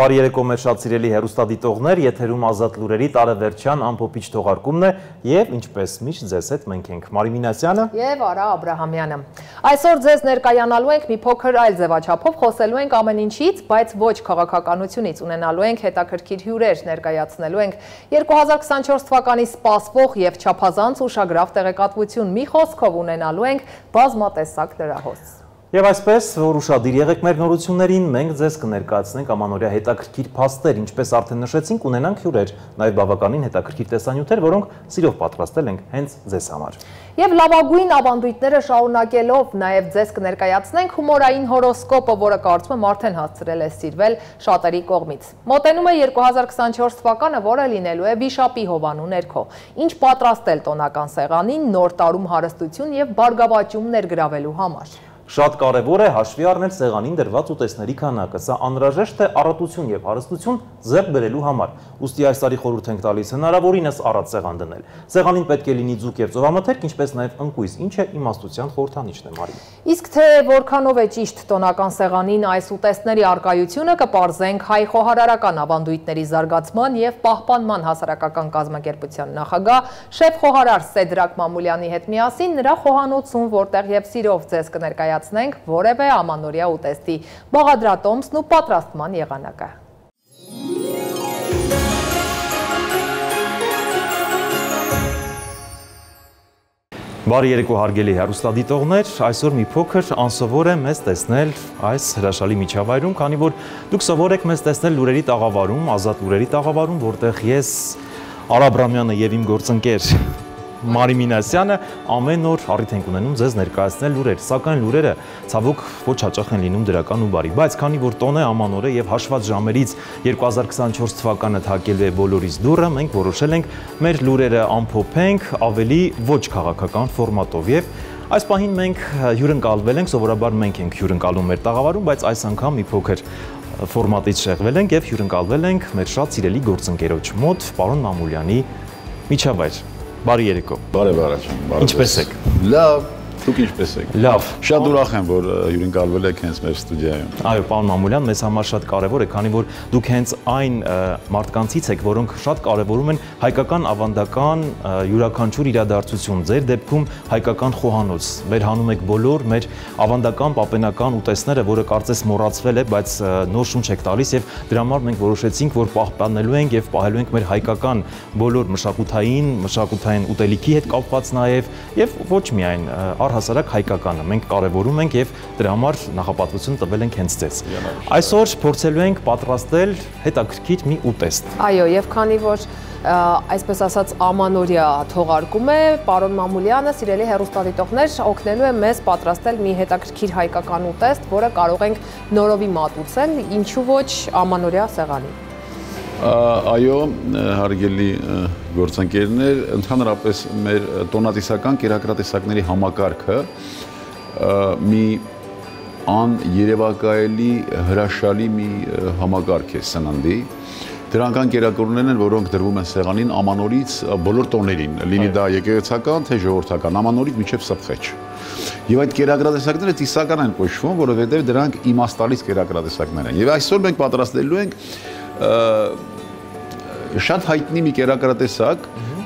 Բարի երեկո մեր շատ սիրելի հեռուստադիտողներ, եթերում ազատ լուրերի տարեվերջյան ամփոփիչ թողարկումն է եւ ինչպես միշտ ձեզ հետ մենք ենք Մարի Մինասյանը եւ Արա Աբրահամյանը։ Այսօր ձեզ ներկայանալու ենք մի փոքր այլ ձևաչափով, խոսելու ենք ամեն ինչից, բայց ոչ քաղաքականությունից, ունենալու ենք հետաքրքիր հյուրեր, ներկայացնելու ենք 2024 թվականի սպասվող եւ չափազանց ուշագրավ տեղեկատվություն, մի խոսքով ունենալու ենք բազմատեսակ լրահոս։ Եվ այսպես, որ ուշադիր եղեք մեր նորություններին, մենք ձեզ կներկայացնենք ամանորյա հետաքրքիր փաստեր, ինչպես արդեն նշեցինք, ունենանք հյուրեր, նաև բավականին հետաքրքիր տեսանյութեր, որոնք սիրով պատրաստել ենք հենց ձեզ համար։ Եվ լավագույն ավանդույթները շարունակելով նաև ձեզ կներկայացնենք հումորային հորոսկոպը, որը կարծում եմ արդեն հասցրել է սիրվել շատերի կողմից։ Մոտենում է 2024 թվականը, որը լինելու է վիշապի հովանու ներքո։ Ինչ պատրաստել տոնական սեղանին, նոր տարում հարստություն եւ բարգավաճում ներգրավելու համար։ Շատ կարևոր է հաշվի առնել սեղանին դրված ուտեստների քանակը, սա անհրաժեշտ է առատություն եւ հարստություն ձեռք բերելու համար։ Ուստի այս տարի խորհուրդ ենք տալիս հնարավորինս առատ սեղան դնել։ Սեղանին պետք է լինի ձուկ եւ ծովամթերք, ինչպես նաեւ ընկույզ, ինչը իմաստության խորհրդանիշն է, Մարի։ Իսկ թե որքանով է ճիշտ տոնական սեղանին այս ուտեստների առկայությունը կպարզենք հայ խոհարարական ավանդույթների զարգացման եւ պահպանման հասարակական կազմակերպության նախագահ շեֆ խոհարար Սեդրակ Մամուլյանի հետ միասին նրա խոհանոցում, որտեղ եւ սիրով ձեզ կներկայացնենք որևէ ամանորյա ուտեստի բաղադրատոմսն ու պատրաստման եղանակը։ Բարի երեկո հարգելի հեռուստադիտողներ, այսօր մի փոքր անսովոր է մեզ տեսնել այս հրաշալի միջավայրում, քանի որ դուք սովոր եք մեզ տեսնել լուրերի տաղավարում, ազատ լուրերի տաղավարում, որտեղ ես Արա Աբրահամյանը եւ իմ գործընկեր Մարի Մինասյանը ամեն օր առիթ ենք ունենում ձեզ ներկայացնել լուրեր, սակայն լուրերը ցավոք ոչ հաճախ են լինում դրական ու բարի, բայց քանի որ տոն է ամանոր է եւ հաշված ժամերից 2024 թվականը թակել է բոլորիս դուռը, մենք որոշել ենք մեր լուրերը ամփոփենք ավելի ոչ քաղաքական ֆորմատով եւ այս պահին մենք հյուրընկալվել ենք, սովորաբար մենք ենք հյուրընկալում մեր տաղավարում, բայց այս անգամ մի փոքր ֆորմատից շեղվել ենք եւ հյուրընկալվել ենք մեր շատ սիրելի գործընկերոջ մոտ, պարոն Մամուլյանի միջավայր։ Բարի երեկո։ Բարև առաջին, բարև։ Ինչպես եք։ Լավ, դուք ինչպես եք։ Լավ։ Շատ ուրախ եմ, որ հյուրընկալվել եք հենց մեր ստուդիայում։ Այո, պարոն Մամուլյան, մեզ համար շատ կարևոր է, քանի որ դուք հենց այն մարդկանցից եք, որոնք շատ կարևորում են հայկական ավանդական յուրաքանչյուր իրադարձություն, ձեր դեպքում հայկական խոհանոց։ Մեր հանում եք բոլոր մեր ավանդական պապենական ուտեստները, որը կարծես մոռացվել է, բայց նոր շունչ եք տալիս եւ դրա համար մենք որոշեցինք, որ պահպանելու ենք եւ պահելու ենք մեր հայկական բոլոր մշակութային ուտելիքի հետ կապված եւ ոչ միայն առհասարակ հայկականը մենք կարևորում ենք եւ դրա համար նախապատվություն տվել ենք հենց ձեզ։ Այսօր փորձելու ենք պատրաստել հետաքրքիր մի ուտեստ։ Այո, եւ քանի որ այսպես ասած ամանորյա թողարկում է, պարոն Մամուլյանը, սիրելի հեռուստադիտողներ, օգնելու է մեզ պատրաստել մի հետաքրքիր հայկական ուտեստ, որը կարող ենք նորովի մատուցել, ինչու ոչ ամանորյա սեղանին։ Այո, հարգելի գործընկերներ, ընդհանրապես մեր տոնատիսական կերակրատեսակների համակարգը մի աներևակայելի հրաշալի մի համակարգ է սննդի։ Դրանք կերակուրներն են, որոնք դրվում են սեղանին ամանորից բոլոր տոներին, լինի դա եկեղեցական, թե ժողովրդական, ամանորից մինչև սփխեջ։ Եվ այդ կերակրատեսակները ծիսական են կոչվում, որովհետև դրանք իմաստալից կերակրատեսակներ են։ Եվ այսօր մենք պատրաստելու ենք շատ հայտնի մի կերակրատեսակ,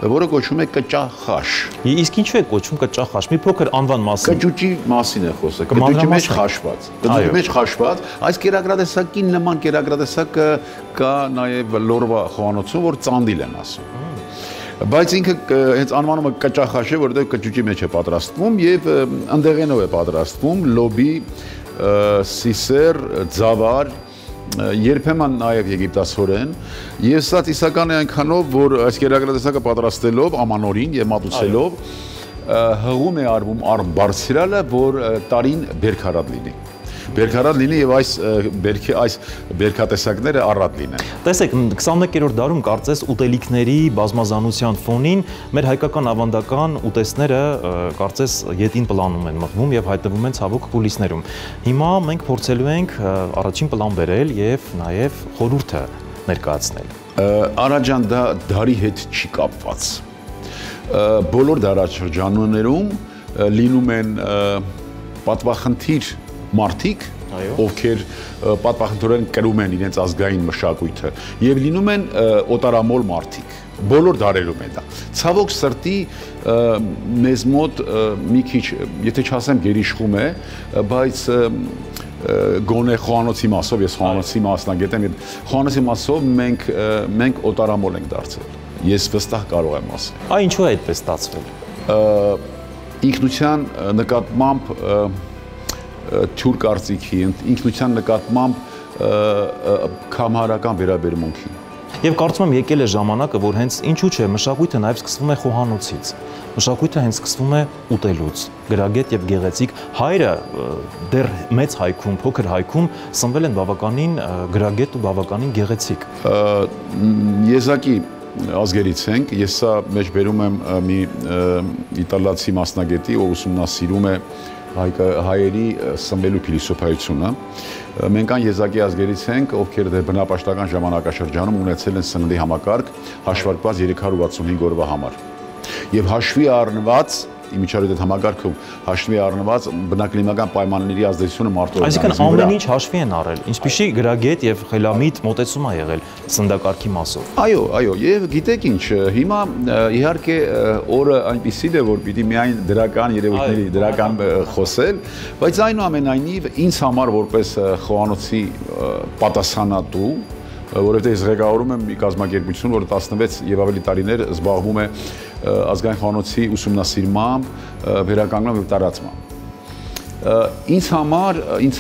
որը կոչվում է կճախաշ։ Իսկ ինչու է կոչվում կճախաշ։ Մի փոքր անվան մասին։ Կճուճի մասին է խոսքը, կճուճի մեջ խաշված։ Կճուճի մեջ խաշված, այս կերակրատեսակի նման կերակրատեսակը կա նաև լորվա խոհանոցում, որ ծանդիլ են ասում։ Բայց ինքը հենց անվանումը կճախաշ է, որովհետև կճուճի մեջ է պատրաստվում եւ ընդեղենով է պատրաստվում, լոբի, սիսեր, ձավար, երբեմն նաև եգիպտացորեն, եւ սա ծիսական է այնքանով, որ այս կերակրատեսակը պատրաստելով ամանորին եւ մատուցելով հղում է արվում առ բարձրալը, որ տարին բերքարատ լինի։ Բերքարատ լինի եւ այս բերքատեսակները առատ լինեն։ Տեսեք, 21-րդ դարում կարծես ուտելիքների բազմազանության ֆոնին մեր հայկական ավանդական ուտեստները կարծես յետին պլանում են մղվում եւ հայտնվում են ցավոք կուլիսներում։ Հիմա մենք փորձելու ենք առաջին պլան բերել եւ նաեւ խորհուրդը ներկայացնել։ Արաջան դա դարի հետ չի կապված։ Բոլոր դարաշրջաններում լինում են պատվախնդիր մարդիկ, ովքեր պատվախնդրորեն կրում են իրենց ազգային մշակույթը եւ լինում են օտարամոլ մարդիկ։ Բոլոր դարերում է դա։ Ցավոք սրտի մեզ մոտ մի քիչ, եթե չասեմ գերիշխում է, բայց գոնե խոհանոցի մասով, ես խոհանոցի մասնագետ եմ, խոհանոցի մասով մենք օտարամոլ ենք դարձել։ Ես վստահ կարող եմ ասել։ Այ ինչու է այդպես ստացվել։ Ինքնության նկատմամբ թյուր կարծիքի, ինքնության նկատմամբ կամարական վերաբերմունքի։ Եվ կարծում եմ եկել է ժամանակը, որ հենց ինչու՞ չէ, մշակույթը նաև սկսվում է խոհանոցից։ Մշակույթը հենց սկսվում է ուտելուց, գրագետ եւ գեղեցիկ։ Հայրը դեռ մեծ հայքում, փոքր հայքում սնվել են բավականին գրագետ ու բավականին գեղեցիկ։ Եզակի ազգերից ենք, ես սա մեջբերում եմ մի իտալացի մասնագետի, ով ուսումնասիրում է հայերի սնվելու փիլիսոփայությունը։ Մենք այն եզակի ազգերից ենք, ովքեր դեռ բնապաշտական ժամանակաշրջանում ունեցել են սննդի համակարգ հաշվարկված 365 օրվա համար։ Եվ հաշվի առնված իմիջիայլոտ այդ համակարգում հաշվի առնված բնակլիմական պայմանների ազդեցությունը մարդու օրգանիզմի վրա։ Այսինքն ամեն ինչ հաշվի են առել, ինչպիսի գրագետ եւ խելամիտ մոտեցում է եղել սննդակարգի մասով։ Այո, եւ գիտեք ինչ, հիմա իհարկե օրը այնպիսի է, որ պիտի միայն դրական երևույթների դրական խոսել, բայց այնուամենայնիվ ինձ համար որպես խոհանոցի պատասխանատու, որովհետեւ ես ղեկավարում եմ մի կազմակերպություն, որը 16 եւ ավելի տարիներ զբաղվում է ազգային խոհանոցի ուսումնասիրմամբ, վերականգնումով եւ տարածմամբ։ Ինձ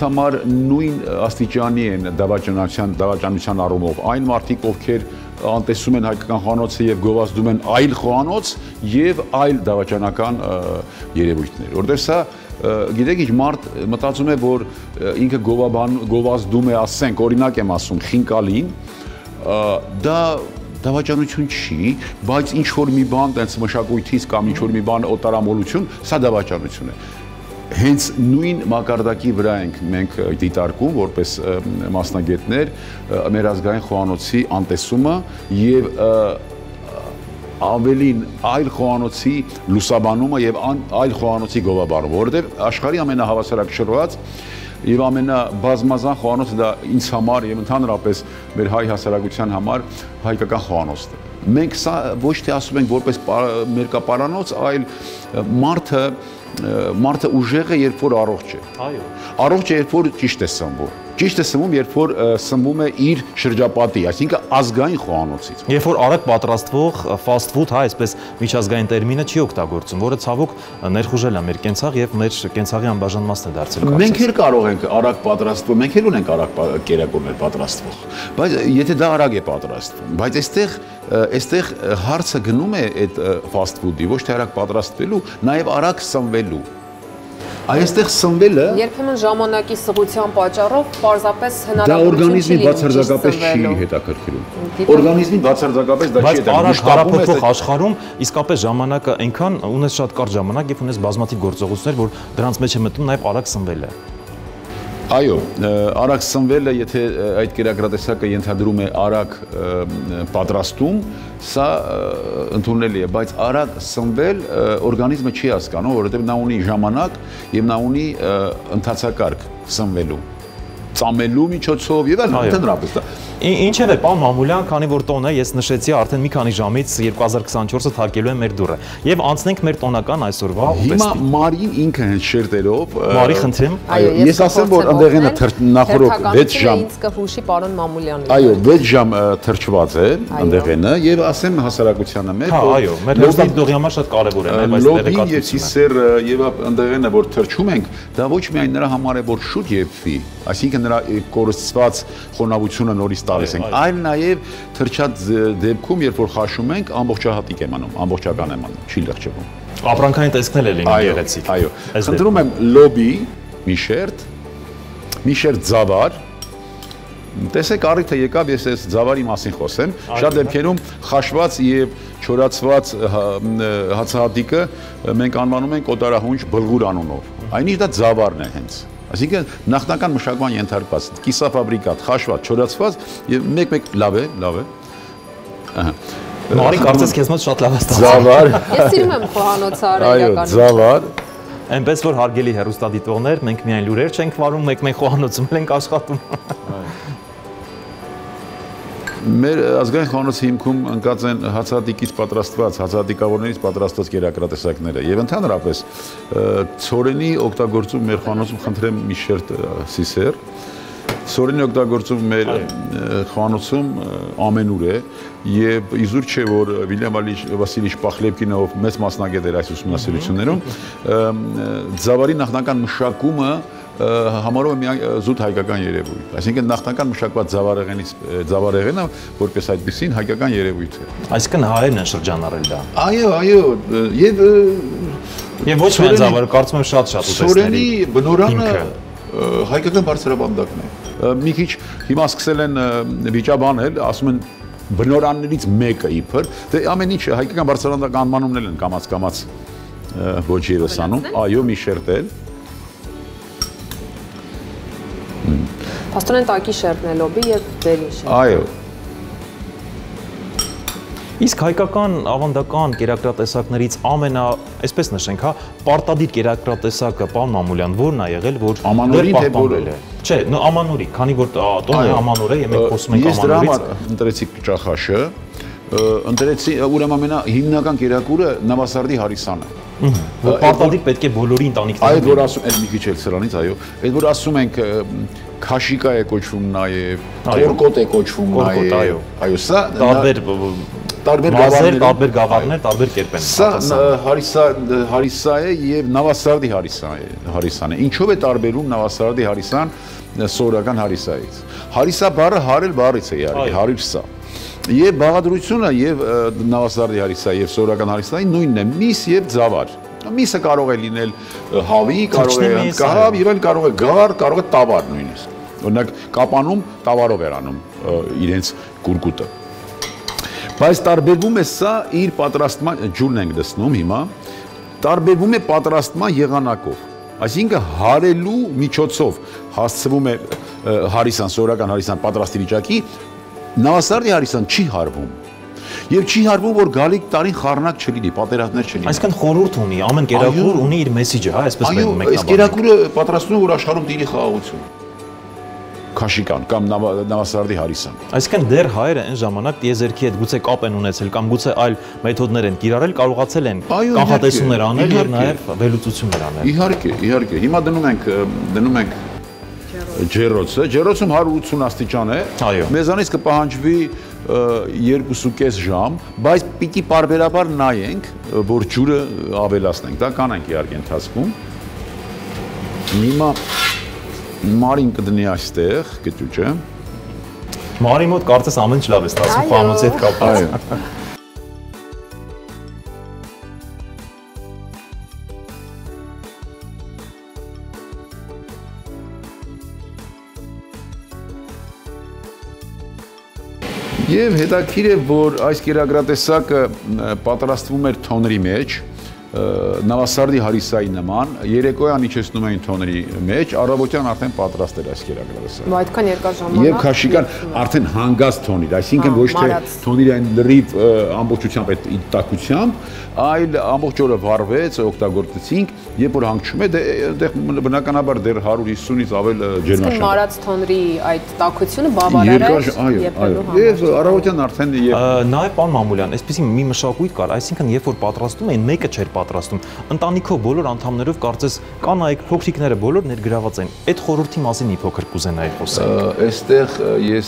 համար նույն աստիճանի են դավաճանության առումով այն մարդիկ, ովքեր անտեսում են հայկական խոհանոցը եւ գովազդում են այլ խոհանոց եւ այլ դավաճանական երևույթներ։ Որտեղ սա գիտեք ինչ, մարդ մտածում է, որ ինքը գովազդում է, ասենք, օրինակ եմ ասում, խինկալին, դա դավաճանություն չի, բայց ինչ որ մի բան տենց մշակույթից կամ ինչ որ մի բան օտարամոլություն, սա դավաճանություն է։ Հենց նույն մակարդակի վրա ենք մենք դիտարկում որպես մասնագետներ մեր ազգային խոհանոցի անտեսումը եւ ավելին այլ խոհանոցի լուսաբանումը եւ այլ խոհանոցի գովաբանումը, որովհետեւ աշխարհի ամենահավասարակշռված եւ ամենաբազմազան խոհանոցը դա ինձ համար եւ ընդհանրապես մեր հայ հասարակության համար հայկական խոհանոցն է։ Մենք սա ոչ թե ասում ենք որպես մերկապարանոց, այլ մարդը ուժեղ է, երբ որ առողջ է։ Այո։ Առողջ է, երբ որ ճիշտ է սնվում։ Ճիշտ է սնվում, երբ որ սնվում է իր շրջապատի, այսինքն ազգային խոհանոցից։ Երբ որ արագ պատրաստվող fast food, հա, այսպես միջազգային տերմինը չի օգտագործում, որը ցավոք ներխուժել է մեր կենցաղ եւ մեր կենցաղի անբաժան մասն է դարձել։ Մենք էլ կարող ենք արագ պատրաստվում, մենք էլ ունենք արագ կերակուրներ պատրաստվող, բայց եթե դա արագ է պատրաստվում, բայց այստեղ հարցը գնում է այդ fast food-ի, ոչ թե արագ պատրաստվելու, նաեւ արագ սնվելու։ Այստեղ սնվելը երբեմն ժամանակի սղության պատճառով պարզապես հնարավորություն չի բացարձակապես չի հետաքրքրում։ Օրգանիզմին բացարձակապես դա չի հետաքրքրում։ Բայց արագ հարաբերող աշխարհում իսկապես ժամանակը այնքան ունես շատ կարճ ժամանակ, երբ ունես բազմաթիվ գործողություններ, որ դրանց մեջ է մտնում նաև արագ սնվելը։ Այո, արագ սնվելը, եթե այդ կերակրատեսակը ենթադրում է արագ պատրաստում, սա ընդունելի է, բայց արագ սնվել օրգանիզմը չի հասկանում, որովհետև նա ունի ժամանակ եւ նա ունի ընթացակարգ սնվելու, ծամելու միջոցով եւ այլն, ընդհանրապես դա։ Ինչևէ, պարոն Մամուլյան, քանի որ տոն է, ես նշեցի արդեն մի քանի ժամից 2024-ը թակելու է մեր դուռը։ Եվ անցնենք մեր տոնական այսօրվա ուտեստին։ Հիմա Մարին ինքը հենց շերտերով Մարի խնդրեմ։ Այո, ես ասեմ, որ ընդեղենը նախորդ 6 ժամ ինձ կհուշի պարոն Մամուլյանին։ Այո, 6 ժամ թրջված է ընդեղենը եւ ասեմ հասարակությանը մեր։ Հա, այո, մեր հոստիտողի համար շատ կարեւոր է մեր այս լոբին եւ սիսերը եւ ընդեղենը որ թրջում ենք, դա ոչ միայն նրա համար է, որ շուտ եփվի, այսինքն նրա կորցված խոնավությունը նորից տալիս ենք, այլ նաև թրջած դեպքում, երբ որ խաշում ենք, ամբողջահատիկ է մնում, ամբողջական է մնում, չի լրջվում։ Ապրանքային տեսքն էլ է լինում գեղեցիկ։ Այո, խնդրում եմ լոբի մի շերտ ձավար։ Տեսեք, առիթը եկավ, ես այս ձավարի մասին խոսեմ։ Շատ դեպքերում խաշված եւ չորացված հացահատիկը մենք անվանում ենք օտարահունչ բլղուր անունով։ Այնինչ դա ձավարն է հենց։ Այսինքն նախնական մշակման ենթարկված կիսաֆաբրիկատ, խաշված, չորացված եւ մեկ-մեկ լավ է։ Ահա։ Մարի կարծես քեզ մոտ շատ լավ է ստացվում։ Ձավար։ Ես սիրում եմ խոհանոցը արեգական։ Այո, ձավար։ Այնպես որ հարգելի հեռուստադիտողներ, մենք միայն լուրեր չենք վարում, մենք խոհանոցում ենք աշխատում։ Մեր ազգային խոհանոցի հիմքում ընկած են հացահատիկից պատրաստված, հացահատիկավորներից պատրաստված կերակրատեսակները եւ ընդհանրապես ցորենի օգտագործում մեր խոհանոցում խնդրեմ մի շերտ սիսեր։ Ցորենի օգտագործում մեր խոհանոցում ամենուր է եւ իզուր չէ որ Վիլյամ Վասիլիչ Պախլեպկինը ով մեծ մասնագետ էր այս ուսումնասիրություններում ձավարի նախնական մշակումը համարում է մի զուտ հայկական երևույթ, այսինքն նախնական մշակված ձավարեղենը որպես այդպեսին հայկական երևույթ է։ Այսինքն հայերն են շրջանառել դա։ Այո, եւ ոչ միայն ձավարը, կարծում եմ շատ ուտեստների։ Ցորենի բնորանը հայկական բարձրաբանդակն է։ Մի քիչ հիմա սկսել են վիճաբանել, ասում են բնորաններից մեկը իբր, դե ամեն ինչ հայկական բարձրաբանդակ անվանումներ են կամաց ոչ երեսանում, այո, մի շերտել։ Փաստորեն տակի շերտն է լոբի եւ վերին շերտը։ Այո։ Իսկ հայկական ավանդական կերակրատեսակներից այսպես նշենք, հա, պարտադիր կերակրատեսակը պարոն Մամուլյան որն է եղել, որ Ամանորին թե բոլորը։ Չէ, ամանորի, քանի որ տոնը ամանոր է, եւ մենք խոսում ենք ամանորից։ Ես դրա համար ընտրեցի ճախաշը, ընտրեցի ուրեմն հիմնական կերակուրը նավասարդի հարիսանը։ Պարտադիր պետք է բոլորի ընտանիքներին։ Այդ որ ասում, այդ մի քիչ էլ սրանից, այո, այդ որ ասում ենք քաշիկա է կոչվում նաև, կորկոտ է կոչվում նաև, այո, սա տարբեր գավառներ, տարբեր կերպ են։ Սա հարիսա է եւ նավասարդի հարիսան է։ Ինչով է տարբերում նավասարդի հարիսան սովորական հարիսայից։ Հարիսա բառը հարել բառից է յարի, հարիսա։ Եվ բաղադրությունը եւ նավասարդի հարիսա եւ սովորական հարիսայի նույնն է՝ միս եւ ձավար։ Միսը կարող է լինել հավի, կարող է հնդկահավ, եւ այլ կարող է գար, կարող է տավար նույնիսկ։ Օրինակ կապանում տավարով էր անում իրենց կուրկուտը։ Բայց տարբերվում է սա իր պատրաստման ջուրն ենք դսնում հիմա, տարբերվում է պատրաստման եղանակով։ Այսինքն հարելու միջոցով հասցվում է հարիսան, սովորական հարիսան պատրաստի վիճակի, նավասարդի հարիսան չի հարվում։ Եվ չի հարվում, որ գալիք տարին խառնակ չլինի, պատերազմներ չլինի։ Այսինքն խորհուրդ ունի, ամեն կերակուր ունի իր մեսիջը, հա, այսպես մենք մեկնաբանենք։ Այո, այս կերակուրը պատրաստում է, որ աշխարհում տիրի խաղաղություն։ Քաշիկան կամ նավասարդի հարիսան։ Այսինքն դեռ հայերը այն ժամանակ տիեզերքի հետ գուցե կապ են ունեցել կամ գուցե այլ մեթոդներ են կիրառել, կարողացել են կանխատեսումներ անել եւ նաեւ վերլուծություններ անել։ Իհարկե, հիմա դնում ենք ջեռոցը 180 աստիճան է։ Մեզանից կպահանջվի 2.5 ժամ, բայց պիտի պարբերաբար նայենք, որ ջուրը ավելացնենք։ Դա կանենք իհարկե ընթացքում։ Հիմա Մարին կդնի այստեղ, կճուճը։ Մարի մոտ կարծես ամեն ինչ լավ է ստացվում խոհանոցի հետ կապված։ Եվ հետաքրքիր է, որ այս կերակրատեսակը պատրաստվում էր թոների մեջ, նավասարդի հարիսայի նման, երեկոյան իջեցնում էին թոների մեջ, առավոտյան արդեն պատրաստ էր այս կերակրատեսակը։ Ու այդքան երկար ժամանակ։ Եվ քաշիկան արդեն հանգած թոնիր, այսինքն ոչ թե թոնիրը այն լրիվ ամբողջությամբ այդ տաքությամբ, այլ ամբողջ օրը վառվեց, օգտագործեցինք, երբ որ հանգչում է, դեռ բնականաբար դեռ 150-ից ավել ջերմաշան։ Մարած թոնրի այդ տաքությունը բավարար է։ Եվ առավոտյան արդեն նաև պարոն Մամուլյան, այսպեսի մի մշակույթ կար, այսինքն երբ որ պատրաստում էին, մեկը չէր պատրաստում, ընտանիքով բոլոր անդամներով կարծես կանայք, փոքրիկները բոլոր ներգրաված են։ Այդ խորհրդի մասին մի փոքր կուզենայի խոսել։ Այստեղ ես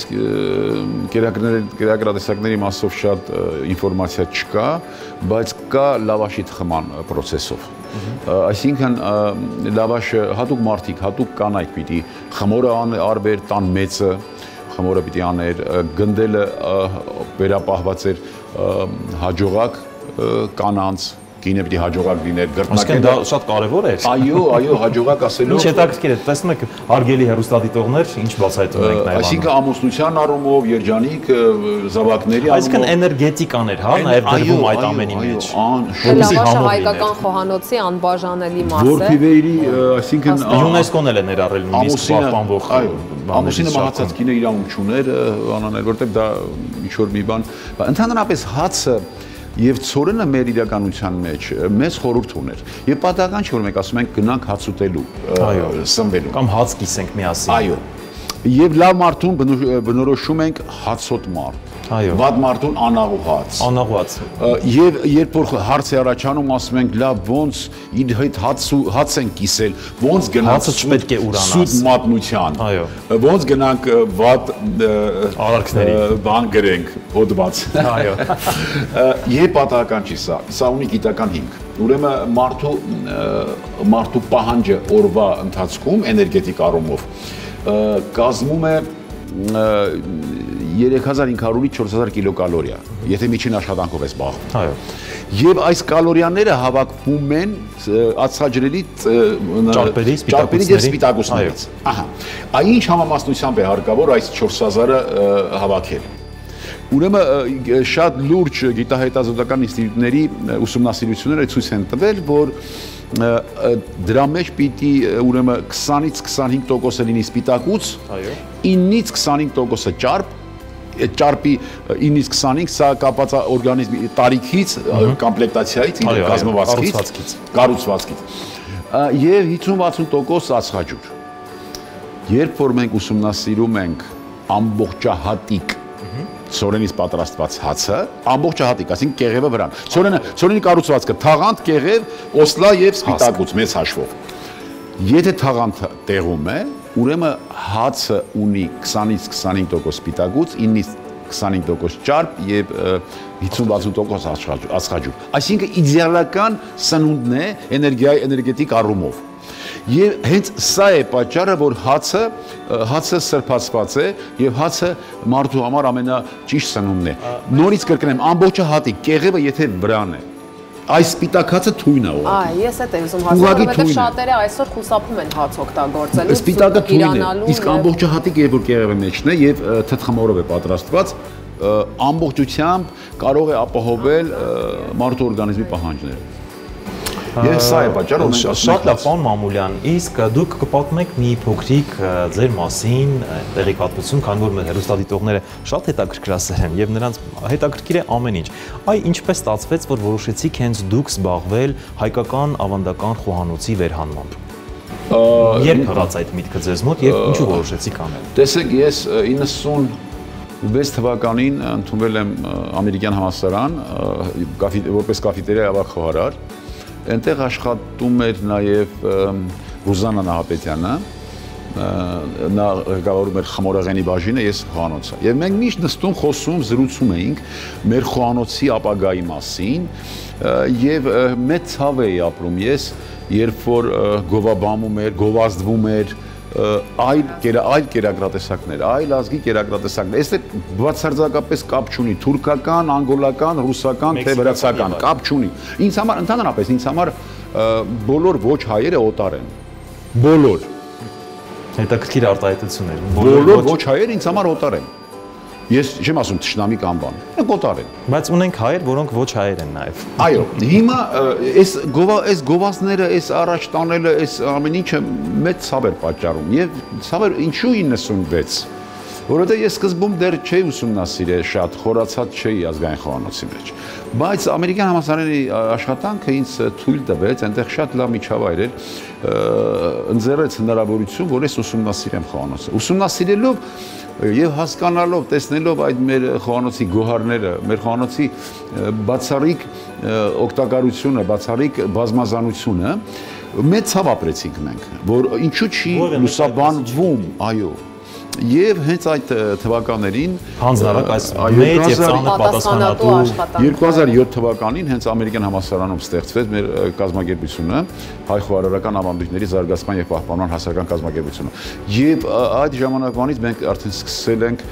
կերակրատեսակների մասով շատ ինֆորմացիա չկա, բայց կա լավաշի թխման process-ով։ Այսինքն լավաշը հատուկ մարդիկ, հատուկ կանայք պիտի խմորը արբեր տան մեծը, խմորը պիտի աներ, գնդելը վերապահված էր հաջողակ կանանց, կինը պիտի հաջողակ լիներ, գրտնակը դա շատ կարևոր է։ Այո, հաջողակ ասելով։ Ինչ հետաքրքիր է, տեսնում եք հարգելի հեռուստադիտողներ, ինչ բացահայտում ենք նաև։ Այսինքն ամուսնության առումով երջանիկ զավակների առումով։ Այսինքն էներգետիկան էր, հա, նաև դրվում այդ ամենի մեջ։ Լավաշը հայկական խոհանոցի անբաժանելի մաս է։ Որփիվերի, այսինքն ՅՈՒՆԵՍԿՕ-ն էլ է ներառել նույնիսկ պահպանվող։ Ամուսինը մահացած կինը իրավունք չուներ, անանել, որտեղ դա ինչ որ մի բան։ Ընդհանրապես հացը Եվ ցորենը մեր իրականության մեջ մեծ խորհուրդ ուներ։ Եվ պատահական չէ որ մենք ասում ենք գնանք հաց ուտելու, սնվելու կամ հաց կիսենք միասին։ Այո։ Եվ լավ մարդուն բնորոշում ենք հացոտ մարդ։ Այո։ Վատ մարդուն անաղուհաց։ Անաղուհաց։ Եվ երբ որ հարց է առաջանում, ասում ենք լավ ոնց իր հետ հաց են կիսել, ոնց գնանք հացը չպետք է ուրանաս։ Սուտ մատնության։ Այո։ Ոնց գնանք վատ արարքների բան գրենք, հոդված։ Այո։ Եվ պատահական չի սա ունի գիտական հիմք։ Ուրեմն մարդու պահանջը օրվա ընթացքում էներգետիկ առումով կազմում է 3500-ից 4000 կիլոկալորիա, եթե միջին աշխատանքով ես զբաղվում։ Այո։ Եվ այս կալորիաները հավաքվում են ածխաջրերի ճարպերից եւ սպիտակուցներից։ Ահա։ Այն ինչ համամասնությամբ է հարկավոր այս 4000-ը հավաքել։ Ուրեմն շատ լուրջ գիտահետազոտական ինստիտուտների ուսումնասիրությունները ցույց են տվել, որ դրա մեջ պիտի ուրեմն 20-ից 25% լինի սպիտակուց, 9-ից 25% ճարպ, ճարպի 9-ից 25 սա կապված է օրգանիզմի տարիքից, կոմպլեկտացիայից, կառուցվածքից, եւ 50-60% ածխաջուր։ Երբ որ մենք ուսումնասիրում ենք ամբողջահատիկ ցորենից պատրաստված հացը, ամբողջահատիկ, այսինքն կեղևը վրան։ Ցորենի կառուցվածքը թաղանթ, կեղև, օսլա եւ սպիտակուց մեծ հաշվով։ Եթե թաղանթը տեղում է, ուրեմն հացը ունի 20-ից 25% սպիտակուց, 9-ից 25% ճարպ եւ 50-60% ածխաջուր։ Այսինքն իդեալական սնունդն է էներգետիկ առումով։ Եվ հենց սա է պատճառը, որ հացը սրբացված է եւ հացը մարդու համար ամենաճիշտ սնունդն է։ Նորից կրկնեմ, ամբողջահատիկ կեղևը եթե վրան է, այս սպիտակ հացը թույն է ուղղակի։ Ես էդ եմ ուզում հասկանալ, որովհետեւ շատերը այսօր խուսափում են հաց օգտագործելու։ Սպիտակը թույն է, իսկ ամբողջահատիկ երբ որ կեղևը մեջն է եւ թթխմորով է պատրաստված, ամբողջությամբ կարող է ապահովել մարդու օրգանիզմի պահանջները։ Ես սա է պատճառը, շատ լավ, պարոն Մամուլյան, իսկ դուք կպատմեք մի փոքրիկ ձեր մասին տեղեկատվություն, քանի որ մեր հեռուստադիտողները շատ հետաքրքրասեր են եւ նրանց հետաքրքիր է ամեն ինչ։ Այ ինչպես ստացվեց, որ որոշեցիք հենց դուք զբաղվել հայկական ավանդական խոհանոցի վերհանմամբ։ Երբ հղած այդ միտքը ձեզ մոտ եւ ինչու որոշեցիք անել։ Տեսեք, ես 96 թվականին ընդունվել եմ ամերիկյան համալսարան որպես կաֆետերիա ավագ խոհարար։ Այնտեղ աշխատում էր նաև Ռուզաննա Նահապետյանը, նա ղեկավարում էր խմորեղենի բաժինը, ես խոհանոցը։ Եվ մենք միշտ նստում, խոսում, զրուցում էինք մեր խոհանոցի ապագայի մասին եւ մեծ ցավ էի ապրում ես, երբ որ գովաբանում էր, գովազդվում էր այլ կերակրատեսակներ, այլ ազգի կերակրատեսակներ։ Այստեղ բացարձակապես կապ չունի թուրքական, անգոլական, ռուսական, թե վրացական, կապ չունի։ Ինձ համար ընդհանրապես ինձ համար բոլոր ոչ հայերը օտար են։ Բոլոր։ Հետաքրքիր արտահայտություն էր։ Բոլոր ոչ հայերը ինձ համար օտար են։ Ես չեմ ասում թշնամի կամ բան, մենք օտար են։ Բայց ունենք հայեր, որոնք ոչ հայեր են նաև։ Այո, հիմա այս գովազդները, այս առաջ տանելը, այս ամեն ինչը մեծ ցավ էր պատճառում եւ ցավ էր ինչու 96, որովհետեւ ես սկզբում դեռ չէի ուսումնասիրել շատ, խորացած չէի ազգային խոհանոցի մեջ։ Բայց ամերիկյան համալսարանի աշխատանքը ինձ թույլ տվեց, այնտեղ շատ լավ միջավայր էր, ընձեռեց հնարավորություն, որ ես ուսումնասիրեմ խոհանոցը։ Ուսումնասիրելով եւ հասկանալով, տեսնելով այդ մեր խոհանոցի գոհարները, մեր խոհանոցի բացառիկ օգտակարությունը, բացառիկ բազմազանությունը, մեծ ցավ ապրեցինք մենք, որ ինչու չի լուսաբանվում, այո։ Եվ հենց այդ թվականներին հանձնարարակ այս մեծ եւ ծանր պատասխանատու 2007 թվականին հենց ամերիկյան համալսարանում ստեղծվեց մեր կազմակերպությունը, հայ խոհարարական ավանդույթների զարգացման եւ պահպանման հասարակական կազմակերպությունը։ Եվ այդ ժամանակվանից մենք արդեն սկսել ենք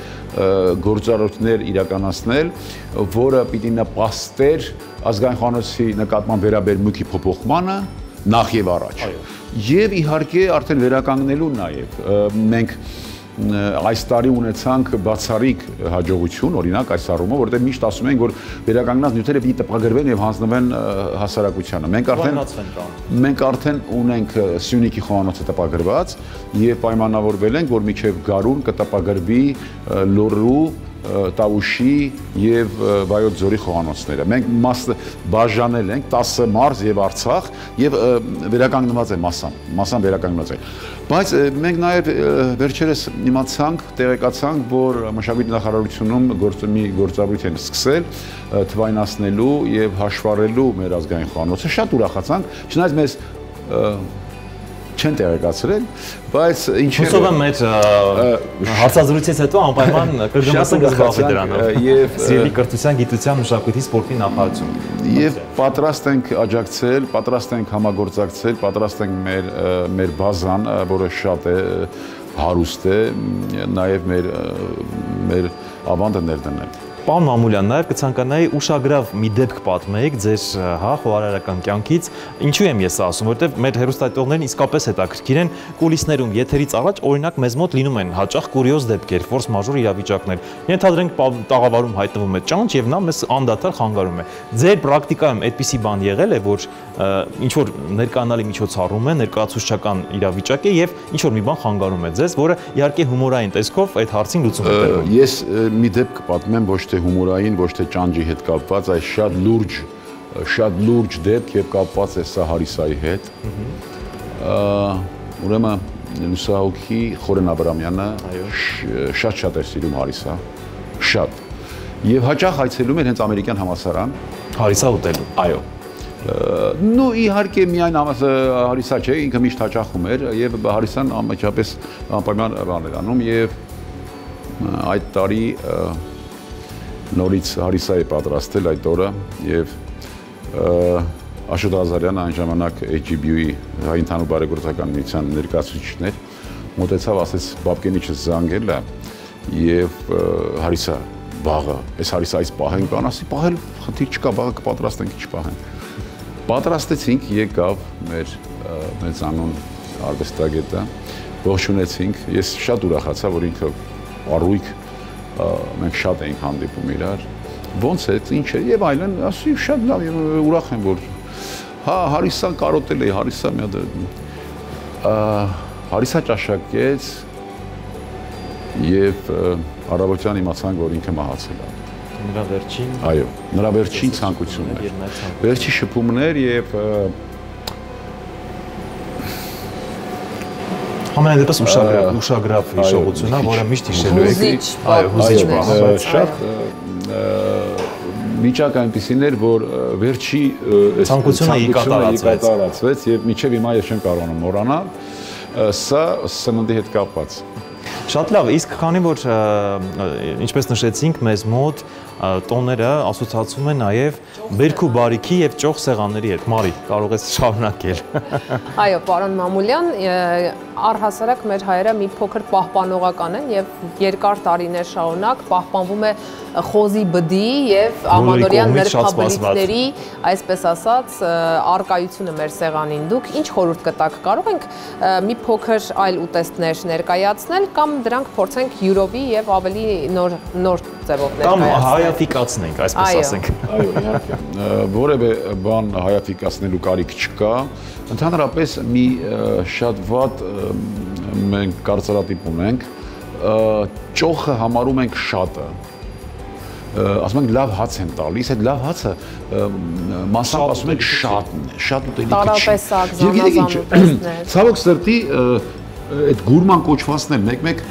գործառույթներ իրականացնել, որը պիտի նպաստեր ազգային խոհանոցի նկատմամբ վերաբերմունքի փոփոխմանը նախ եւ առաջ։ Եվ իհարկե արդեն վերականգնելու նաեւ մենք այս տարի ունեցանք բացառիկ հաջողություն, օրինակ այս առումով, որտեղ միշտ ասում են, որ վերականգնած նյութերը պիտի տպագրվեն եւ հանձնվեն հասարակությանը։ Մենք արդեն ունենք Սյունիքի խոհանոցը տպագրված եւ պայմանավորվել ենք, որ մինչեւ գարուն կտպագրվի Լոռու Տավուշի եւ Վայոց ձորի խոհանոցները։ Մենք բաժանել ենք 10 մարզ եւ Արցախ եւ վերականգնված է մասան վերականգնված է։ Բայց մենք նաեւ վերջերս իմացանք, տեղեկացանք, որ մշակույթի նախարարությունում մի գործառույթ են սկսել թվայնացնելու եւ հաշվառելու մեր ազգային խոհանոցը։ Շատ ուրախացանք, չնայած մեզ չեն տեղեկացրել, բայց ինչեր հուսով եմ մեր հարցազրույցից հետո անպայման կրկնասենք զբաղվի դրանով եւ սիրելի կրթության, գիտության, մշակույթի, սպորտի նախարարություն եւ պատրաստ ենք աջակցել, պատրաստ ենք համագործակցել, պատրաստ ենք մեր բազան, որը շատ է հարուստ է, նաեւ մեր ավանդը ներդնել։ Պարոն Մամուլյան, նաև կցանկանայի ուշագրավ մի դեպք պատմեիք ձեր խոհարարական կյանքից։ Ինչու եմ ես ասում, որովհետև մեր հեռուստադիտողներն իսկապես հետաքրքիր են կուլիսներում, եթերից առաջ օրինակ մեզ մոտ լինում են հաճախ կուրիոզ դեպքեր, ֆորս մաժոր իրավիճակներ։ Ենթադրենք տաղավարում հայտնվում է ճանճ եւ նա մեզ անդադար խանգարում է։ Ձեր պրակտիկայում այդպիսի բան եղել է, որ ինչ որ ներկանալի միջոցառում է, ներկայացուցչական իրավիճակ է եւ ինչ որ մի բան խանգարում է ձեզ, որը իհարկե հումորային տեսքով այդ հարցին լուծում է տրվում։ Ես մի դեպք կպատմեմ ոչ թե հումորային, ոչ թե ճանճի հետ կապված, այս շատ լուրջ դեպք եւ կապված է սա Հարիսայի հետ։ Ուրեմն լուսահոգի Խորեն Աբրամյանը շատ էր սիրում Հարիսա, շատ։ Եվ հաճախ այցելում էր հենց ամերիկյան համալսարան Հարիսա ուտելու։ Այո։ Նու իհարկե միայն Հարիսա չէ, ինքը միշտ հաճախում էր եւ Հարիսան ամենապես անպայման բան էր անում եւ այդ տարի նորից Հարիսա է պատրաստել այդ օրը եւ Աշոտ Ազարյանը այն ժամանակ HGB-ի հայ ընդհանուր բարեգործական միության ներկայացուցիչն էր, մոտեցավ, ասեց Բաբկենիչը զանգել է եւ Հարիսա բաղը, այս Հարիսա այս պահենք, անասի պահել խնդիր չկա, բաղը կպատրաստենք, չպահենք։ Պատրաստեցինք, եկավ մեր մեծանուն արվեստագետը, ողջունեցինք, ես շատ ուրախացա, որ ինքը առույգ մենք շատ էինք հանդիպում իրար, ոնց է, ինչ է, եւ այլն, ասի շատ լավ, ուրախ եմ, որ հա Հարիսան կարոտել է, Հարիսա մի հատ Հարիսա ճաշակեց եւ առավոտյան իմացանք, որ ինքը մահացել է։ Նրա վերջին։ Այո, նրա վերջին ցանկությունն էր։ Վերջի շփումներ եւ Համենայնդեպս ուշագրավ հիշողություն է, որը միշտ հիշելու եք։ Այո, հուզիչ բան։ Շատ վիճակը այնպեսին էր, որ վերջի ցանկությունը կատարածվեց եւ մինչեւ հիմա ես չեմ կարողանում մոռանալ, սա սննդի հետ կապված։ Շատ լավ, իսկ քանի որ ինչպես նշեցինք, մեզ մոտ տոները ասոցացվում են նաև բերք ու բարիքի եւ ճոխ սեղանների հետ։ Մարի, կարող ես շարունակել։ Այո, պարոն Մամուլյան, առհասարակ մեր հայերը մի փոքր պահպանողական են եւ երկար տարիներ շարունակ պահպանվում է խոզի բդի եւ ամանորյան նրբաբլիթների, այսպես ասած, արկայությունը մեր սեղանին։ Դուք ինչ խորհուրդ կտաք, կարող ենք մի փոքր այլ ուտեստներ ներկայացնել կամ դրանք փորձենք յուրովի եւ ավելի նոր ձևով ներկայացնել։ Կամ հայաֆիկացնենք, այսպես ասենք։ Այո, իհարկե։ Որևէ բան հայաֆիկացնելու կարիք չկա։ Ընդհանրապես մի շատ վատ մենք կարծրատիպ ունենք, ճոխը համարում ենք շատը։ Ասում ենք լավ հաց են տալիս, այդ լավ հացը մասամբ ասում ենք շատն է, շատ ուտելիք չի։ Տարատեսակ, զանազան ուտեստներ։ Ցավոք սրտի այդ գուրման կոչվածն էլ մեկ-մեկ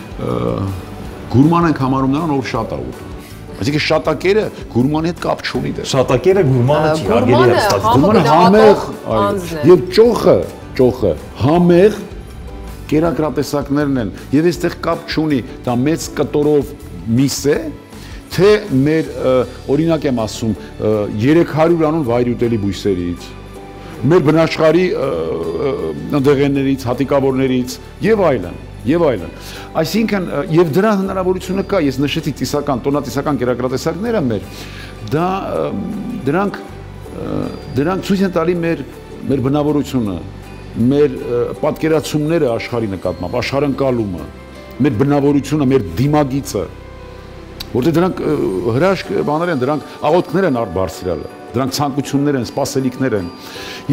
գուրման ենք համարում նրան, ով շատ է ուտում։ Այսինքն շատակերը գուրմանի հետ կապ չունի դեռ։ Շատակերը գուրմանը չի, հարգելի է ստացվում։ Գուրմանը համեղ, եւ ճոխը համեղ կերակրատեսակներն են, եւ այստեղ կապ չունի, դա մեծ կտորով միս է, թե մեր օրինակ եմ ասում 300 անուն վայր ուտելի բույսերից, մեր բնաշխարհի ընդեղեններից, հատիկավորներից եւ այլն, եւ այլն։ Այսինքն եւ դրա հնարավորությունը կա, ես նշեցի տոնատիսական կերակրատեսակները մեր, դրանք ցույց են տալի մեր բնավորությունը, մեր պատկերացումները աշխարհի նկատմամբ, աշխարհընկալումը, մեր բնավորությունը, մեր դիմագիծը, որտեղ դրանք հրաշք բաներ են, դրանք աղոթքներ են բարձրալը։ դրանք ցանկություններ են, սպասելիքներ են։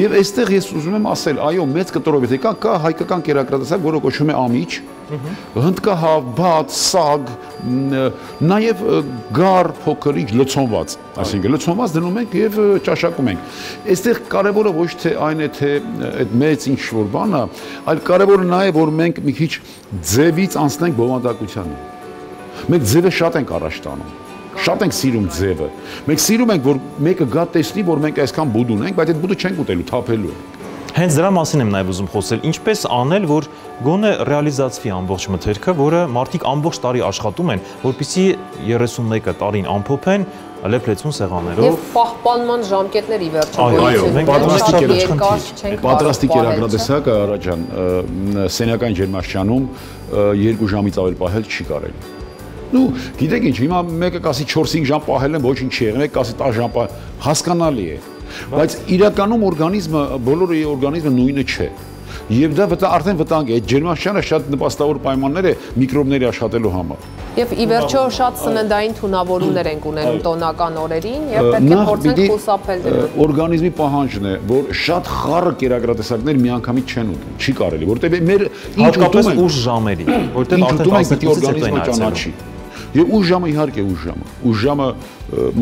Եվ այստեղ ես ուզում եմ ասել, այո, մեծ կտրով եթե կա հայկական կերակրատեսակ, որը կոչվում է ամիջ, հնդկահավ, բաց, սագ, նաև գար, փոքրիկ լցոնված, այսինքն լցոնված դնում ենք եւ ճաշակում ենք։ Այստեղ կարևորը ոչ թե այն է, թե այդ մեծ ինչ որ բան է, այլ կարևորը նա է, որ մենք մի քիչ ձևից անցնենք բովանդակությանը։ Մենք ձևը շատ ենք առաջ տանում։ Շատ ենք սիրում ձևը։ Մենք սիրում ենք, որ մեկը գա տեսնի, որ մենք այսքան բուդ ունենք, բայց այդ բուդը չենք ուտելու, թափելու ենք։ Հենց դրա մասին եմ նաև ուզում խոսել, ինչպես անել, որ գոնե ռեալիզացվի ամբողջ մթերքը, որը մարդիկ ամբողջ տարի աշխատում են, որպեսզի 31 տարին ամփոփեն լեփլեցուն սեղաններով։ Եվ պահպանման ժամկետներ ի վերջո։ Պատրաստի կերակրատեսակը Արաջան սենյակային ջերմաստիճանում 2 ժամից ավել պահել չի կարելի։ Ну, գիտեք ինչ, հիմա մեկը կասի 4-5 ժամ պահել են, ոչինչ չի եղել, մեկը կասի 10 ժամ պահել, հասկանալի է։ Բայց իրականում օրգանիզմը, բոլորի օրգանիզմը նույնը չէ։ Եվ դա արդեն վտանգ է, այդ ջերմաստիճանը շատ նպաստավոր պայմաններ է միկրոբների աշխատելու համար։ Եվ ի վերջո շատ սննդային թունավորումներ ենք ունենում տոնական օրերին եւ պետք է փորձենք խուսափել դրանից։ Օրգանիզմի պահանջն է, որ շատ խառը կերակրատեսակներ միանգամից չեն ուտում, չի կարելի, որտեղ մեր ինչ ուտում ենք ուշ ժամերի, որտեղ արդեն օրգանիզմը ճանաչի։ Եվ ուշ ժամը իհարկե ուշ ժամը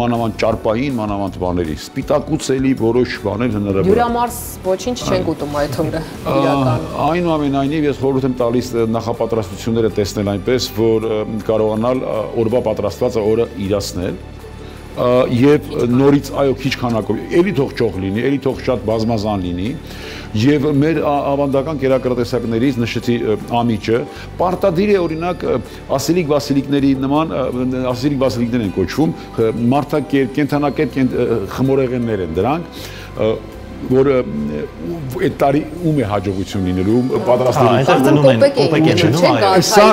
մանավանդ ճարպային, մանավանդ բաների, սպիտակուցելի որոշ բաներ հնարավոր։ Յուրամարս ոչինչ չենք ուտում այդ օրը իրականում։ Այնուամենայնիվ ես խորհուրդ եմ տալիս նախապատրաստությունները տեսնել այնպես, որ կարողանալ օրվա պատրաստվածը օրը իրացնել եւ նորից այո քիչ քանակով էլի թող ճոխ լինի, էլի թող շատ բազմազան լինի եւ մեր ավանդական կերակրատեսակներից նշեցի ամիջը պարտադիր է օրինակ ասիլիկ վասիլիկների նման ասիլիկ վասիլիկներ են կոչվում մարդակերպ կենթանակերպ խմորեղեններ են դրանք որ այդ տարի ում է հաջողություն լինելու պատրաստելու սա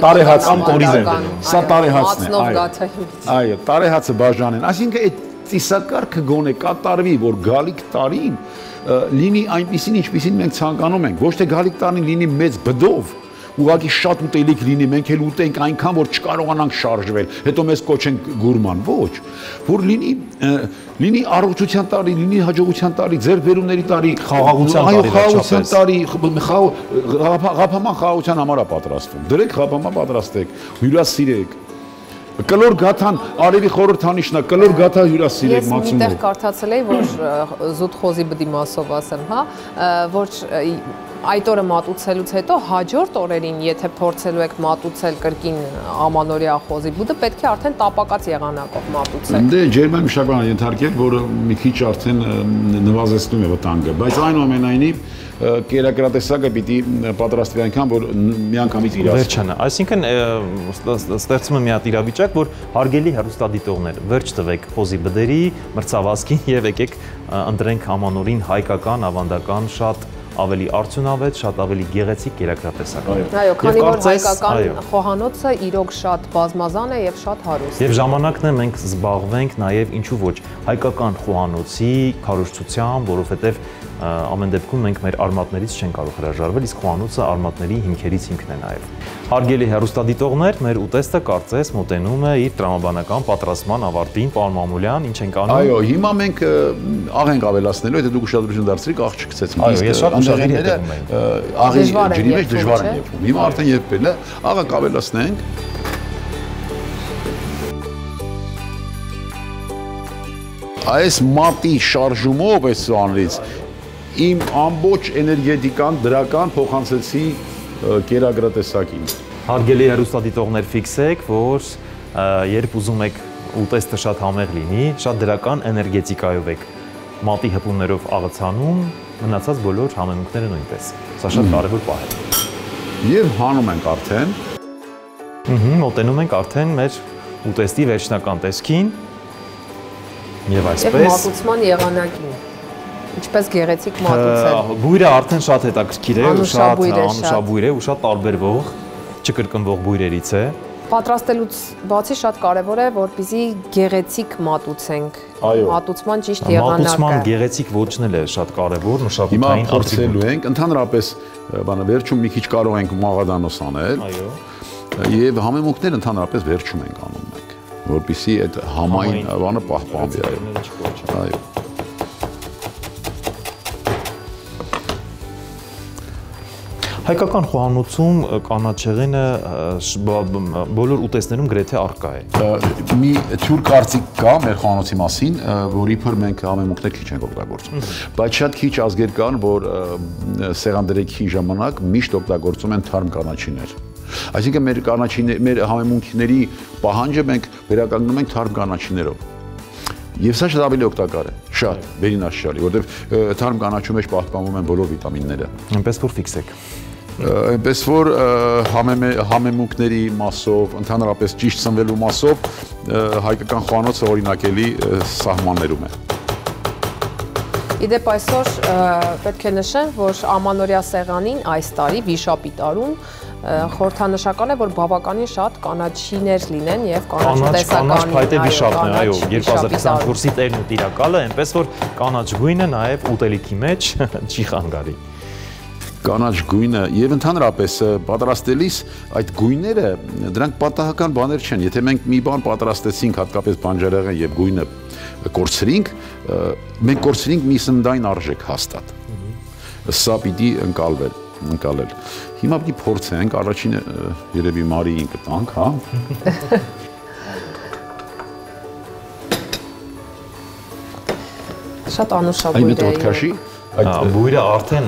տարեհացն օրիզեն սա տարեհացն է այո տարեհացը բաժանեն այսինքն այդ ծիսակարգը գոնե կատարվի որ գալիք տարին լինի այնպեսին ինչպեսին մենք ցանկանում ենք ոչ թե գալիք տարին լինի մեծ բդով ուղղակի շատ ուտելիք լինի, մենք էլ ուտենք այնքան, որ չկարողանանք շարժվել, հետո մեզ կոչենք գուրման, ոչ, որ լինի առողջության տարի, լինի հաջողության տարի, ձեռքբերումների տարի, խաղաղության տարի, ղափաման խաղաղության համար է պատրաստվում, դրեք ղափաման պատրաստեք, հյուրասիրեք, կլոր գաթան արևի խորհրդանիշն է, կլոր գաթա հյուրասիրեք մածունով։ Ես միտեղ կարդացել էի, որ զուտ խոզի բդի մասով ասեմ, հա, որ այդ օրը մատուցելուց հետո հաջորդ օրերին, եթե փորձելու եք մատուցել կրկին ամանորյա խոզի բուդը, պետք է արդեն տապակած եղանակով մատուցել։ Դե ջերմամշակման ենթարկել, որ մի քիչ արդեն նվազեցնում է վտանգը, բայց այնուամենայնիվ կերակրատեսակը պիտի պատրաստվի այնքան, որ միանգամից իրացվի։ Վերջանը, այսինքն ստեղծում է մի հատ իրավիճակ, որ հարգելի հեռուստադիտողներ, վերջ տվեք խոզի բդերի, մրցավազքին եւ եկեք ընտրենք ամանորին հայկական, ավանդական շատ ավելի արդյունավետ, շատ ավելի գեղեցիկ կերակրատեսակ։ Այո, քանի որ հայկական խոհանոցը իրոք շատ բազմազան է եւ շատ հարուստ։ Եվ ժամանակն է մենք զբաղվենք նաեւ ինչու ոչ հայկական խոհանոցի քարոզչությամբ, որովհետեւ ամեն դեպքում մենք մեր արմատներից չենք կարող հրաժարվել, իսկ խոհանոցը արմատների հիմքերից հիմքն է նաեւ։ Հարգելի հեռուստադիտողներ, մեր ուտեստը կարծես մոտենում է իր տրամաբանական պատրաստման ավարտին, պարոն Մամուլյան, ինչ ենք անում։ Այո, հիմա մենք աղ ենք ավելացնելու, եթե դուք ուշադրություն դարձրիք, աղ չգցեցինք։ Այո, ես շատ ուշադրի հետ եմ։ Աղի ջրի մեջ դժվար է եփում։ Հիմա արդեն եփել է, աղը կավելացնենք։ Այս մատի շարժումով այս սանրից իմ ամբողջ էներգետիկան դրական փոխանցեցի կերակրատեսակին։ Հարգելի հեռուստադիտողներ, ֆիքսեք, որ երբ ուզում եք ուտեստը շատ համեղ լինի, շատ դրական էներգետիկայով եք մատի հպումներով աղացանում, մնացած բոլոր համեմունքները նույնպես։ Սա շատ կարևոր պահ է։ Եվ հանում ենք արդեն։ Մոտենում ենք արդեն մեր ուտեստի վերջնական տեսքին։ Եվ այսպես։ Եվ մատուցման եղանակին։ Ինչպես գեղեցիկ մատուցել։ Բույրը արդեն շատ հետաքրքիր է, շատ անուշաբույր է ու շատ տարբերվող, չկրկնվող բույրերից է։ Պատրաստելուց բացի շատ կարևոր է, որպեսզի գեղեցիկ մատուցենք։ Մատուցման ճիշտ եղանակը։ Մատուցման գեղեցիկ ոճն էլ է շատ կարևոր, մշակութային փորձելու ենք, ընդհանրապես բանը վերջում մի քիչ կարող ենք մաղադանոս անել։ Այո։ Եվ համեմունքները ընդհանրապես վերջում ենք անում մենք, որպեսզի այդ համային բանը պահպանվի, այո։ Հայկական խոհանոցում կանաչեղենը բոլոր ուտեստներում գրեթե առկա է։ Մի թյուր կարծիք կա մեր խոհանոցի մասին, որի փր մենք համեմունքներ քիչ ենք օգտագործում։ Բայց շատ քիչ ազգեր կան, որ սեղանդրեքի ժամանակ միշտ օգտագործում են թարմ կանաչիներ։ Այսինքն մեր համեմունքների պահանջը մենք վերականգնում ենք թարմ կանաչիներով։ Եվ սա շատ ավելի օգտակար է, շատ, վերինաշարի, որովհետև թարմ կանաչու մեջ պահպանվում են բոլոր վիտամինները։ Այնպես որ ֆիքսեք։ Այնպես որ համեմունքների մասով, ընդհանրապես ճիշտ սնվելու մասով հայկական խոհանոցը օրինակելի սահմաններում է։ Իդեպ այսօր պետք է նշեմ, որ ամանորյա սեղանին այս տարի վիշապի տարում խորհրդանշական է, որ բավականին շատ կանաչիներ լինեն եւ կանաչ տեսականի։ Կանաչ փայտե վիշապն է, այո, 2024-ի տերն ու տիրակալը, այնպես որ կանաչ գույնը նաեւ ուտելիքի մեջ չի խանգարի։ Կանաչ գույնը եւ ընդհանրապես պատրաստելիս այդ գույները դրանք պատահական բաներ չեն։ Եթե մենք մի բան պատրաստեցինք, հատկապես բանջարեղեն եւ գույնը կորցրինք, մենք կորցրինք մի սննդային արժեք հաստատ։ Սա պիտի ընկալել։ Հիմա պիտի փորձենք, առաջինը երևի Մարիին կտանք, հա։ Շատ անուշաբույր է։ Բույրը արդեն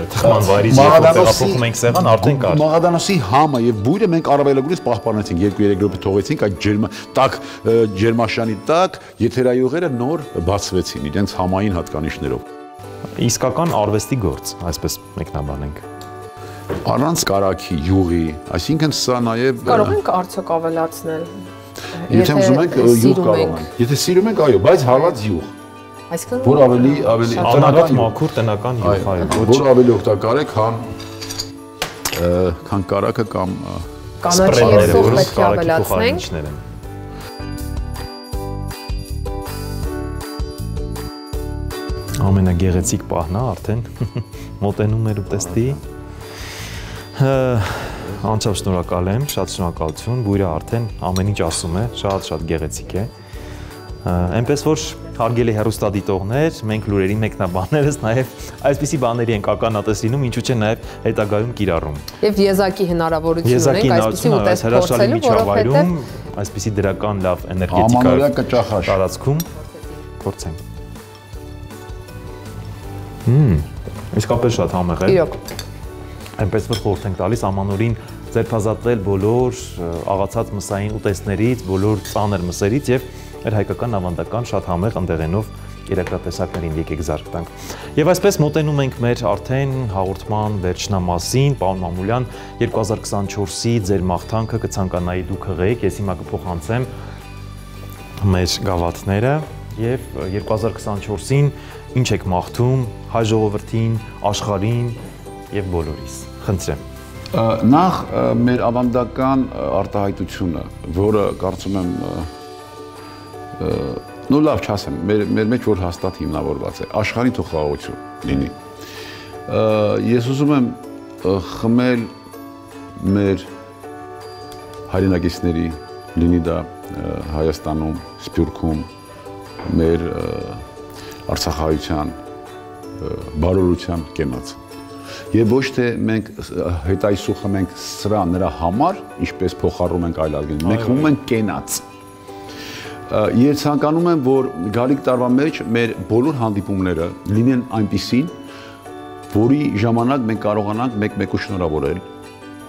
թխման վայրից երբ տեղափոխում ենք սեղան, արդեն կար։ Մաղադանոսի համը եւ բույրը մենք առավելագույնս պահպանեցինք, 2-3 րոպե թողեցինք այդ տաք ջերմաշանի տակ, եթերայողերը նոր բացվեցին իրենց համային հատկանիշներով։ Իսկական արվեստի գործ, այսպես մեկնաբանենք։ Առանց կարագի, յուղի, այսինքն սա նաեւ կարող ենք արդյոք ավելացնել։ Եթե ուզում ենք յուղ կարող ենք։ Եթե սիրում ենք, այո, բայց հարված յուղ։ Որ ավելի անհատ մաքուր տնական յուղ, այո, որ ավելի օգտակար է, քան կարագը կամ կանաչի եւ սոխ պետք է ավելացնենք։ Ամենագեղեցիկ պահն է արդեն մոտենում էր ուտեստի։ Անչափ շնորհակալ եմ, շատ շնորհակալություն, բույրը արդեն ամեն ինչ ասում է, շատ գեղեցիկ է։ Այնպես որ հարգելի հեռուստադիտողներ, մենք լուրերի մեկնաբաններս նաև այսպիսի բաների ենք ականատես լինում, ինչու՞ չէ նաև հետագայում կիրառում։ Եվ եզակի հնարավորություն ունենք այսպիսի ուտեստ փորձելու, որովհետև այսպիսի դրական լավ էներգետիկա տարածքում փորձենք։ Իսկապես շատ համեղ է։ Իրոք։ Այնպես որ խորհուրդ ենք տալիս ամանորին ձերբազատվել բոլոր աղացած մսային ուտեստներից, բոլոր ծանր մսերից եւ մեր հայկական ավանդական շատ համեղ ընդեղենով կերակրատեսակներին եկեք զարկ տանք։ Եվ այսպես մոտենում ենք մեր արդեն հաղորդման վերջնամասին, պարոն Մամուլյան, 2024-ի ձեր մաղթանքը կցանկանայի դուք հղեիք, ես հիմա կփոխանցեմ մեր գավաթները եւ 2024-ին ինչ եք մաղթում հայ ժողովրդին, աշխարհին եւ բոլորիս։ Խնդրեմ։ Նախ մեր ավանդական արտահայտությունը, որը կարծում եմ նո լավ չասեմ, մեր մեջ որ հաստատ հիմնավորված է, աշխարհին թող խաղաղություն լինի։ Ես ուզում եմ խմել մեր հայրենակիցների, լինի դա Հայաստանում, Սփյուռքում, մեր Արցախայության բարօրության կենաց։ Եվ ոչ թե մենք հետայսու խմենք սրա նրա համար, ինչպես փոխառում ենք այլ ազգերին, մենք խմում ենք կենաց։ Ես ցանկանում եմ, որ գալիք տարվա մեջ մեր բոլոր հանդիպումները լինեն այնպիսին, որի ժամանակ մենք կարողանանք մեկ-մեկու շնորհավորել,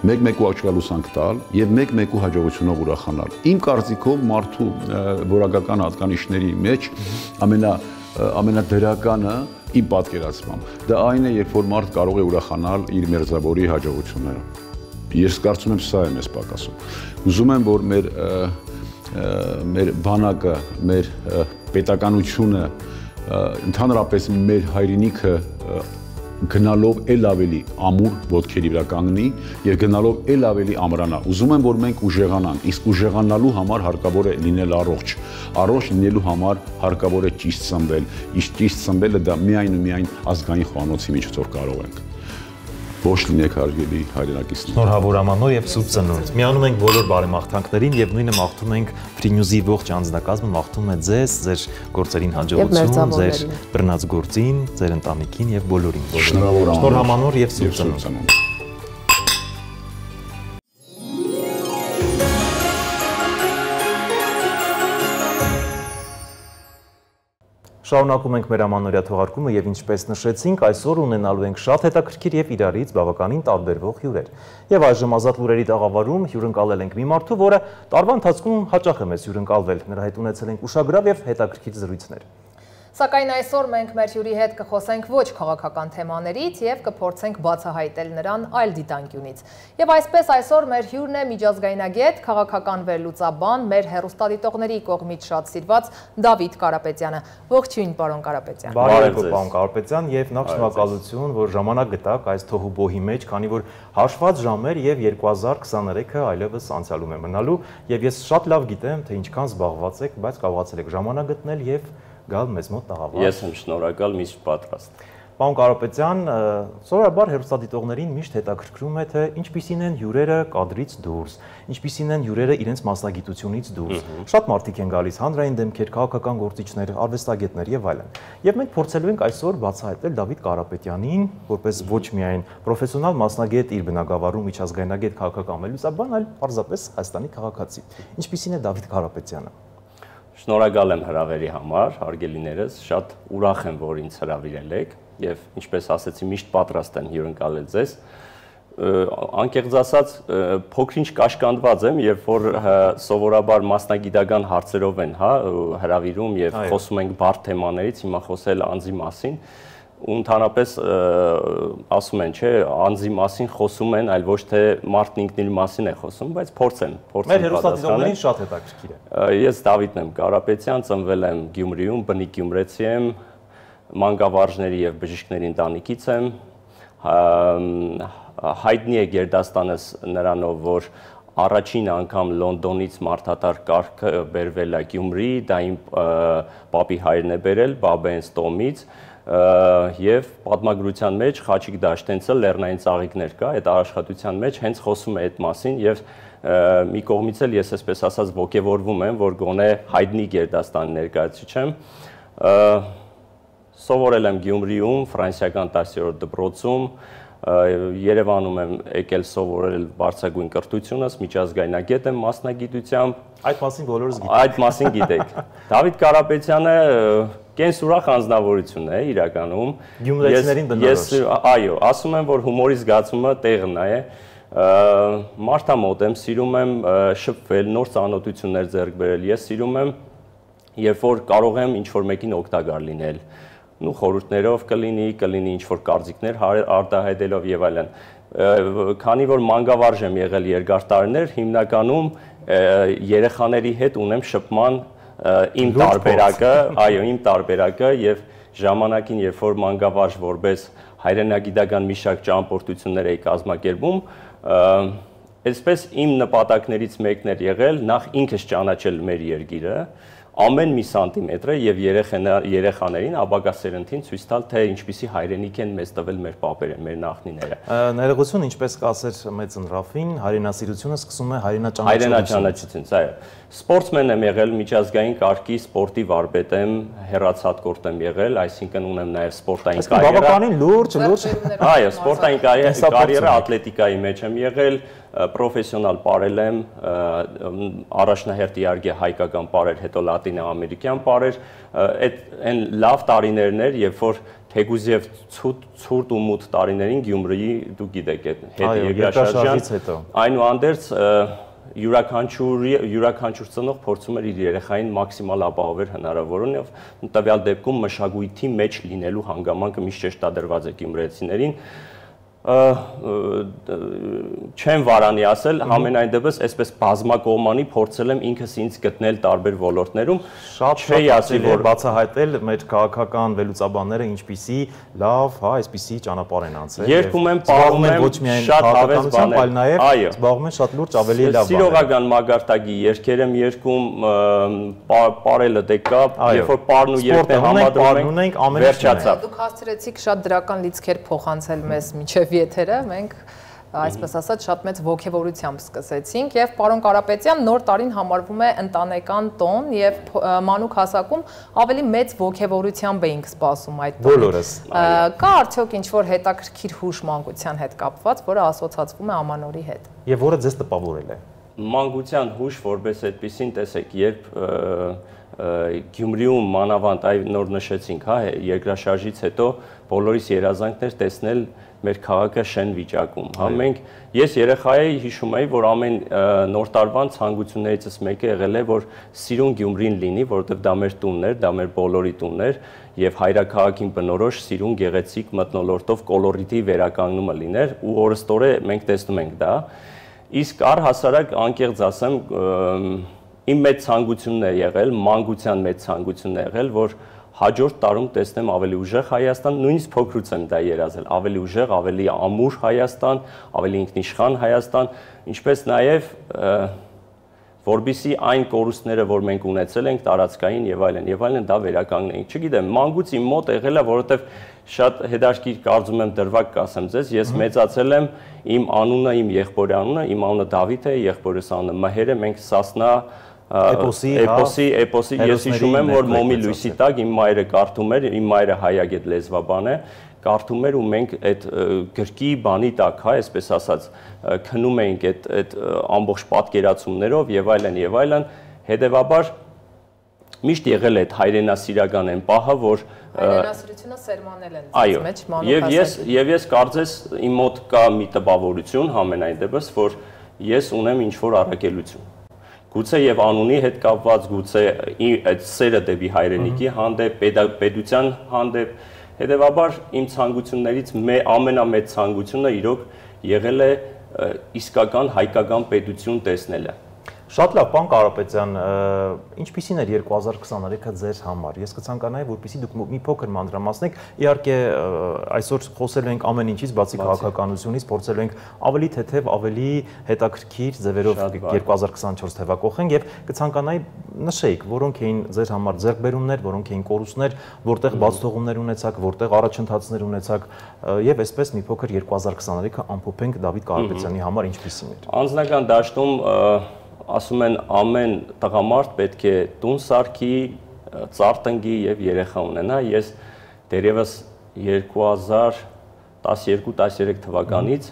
մեկ-մեկու աչքալուսանք տալ եւ մեկ-մեկու հաջողությունով ուրախանալ։ Իմ կարծիքով մարդու որակական հատկանիշների մեջ ամենադրականը իմ պատկերացմամբ դա այն է, երբ որ մարդ կարող է ուրախանալ իր մերձավորի հաջողություններով։ Ես կարծում եմ սա է մեզ պակասում։ Ուզում եմ, որ մեր բանակը, մեր պետականությունը, ընդհանրապես մեր հայրենիքը գնալով էլ ավելի ամուր ոտքերի վրա կանգնի եւ գնալով էլ ավելի ամրանա։ Ուզում եմ, որ մենք ուժեղանանք, իսկ ուժեղանալու համար հարկավոր է լինել առողջ։ Առողջ լինելու համար հարկավոր է ճիշտ սնվել։ Իսկ ճիշտ սնվելը դա միայն ու միայն ազգային խոհանոցի միջոցով կարող ենք։ Ոչ լինեք հարգելի հայրենակիցներ։ Շնորհավոր ամանոր եւ սուրբ ծնունդ։ Միանում ենք բոլոր բարեմաղթանքներին եւ նույնը մաղթում ենք Free-News-ի ողջ անձնակազմը մաղթում է ձեզ, ձեր գործերին հաջողություն, ձեր բռնած գործին, ձեր ընտանիքին եւ բոլորին։ Շնորհավոր ամանոր եւ սուրբ ծնունդ։ Շարունակում ենք մեր ամանորյա թողարկումը եւ ինչպես նշեցինք, այսօր ունենալու ենք շատ հետաքրքիր եւ իրարից բավականին տարբերվող հյուրեր։ Եվ այժմ ազատ լուրերի տաղավարում հյուրընկալել ենք մի մարդու, որը տարվա ընթացքում հաճախ է մեզ հյուրընկալվել։ Նրա հետ ունեցել ենք ուշագրավ եւ հետաքրքիր զրույցներ։ Սակայն այսօր մենք մեր հյուրի հետ կխոսենք ոչ քաղաքական թեմաներից եւ կփորձենք բացահայտել նրան այլ դիտանկյունից։ Եվ այսպես այսօր մեր հյուրն է միջազգայնագետ, քաղաքական վերլուծաբան, մեր հեռուստադիտողների կողմից շատ սիրված Դավիթ Կարապետյանը։ Ողջույն, պարոն Կարապետյան։ Բարև ձեզ, պարոն Կարապետյան, եւ նախ շնորհակալություն, որ ժամանակ գտաք այս թոհուբոհի մեջ, քանի որ հաշված ժամեր եւ 2023-ը այլևս անցյալում է մնալու, եւ ես շատ լավ գիտեմ, թե ինչքան զբաղված եք, բայց կարողացել եք ժամանակ գտնել եւ գալ մեզ մոտ տաղավար։ Ես եմ շնորհակալ, միշտ պատրաստ։ Պարոն Կարապետյան, սովորաբար հեռուստադիտողներին միշտ հետաքրքրում է, թե ինչպիսին են հյուրերը կադրից դուրս, ինչպիսին են հյուրերը իրենց մասնագիտությունից դուրս։ Շատ մարդիկ են գալիս, հանրային դեմքեր, քաղաքական գործիչներ, արվեստագետներ եւ այլն։ Եվ մենք փորձելու ենք այսօր բացահայտել Դավիթ Կարապետյանին, որպես ոչ միայն պրոֆեսիոնալ մասնագետ իր բնագավառում միջազգայնագետ քաղաքական վերլուծաբան, այլ պարզապես Հայաստանի քաղաքացի։ Ինչպիսին է Դավիթ Կարապետյանը։ Շնորհակալ եմ հրավերի համար, հարգելիներս, շատ ուրախ եմ, որ ինձ հրավիրել եք եւ ինչպես ասեցի, միշտ պատրաստ եմ հյուրընկալել ձեզ։ Անկեղծ ասած, փոքրինչ կաշկանդված եմ, երբ որ սովորաբար մասնագիտական հարցերով են, հրավիրում եւ խոսում ենք բարդ թեմաներից, հիմա խոսել անձի մասին։ Ու ընդհանրապես ասում են, չէ, անձի մասին խոսում են, այլ ոչ թե մարդն ինքն իր մասին է խոսում, բայց փորձեմ Մեր հեռուստադիտողներին շատ հետաքրքիր է։ Ես Դավիթն եմ Կարապետյան, ծնվել եմ Գյումրիում, բնիկ գյումրեցի եմ, մանկավարժների եւ բժիշկների ընտանիքից եմ։ Հայտնի է գերդաստանս նրանով, որ առաջին անգամ Լոնդոնից մարդատար կարգը բերվել է Գյումրի, դա իմ պապի հայրն է բերել, Բաբենց տոմից։ Եվ պատմագրության մեջ Խաչիկ Դաշտենցը լեռնային ծաղիկներ կա, այդ աշխատության մեջ հենց խոսում է այդ մասին եւ մի կողմից էլ ես այսպես ասած ողջևորվում եմ, որ գոնե հայտնի գերդաստանի ներկայացուցիչ եմ։ Սովորել եմ Գյումրիում, ֆրանսիական 10-րդ դպրոցում, Երևանում եմ եկել սովորել բարձրագույն կրթությունս, միջազգայնագետ եմ մասնագիտությամբ։ Այդ մասին բոլորս գիտենք։ Այդ մասին գիտեք։ Դավիթ Կարապետյանը կենսուրախ անձնավորություն է իրականում։ Գյումրեցիներին բնորոշ։ Այո, ասում եմ, որ հումորի զգացումը տեղն է։ Մարդամոտ եմ, սիրում եմ շփվել, նոր ծանոթություններ ձեռք բերել։ Ես սիրում եմ, երբ որ կարող եմ ինչ-որ մեկին օգտակար լինել։ Խորհուրդներով կլինի ինչ-որ կարծիքներ արտահայտելով եւ այլն։ Քանի որ մանկավարժ եմ եղել երկար տարիներ, հիմնականում երեխաների հետ ունեմ շփման իմ տարբերակը, այո, իմ տարբերակը եւ ժամանակին, երբ որ մանկավարժ որպես հայրենագիտական մի շարք ճամփորդություններ էի կազմակերպում, այսպես իմ նպատակներից մեկն էր եղել նախ ինքս ճանաչել մեր երկիրը, ամեն մի սանտիմետրը եւ երեխաներին ապագա սերնդին ցույց տալ, թե ինչպիսի հայրենիք են մեզ տվել մեր պապերը, մեր նախնիները։ Ներողություն, ինչպես կասեր մեծ ընրաֆին, հայրենասիրությունը սկսում է հայրենաճանաչությունից, այո։ Սպորտսմեն եմ եղել, միջազգային կարգի սպորտի վարպետ եմ, հեռացատկորտ եմ եղել, այսինքն ունեմ նաեւ սպորտային կարիերա։ Բավականին լուրջ։ Այո, սպորտային կարիերա աթլետիկայի մեջ եմ եղել, պրոֆեսիոնալ պարել եմ, առաջնահերթ իհարկե հայկական պարեր, հետո լատինա-ամերիկյան պարեր, այն լավ տարիներն էր, երբ որ թեգուզ եւ ցուրտ ու մութ տարիներին Գյումրիի դուք գիտեք այդ երկրաշարժան, այնուհանդերձ յուրաքանչյուր ծնող փորձում էր իր երեխային մաքսիմալ ապահովել հնարավորինով, տվյալ դեպքում մշակույթի մեջ լինելու հանգամանքը միշտ շեշտադրված է գյումրեցիներին։ Չեմ վարանի ասել, համենայն դեպս այսպես բազմակողմանի փորձել եմ ինքս ինձ գտնել տարբեր ոլորտներում, շատ ասի որ բացահայտել մեր քաղաքական վերլուծաբանները ինչպիսի լավ, այսպիսի ճանապարհ են անցել։ Երբում եմ պարում եմ ոչ միայն շատ հավես բաներ, այլ նաև զբաղվում են շատ լուրջ ավելի լավ բաներ։ Սիրողական մագարտակի երգեր եմ երգում, պարելը դե կա, երբ որ պարն ու երգն համադրում ենք, վերջացավ։ Դուք հասցրեցիք շատ դրական լիցքեր փոխանցել մեզ մինչև եթերը, մենք այսպես ասած շատ մեծ ոգևորությամբ սկսեցինք եւ պարոն Կարապետյան, նոր տարին համարվում է ընտանեկան տոն եւ մանուկ հասակում ավելի մեծ ոգևորությամբ էինք սպասում այդ տոնը։ Բոլորս։ Կա արդյոք ինչ-որ հետաքրքիր հուշ մանկության հետ կապված, որը ասոցացվում է ամանորի հետ։ Եվ որը ձեզ տպավորել է։ Մանկության հուշ որպես այդպեսին, տեսեք, երբ Գյումրիում մանավանդ այ նոր նշեցինք, հա, երկրաշարժից հետո բոլորիս երազանքներ տեսնել մեր քաղաքը շեն վիճակում, հա, ես երեխա էի հիշում էի, որ ամեն նոր տարվան ցանկություններիցս մեկը եղել է, որ սիրուն Գյումրին լինի, որովհետև դա մեր տունն էր, դա մեր բոլորի տունն էր, եւ հայրաքաղաքին բնորոշ սիրուն գեղեցիկ մթնոլորտով կոլորիտի վերականգնումը լիներ, ու օրստորե մենք տեսնում ենք դա։ Իսկ առհասարակ անկեղծ ասեմ, իմ մեծ ցանկությունն է եղել, մանկության մեծ ցանկությունն է եղել, որ հաջորդ տարում տեսնեմ ավելի ուժեղ Հայաստան, նույնիսկ փոքրուց եմ դա երազել, ավելի ուժեղ, ավելի ամուր Հայաստան, ավելի ինքնիշխան Հայաստան, ինչպես նաև որբիսի այն կորուստները, որ մենք ունեցել ենք տարածքային եւ այլն, դա վերականգնենք։ Չգիտեմ, մանկուց իմ մոտ եղել է, որովհետեւ շատ հետաքրքիր կարծում եմ դրվագ կասեմ ձեզ, ես մեծացել եմ, իմ անունը, իմ եղբորի անունը, իմ անունը Դավիթ է, եղբորս անունը Մհեր է, մենք Սասնա էպոսի ես հիշում եմ, որ մոմի լույսի տակ իմ մայրը կարդում էր, իմ մայրը հայագետ լեզվաբան է, կարդում էր ու մենք այդ գրքի բանի տակ, հա, այսպես ասած, քնում էինք այդ ամբողջ պատկերացումներով եւ այլն, հետեւաբար միշտ եղել է այդ հայրենասիրական այն պահը, որ հայրենասիրությունը սերմանել են ձեզ մեջ մանուկ եւ ես կարծես իմ մոտ կա մի տպավորություն համենայն դեպս, որ ես ունեմ ինչ-որ առաքելություն։ Գուցե եւ անունի հետ կապված, գուցե այդ սերը դեպի հայրենիքի հանդեպ, պետության հանդեպ, հետեւաբար իմ ցանկություններից ամենամեծ ցանկությունը իրոք եղել է իսկական հայկական պետություն տեսնելը։ Շատ լավ, պարոն Կարապետյան, ինչպիսին էր 2023-ը ձեր համար։ Ես կցանկանայի, որպեսզի դուք մի փոքր մանրամասնեք։ Իհարկե, այսօր խոսելու ենք ամեն ինչից, բացի քաղաքականությունից, փորձելու ենք ավելի թեթև, ավելի հետաքրքիր ձևերով 2024 թևակողենք եւ կցանկանայի նշեիք, որոնք էին ձեր համար ձեռքբերումներ, որոնք էին կորուստներ, որտեղ բացթողումներ ունեցաք, որտեղ առաջընթացներ ունեցաք եւ այսպես մի փոքր 2023-ը ամփոփենք Դավիթ Կարապետյանի համար ինչպիսին էր։ Անձնական դաշտում ասում են ամեն տղամարդ պետք է տուն սարքի, ծառ տնկի եւ երեխա ունենա։ Ես դերևս 2012-13 թվականից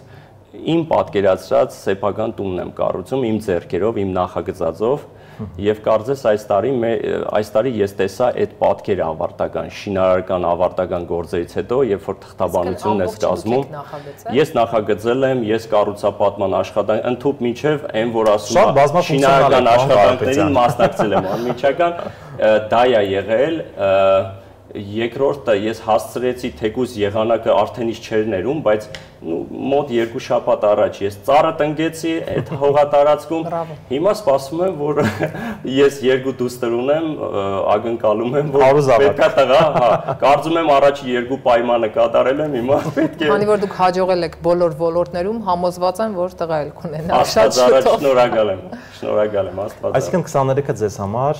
իմ պատկերացրած սեփական տունն եմ կառուցում իմ ձեռքերով, իմ նախագծածով եւ կարծես այս տարի ես տեսա այդ պատկերը ավարտական, շինարարական ավարտական գործերից հետո, երբ որ թղթաբանությունն է կազմում, ես նախագծել եմ, ես կառուցապատման աշխատանք, ընդհուպ միջև այն որ ասում է շինարարական աշխատանքներին մասնակցել եմ անմիջական, դա է եղել երկրորդը ես հասցրեցի թեկուզ եղանակը արդեն ինչ չէր ներում, բայց մոտ 2 շաբաթ առաջ ես ծառը տնկեցի այդ հողատարածքում, հիմա սպասում եմ, որ ես 2 դուստր ունեմ, ակնկալում եմ, որ պետք է տղա, կարծում եմ առաջի 2 պայմանը կատարել եմ, հիմա պետք է։ Քանի որ դուք հաջողել եք բոլոր ոլորտներում, համոզված եմ, որ տղա էլ կունենաք շատ շուտով։ Շնորհակալ եմ, Աստված։ Այսինքն 23-ը ձեզ համար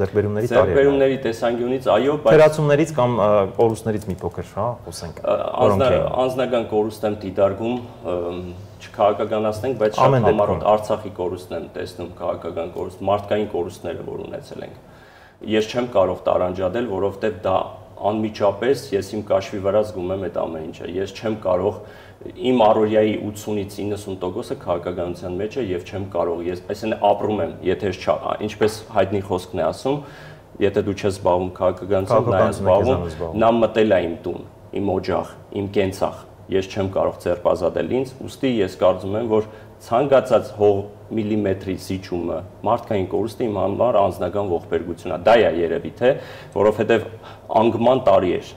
ձեռքբերումների տարի է։ Ձեռքբերումների տեսանկյունից, այո, բայց թերացումներից կամ կորուստներից մի փոքր, հա, խոսենք։ Անձնական կորուստ եմ դիտարկում, չքաղաքականացնենք, բայց շատ համառոտ Արցախի կորուստն եմ տեսնում, քաղաքական կորուստ, մարդկային կորուստները, որ ունեցել ենք։ Ես չեմ կարող տարանջատել, որովհետև դա անմիջապես ես իմ կաշվի վրա զգում եմ այդ ամեն ինչը։ Ես չեմ կարող իմ առօրյայի 80-ից 90%-ը քաղաքականության մեջ է եւ չեմ կարող, ես այսինքն ապրում եմ, եթե ինչպես հայտնի խոսքն է ասում, եթե դու չես զբաղվում քաղաքականությամբ, նա է զբաղվում, նա մտել է իմ տուն, իմ օջախ, իմ կենցաղ, ես չեմ կարող ձերբազատել ինձ, ուստի ես կարծում եմ, որ ցանկացած հող միլիմետրի զիջումը մարդկային կորուստը իմ համար անձնական ողբերգություն է, դա է երևի թե, որովհետև անկման տարի էր,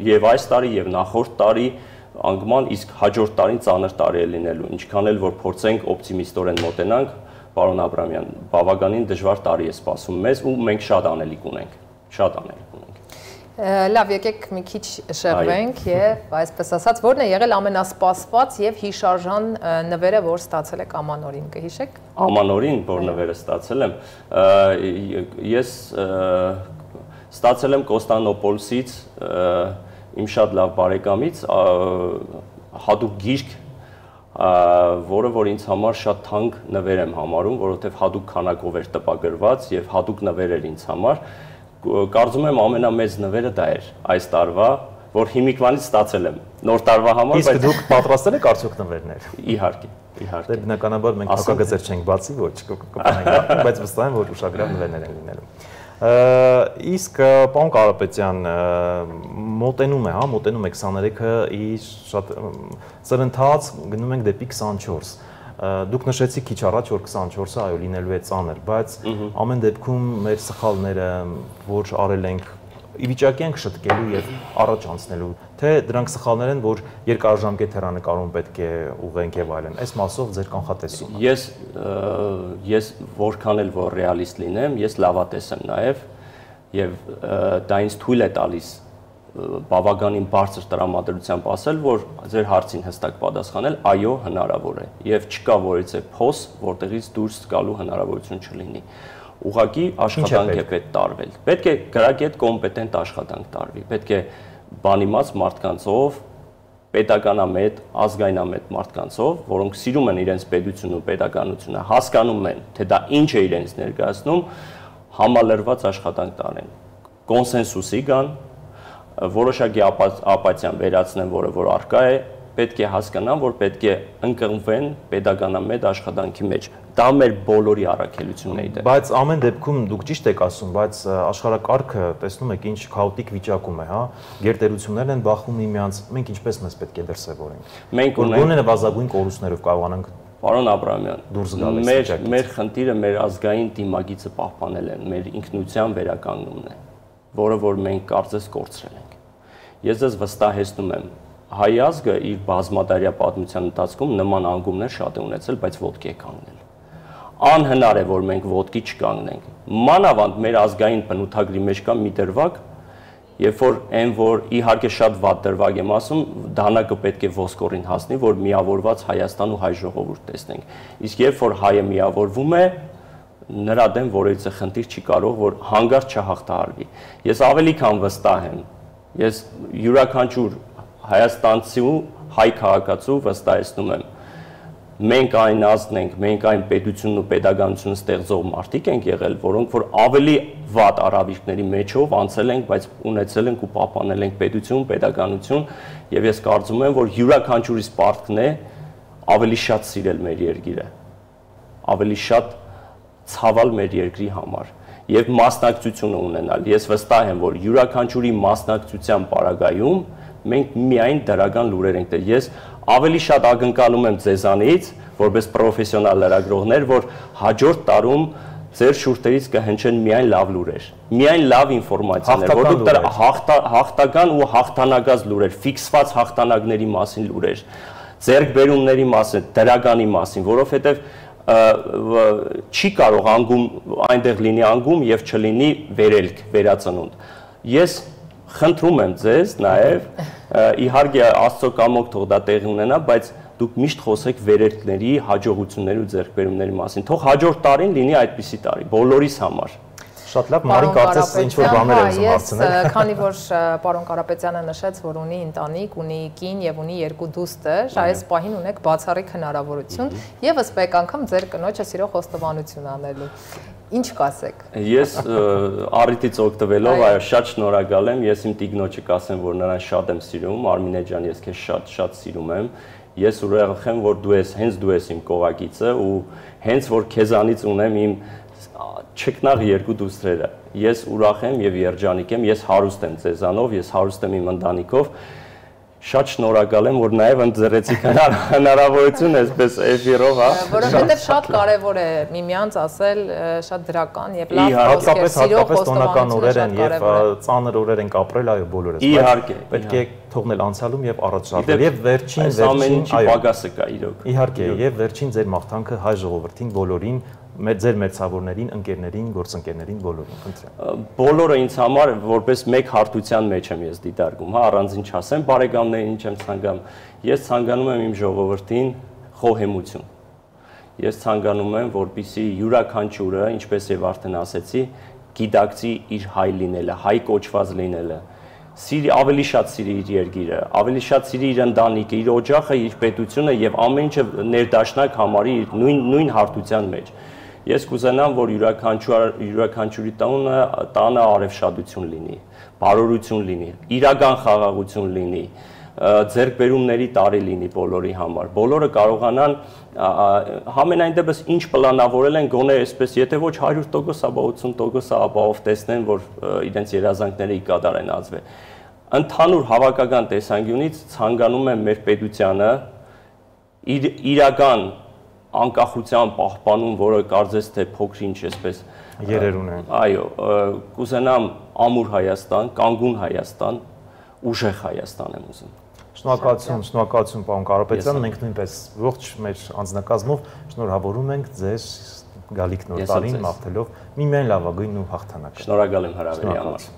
եւ այս տարի եւ նախորդ տարի անկման, իսկ հաջորդ տարին ծանր տարի է լինելու, ինչքան էլ որ փորձենք օպտիմիստորեն մոտենանք, պարոն Աբրամյան, բավականին դժվար տարի է սպասում մեզ ու մենք շատ անելիք ունենք, շատ անելիք ունենք։ Լավ, եկեք մի քիչ շեղվենք եւ այսպես ասած, որն է եղել ամենասպասված եւ հիշարժան նվերը, որ ստացել եք Ամանորին, կհիշեք։ Ամանորին, որ նվերը ստացել եմ, ես ստացել եմ Կոստանդնուպոլսից իմ շատ լավ բարեկամից հատուկ գիրք, որը որ ինձ համար շատ թանկ նվեր եմ համարում, որովհետև հատուկ քանակով էր տպագրված եւ հատուկ նվեր էր ինձ համար։ Կարծում եմ ամենամեծ նվերը դա էր այս տարվա, որ հիմիկվանից ստացել եմ նոր տարվա համար, իսկ դուք պատրաստել եք արդյոք նվերներ։ Իհարկե, իհարկե։ Բնականաբար մենք հակագծեր չենք բացի, ոչ կպանենք, բայց վստահ եմ, որ ուշագրավ նվերներ են լինելու։ Իսկ պարոն Կարապետյան, մոտենում է, հա, մոտենում է 23-ը իր շատ ծրընթաց գնում ենք դեպի 24։ Դուք նշեցիք քիչ առաջ, որ 24-ը այո լինելու է ծանր, բայց ամեն դեպքում մեր սխալները, որ արել ենք, ի վիճակի ենք շտկելու եւ առաջ անցնելու, թե դրանք սխալներ են, որ երկարաժամկետ հեռանկարում պետք է ուղղենք եւ այլն։ Այս մասով ձեր կանխատեսումը։ Ես որքան էլ որ ռեալիստ լինեմ, ես լավատես եմ նաեւ եւ դա ինձ թույլ է տալիս բավականին բարձր տրամադրությամբ ասել, որ ձեր հարցին հստակ պատասխանել, այո, հնարավոր է եւ չկա որևէ փոս, որտեղից դուրս գալու հնարավորություն չլինի։ Ուղղակի աշխատանք է պետք տարվել։ Պետք է գրագետ կոմպետենտ աշխատանք տարվի։ Պետք է բանիմաց մարդկանցով, պետականամետ, ազգայնամետ մարդկանցով, որոնք սիրում են իրենց պետությունն ու պետականությունը, հասկանում են, թե դա ինչ է իրենց ներկայացնում, համալրված աշխատանք տարեն։ Կոնսենսուսի գան, որոշակի ապաթիան վերացնեն, որը որ արկա է, պետք է հասկանան, որ պետք է ընկղմվեն պետականամետ աշխատանքի մեջ։ Դա մեր բոլորի առաքելությունն է։ Բայց ամեն դեպքում դուք ճիշտ եք ասում, բայց աշխարհակարգը տեսնում եք ինչ քաոտիկ վիճակում է, հա։ Գերտերություններն են բախվում միմյանց, մենք ինչպես մեզ պետք է դրսևորենք։ Մենք ունենք նվազագույն կորուստներով կարողանանք Պարոն Աբրահամյան, դուրս գալ այս վիճակից։ Մեր խնդիրը մեր ազգային դիմագիծը պահպանել է, մեր ինքնության վերականգնումն է, որը որ մենք կարծես կորցրել ենք։ Ես ձեզ վստահեցնում եմ, հայ ազգը իր բազմադարյա պատմության ընթացքում նման անկումներ շատ է ունեցել, բայց ոտքի է կանգնել։ Անհնար է, որ մենք ոտքի չկանգնենք։ Մանավանդ մեր ազգային բնութագրի մեջ կա մի դրվագ, երբ որ այն որ իհարկե շատ վատ դրվագ եմ ասում, դանակը պետք է ոսկորին հասնի, որ միավորված Հայաստան ու հայ ժողովուրդ տեսնենք։ Իսկ երբ որ հայը միավորվում է, նրա դեմ որևէ խնդիր չի կարող, որ հանգարց չհաղթահարվի։ Ես ավելի քան վստահ եմ։ Ես յուրաքանչյուր հայաստանցի ու հայ քաղաքացու վստահեցնում եմ, մենք այն ազգն ենք, մենք այն պետությունն ու պետականությունը ստեղծող մարդիկ ենք եղել, որոնք որ ավելի վատ արհավիրքների մեջով անցել ենք, բայց ունեցել ենք ու պահպանել ենք պետություն, պետականություն, եւ ես կարծում եմ, որ յուրաքանչյուրիս պարտքն է ավելի շատ սիրել մեր երկիրը, ավելի շատ ցավալ մեր երկրի համար եւ մասնակցությունը ունենալ։ Ես վստահ եմ, որ յուրաքանչյուրի մասնակցության պարագայում մենք միայն դրական լուրեր ենք տվել։ Ես ավելի շատ ակնկալում եմ ձեզանից, որպես պրոֆեսիոնալ լրագրողներ, որ հաջորդ տարում ձեր շուրթերից կհնչեն միայն լավ լուրեր, միայն լավ ինֆորմացիաներ, որ դուք հաղթական ու հաղթանակած լուրեր, ֆիքսված հաղթանակների մասին լուրեր, ձեռքբերումների մասին, դրականի մասին, որովհետև չի կարող այնտեղ լինի անգում եւ չլինի վերելք, վերածնունդ։ Ես խնդրում եմ ձեզ նաեւ իհարկե Աստծո կամոք թող դա տեղի ունենա, բայց դուք միշտ խոսեք վերելքների, հաջողությունների ու ձեռքբերումների մասին։ Թող հաջորդ տարին լինի այդպիսի տարի բոլորիս համար։ Շատ լավ, Մարին կարծես ինչ որ բաներ եմ ուզում հարցնել։ Ես քանի որ պարոն Կարապետյանը նշեց, որ ունի ընտանիք, ունի կին եւ ունի երկու դուստր, այս պահին ունեք բացառիկ հնարավորություն եւս մեկ անգամ ձեր կնոջը սիրո խոստովանություն անելու։ Ինչ կասեք։ Ես առիթից օգտվելով, այո, շատ շնորհակալ եմ։ Ես իմ տիկնոջը կասեմ, որ նրան շատ եմ սիրում, Արմինե ջան, ես քեզ շատ սիրում եմ։ Ես ուրախ եմ, որ հենց դու ես իմ կողակիցը ու հենց որ քեզանից ունեմ իմ չկնաղ երկու դուստրերը։ Ես ուրախ եմ եւ երջանիկ եմ, ես հարուստ եմ ձեզանով, ես հարուստ եմ իմ ընտանիքով։ Շատ շնորհակալ եմ, որ նաև ընձեռեցիք հնարավորություն այսպես էֆիրով, հա։ Որովհետև շատ կարևոր է միմյանց ասել շատ դրական եւ լավ խոսքեր, սիրո խոստովանություններ օրեր են եւ ծանր օրեր ենք ապրել, այո, բոլորս։ Իհարկե, պետք է թողնել անցյալում եւ առաջ շարժվել։ Եվ վերջին պակասը կա իրոք։ Իհարկե, եւ վերջին ձեր մաղթանքը հայ ժողովրդին բոլորին, ձեր մերձավորներին, ընկերներին, գործընկերներին բոլորին, խնդրեմ։ Բոլորը ինձ համար որպես մեկ հարթության մեջ եմ ես դիտարկում, հա, առանձին չասեմ, բարեկամներին ինչ եմ ցանկանում։ Ես ցանկանում եմ իմ ժողովրդին խոհեմություն։ Ես ցանկանում եմ, որպեսզի յուրաքանչյուրը, ինչպես եւ արդեն ասեցի, գիտակցի իր հայ լինելը, հայ կոչված լինելը։ Ավելի շատ սիրի իր երկիրը, ավելի շատ սիրի իր ընտանիքը, իր օջախը, իր պետությունը եւ ամեն ինչը ներդաշնակ համարի իր նույն հարթության մեջ։ Ես կուզենամ, որ յուրաքանչյուրի տանը արևշադություն լինի, բարօրություն լինի, իրական խաղաղություն լինի, ձեռքբերումների տարի լինի բոլորի համար։ Բոլորը կարողանան համենայն դեպս ինչ պլանավորել են գոնե այսպես, եթե ոչ 100%, ապա 80% ապահով տեսնեն, որ իրենց երազանքները ի կատար են ազդվել։ Ընդհանուր հավաքական տեսանկյունից ցանկանում եմ մեր պետությանը իրական անկախության պահպանում, որը կարծես թե փոքր-ինչ այսպես երեր ունեն։ Այո, կուզենամ ամուր Հայաստան, կանգուն Հայաստան, ուժեղ Հայաստան եմ ուզում։ Շնորհակալություն, պարոն Կարապետյան, մենք նույնպես ողջ մեր անձնակազմով շնորհավորում ենք ձեզ գալիք նոր տարին մաղթելով միմիայն լավագույնն ու հաղթանակը։ Շնորհակալ եմ հրավերի համար։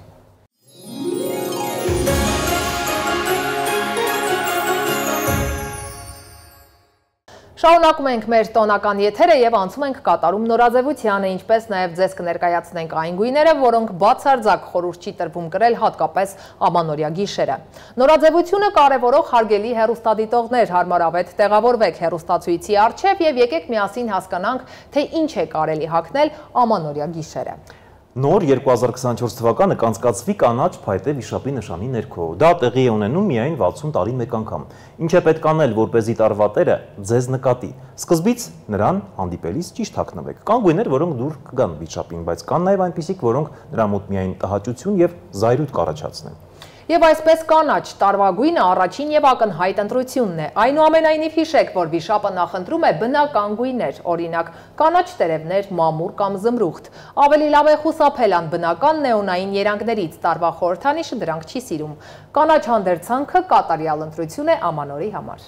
Շարունակում ենք մեր տոնական եթերը եւ անցում ենք կատարում նորաձևությանը, ինչպես նաեւ ձեզ կներկայացնենք այն գույները, որոնք բացարձակ խորհուրդ չի տրվում կրել հատկապես ամանորյա գիշերը։ Նորաձևությունը կարևորող հարգելի հեռուստադիտողներ, հարմարավետ տեղավորվեք հեռուստացույցի առջև եւ եկեք միասին հասկանանք, թե ինչ է կարելի հագնել ամանորյա գիշերը։ Նոր 2024 թվականը կանցկացվի կանաչ փայտե վիշապի նշանի ներքո։ Դա տեղի է ունենում միայն 60 տարի մեկ անգամ։ Ինչ է պետք անել, որպեսզի տարվա տերը ձեզ նկատի։ Սկզբից նրան հանդիպելիս ճիշտ հագնվեք։ Կան գույներ, որոնք դուր կգան վիշապին, բայց կան նաև այնպիսիք, որոնք նրա մոտ միայն տհաճություն եւ զայրույթ կառաջացնեն։ Եվ այսպես կանաչ տարվա գույնը առաջին եւ ակնհայտ ընտրությունն է։ Այնուամենայնիվ հիշեք, որ վիշապը նախընտրում է բնական գույներ, օրինակ կանաչ տերևներ, մամուր կամ զմրուխտ։ Ավելի լավ է խուսափել անբնական նեոնային երանգներից, տարվա խորհրդանիշը դրանք չի սիրում։ Կանաչ հանդերձանքը կատարյալ ընտրություն է ամանորի համար։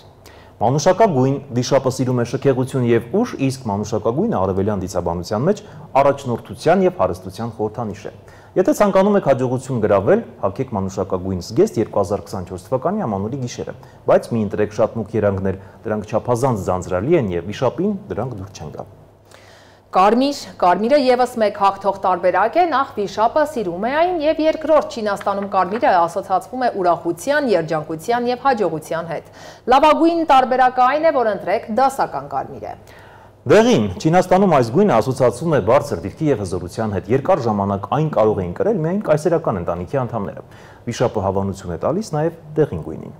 Մանուշակագույն վիշապը սիրում է շքեղություն եւ ուժ, իսկ մանուշակագույնը արևելյան դիցաբանության մեջ առաջնորդության եւ հարստության խորհրդանիշ է։ Եթե ցանկանում եք հաջողություն գրավել, հագեք մանուշակագույն զգեստ 2024 թվականի ամանորի գիշերը, բայց մի ընտրեք շատ մուգ երանգներ, դրանք չափազանց ձանձրալի են եւ վիշապին դրանք դուր չեն գա։ Կարմիրը եւս մեկ հաղթող տարբերակ է, նախ վիշապը սիրում է այն եւ երկրորդ Չինաստանում կարմիրը ասոցացվում է ուրախության, երջանկության եւ հաջողության հետ։ Լավագույն տարբերակը այն է, որ ընտրեք դասական կարմիրը։ Դեղին, Չինաստանում այս գույնը ասոցացվում է բարձր դիրքի եւ հզորության հետ։ Երկար ժամանակ այն կարող էին կրել միայն կայսերական ընտանիքի անդամները։ Վիշապը հավանություն է տալիս նաեւ դեղին գույնին։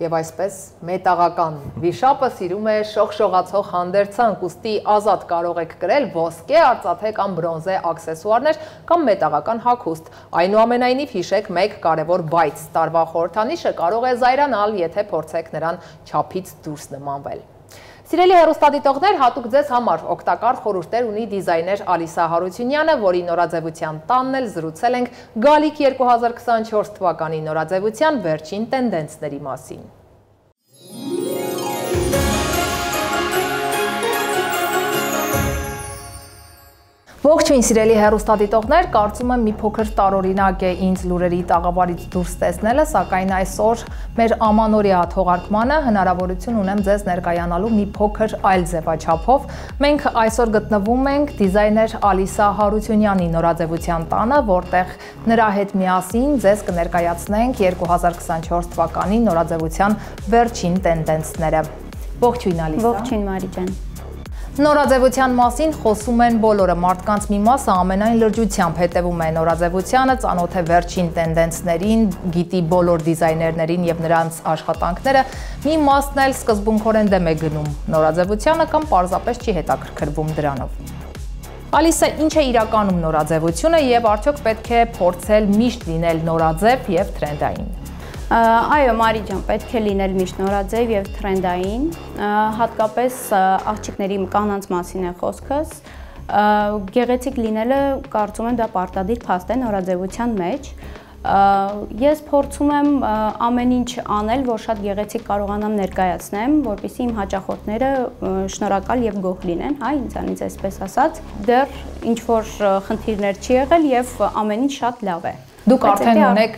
Եվ այսպես մետաղական վիշապը սիրում է շողշողացող հանդերձանք, ուստի ազատ կարող եք կրել ոսկե, արծաթե կամ բրոնզե աքսեսուարներ կամ մետաղական հագուստ։ Այնուամենայնիվ հիշեք մեկ կարևոր բայց, տարվա խորհրդանիշը կարող է զայրանալ, եթե փորձեք նրան չափից դուրս նմանվել։ Սիրելի հեռուստադիտողներ, հատուկ ձեզ համար օգտակար խորհուրդներ ունի դիզայներ Ալիսա Հարությունյանը, որի նորաձևության տանն էլ զրուցել ենք գալիք 2024 թվականի նորաձևության վերջին տենդենսների մասին։ Ողջույն սիրելի հեռուստադիտողներ, կարծում եմ մի փոքր տարօրինակ է ինձ լուրերի տաղավարից դուրս տեսնելը, սակայն այսօր մեր ամանորյա թողարկմանը հնարավորություն ունեմ ձեզ ներկայանալու մի փոքր այլ ձևաչափով։ Մենք այսօր գտնվում ենք դիզայներ Ալիսա Հարությունյանի նորաձևության տանը, որտեղ նրա հետ միասին ձեզ կներկայացնենք 2024 թվականի նորաձևության վերջին տենդենսները։ Ողջույն Ալիսա։ Ողջույն Մարի ջան։ Նորաձևության մասին խոսում են բոլորը, մարդկանց մի մասը ամենայն լրջությամբ հետևում է նորաձևությանը, ծանոթ է վերջին տենդենսներին, գիտի բոլոր դիզայներներին եւ նրանց աշխատանքները, մի մասն էլ սկզբունքորեն դեմ է գնում նորաձևությանը կամ պարզապես չի հետաքրքրվում դրանով։ Ալիսա, ինչ է իրականում նորաձևությունը եւ արդյոք պետք է փորձել միշտ լինել նորաձև եւ թրենդային։ Այո, Մարի ջան, պետք է լինել միշտ նորաձև եւ թրենդային, հատկապես աղջիկների կանանց մասին է խոսքս։ Գեղեցիկ լինելը կարծում եմ դա պարտադիր փաստ է նորաձևության մեջ։ Ես փորձում եմ ամեն ինչ անել, որ շատ գեղեցիկ կարողանամ ներկայացնեմ, որպեսզի իմ հաճախորդները շնորհակալ եւ գոհ լինեն, հա, ինձանից այսպես ասած։ Դեռ ինչ որ խնդիրներ չի եղել եւ ամեն ինչ շատ լավ է։ Դուք արդեն ունեք,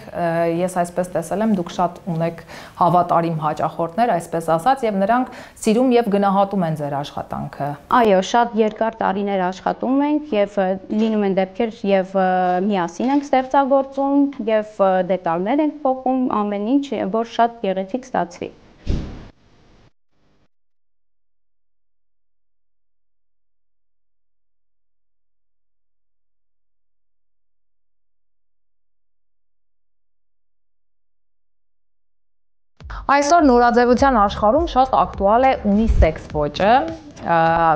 ես այսպես տեսել եմ, դուք շատ ունեք հավատարիմ հաճախորդներ, այսպես ասած, եւ նրանք սիրում եւ գնահատում են ձեր աշխատանքը։ Այո, շատ երկար տարիներ աշխատում ենք եւ լինում են դեպքեր եւ միասին ենք ստեղծագործում եւ դետալներ ենք փոխում, ամեն ինչ, որ շատ գեղեցիկ ստացվի։ Այսօր նորաձևության աշխարհում շատ ակտուալ է ունիսեքս ոճը։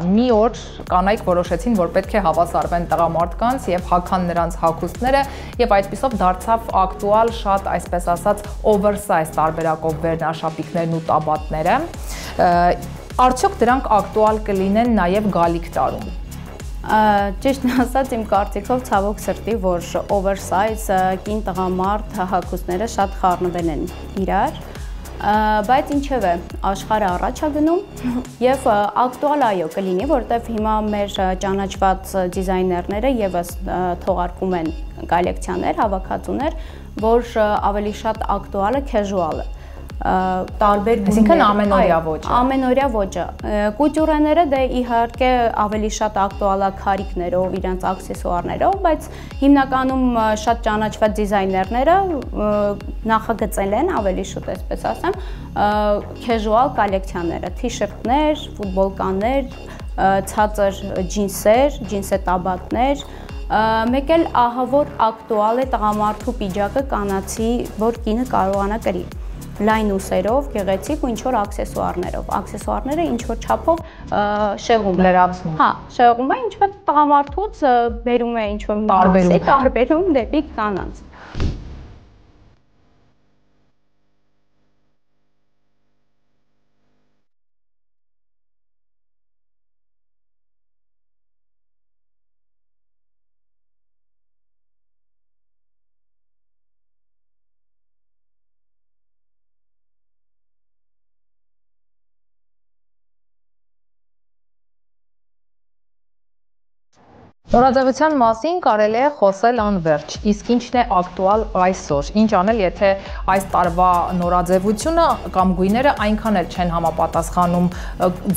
Մի օր կանայք որոշեցին, որ պետք է հավասարվեն տղամարդկանց եւ հագան նրանց հագուստները, եւ այդպիսով դարձավ ակտուալ շատ, այսպես ասած, oversize տարբերակով վերնաշապիկներն ու տաբատները։ Արդյոք դրանք ակտուալ կլինեն նաեւ գալիք տարում։ Ճիշտն ասած, իմ կարծիքով ցավոք սրտի, որ oversize կին տղամարդ հագուստները շատ խառնվել են իրար, բայց ինչևէ, աշխարհը առաջ է գնում եւ ակտուալ այո կլինի, որտեվ հիմա մեր ճանաչված դիզայներները եւս թողարկում են կոլեկցիաներ, հավաքածուներ, որ ավելի շատ ակտուալը casual-ը տարբեր այսինքն ամենօրյա ոճը։ Ամենօրյա ոճը։ Կուտյուրեները դե իհարկե ավելի շատ ակտուալ է քարիկներով, իրենց աքսեսուարներով, բայց հիմնականում շատ ճանաչված դիզայներները նախագծել են ավելի շուտ, այսպես ասեմ, casual կոլեկցիաները, թիշերտներ, ֆուտբոլկաներ, ցածր ջինսեր, ջինսե տաբատներ, մեկ էլ ահա որ ակտուալ է տղամարդու պիջակը կանացի, որ կինը կարողանա կրի լայն ուսերով, գեղեցիկ ու ինչ-որ աքսեսուարներով։ Աքսեսուարները ինչ-որ չափով շեղում է։ Լրացնում։ Հա, շեղում է, ինչ-որ տղամարդուց բերում է ինչ-որ տարբերում դեպի կանանց։ Նորաձևության մասին կարելի է խոսել անվերջ, իսկ ինչն է ակտուալ այսօր, ինչ անել, եթե այս տարվա նորաձևությունը կամ գույները այնքան էլ չեն համապատասխանում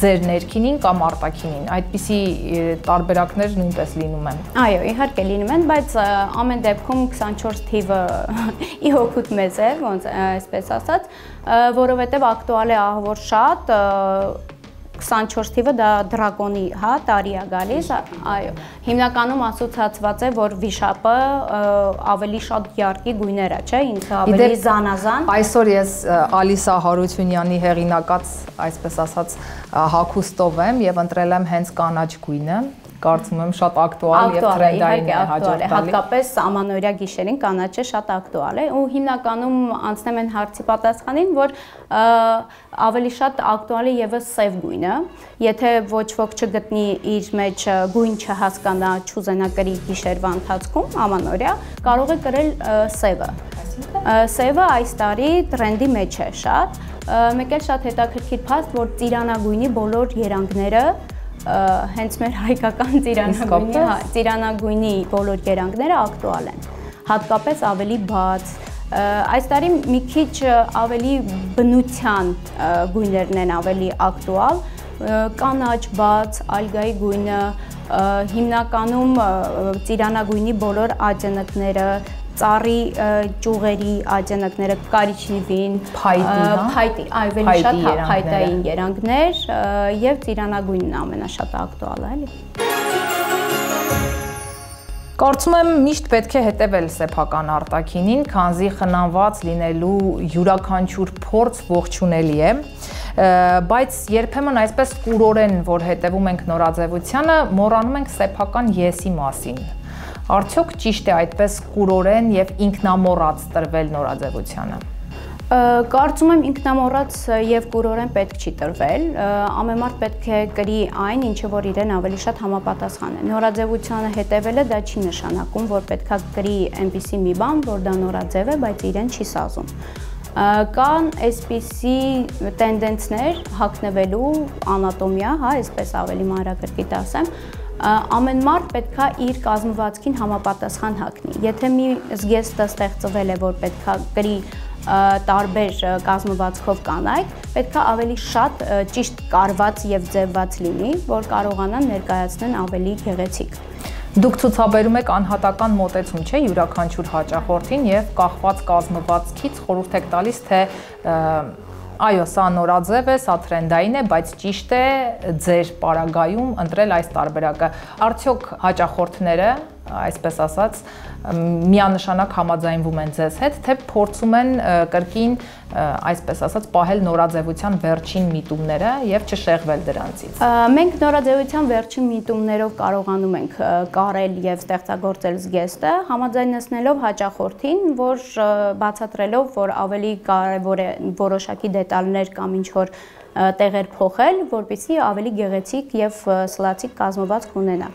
ձեր ներքինին կամ արտաքինին, այդպիսի տարբերակներ նույնպես լինում են։ Այո, իհարկե լինում են, բայց ամեն դեպքում 24 թիվը ի հոգուտ մեզ է, ոնց այսպես ասած, որովհետև ակտուալ է ահա որ շատ 24 թիվը դա դրակոնի, հա, տարի է գալիս, այո։ Հիմնականում ասոցացված է, որ վիշապը ավելի շատ յարկի գույներ է, չէ, ինքը ավելի զանազան։ Այսօր ես Ալիսա Հարությունյանի հեղինակած, այսպես ասած, հագուստով եմ եւ ընտրել եմ հենց կանաչ գույնը։ Կարծում եմ շատ ակտուալ եւ տրենդային է հաջորդալի։ Հատկապես ամանորյա գիշերին կանաչը շատ ակտուալ է ու հիմնականում անցնեմ են հարցի պատասխանին, որ ավելի շատ ակտուալ է եւս սև գույնը, եթե ոչ ոք չգտնի իր մեջ գույն չհասկանա, չուզենա կրի գիշերվա ընթացքում ամանորյա, կարող է կրել սևը։ Սևը այս տարի տրենդի մեջ է շատ, մեկ էլ շատ հետաքրքիր փաստ, որ ծիրանագույնի բոլոր երանգները հենց մեր հայկական ծիրանագույնի բոլոր երանգները ակտուալ են, հատկապես ավելի բաց, այս տարի մի քիչ ավելի բնության գույներն են ավելի ակտուալ, կանաչ, բաց, ալգայի գույնը, հիմնականում ծիրանագույնի բոլոր աջանիկները, ծառի ճյուղերի աջանիկները, կարիչնիվին, փայտի, ավելի շատ փայտային երանգներ եւ ծիրանագույնն ամենաշատ ակտուալը, էլի։ Կարծում եմ միշտ պետք է հետևել սեփական արտաքինին, քանզի խնամված լինելու յուրաքանչյուր փորձ ողջունելի է, բայց երբեմն այսպես կուրորեն, որ հետևում ենք նորաձևությանը, մոռանում ենք սեփական եսի մասին։ Արդյոք ճիշտ է այդպես կուրորեն եւ ինքնամոռաց տրվել նորաձևությանը։ Կարծում եմ ինքնամոռաց եւ կուրորեն պետք չի տրվել, ամեն մարդ պետք է կրի այն, ինչը որ իրեն ավելի շատ համապատասխան է։ Նորաձևությանը հետևելը դա չի նշանակում, որ պետքա կրի այնպիսի մի բան, որ դա նորաձև է, բայց իրեն չի սազում։ Կան այսպիսի տենդենսներ հագնվելու անատոմիա, հա, այսպես ավելի մանրակրկիտ ասեմ, ամեն մարդ պետքա իր կազմվածքին համապատասխան հագնի։ Եթե մի զգեստը ստեղծվել է, որ պետքա կրի տարբեր կազմվածքով կանայք, պետքա ավելի շատ ճիշտ կարված եւ ձևված լինի, որ կարողանան ներկայացնեն ավելի գեղեցիկ։ Դուք ցուցաբերում եք անհատական մոտեցում, չէ՞, յուրաքանչյուր հաճախորդին եւ կախված կազմվածքից խորհուրդ եք տալիս, թե այո, սա նորաձև է, սա տրենդային է, բայց ճիշտ է ձեր պարագայում ընտրել այս տարբերակը։ Արդյոք հաճախորդները, այսպես ասած, միանշանակ համաձայնվում են ձեզ հետ, թե փորձում են կրկին, այսպես ասած, պահել նորաձևության վերջին միտումները եւ չշեղվել դրանցից։ Մենք նորաձևության վերջին միտումներով կարողանում ենք կարել եւ ստեղծագործել զգեստը, համաձայնեցնելով հաճախորդին, որ բացատրելով, որ ավելի կարևոր է որոշակի դետալներ կամ ինչ որ տեղեր փոխել, որպեսզի ավելի գեղեցիկ եւ սլացիկ կազմվածք ունենա։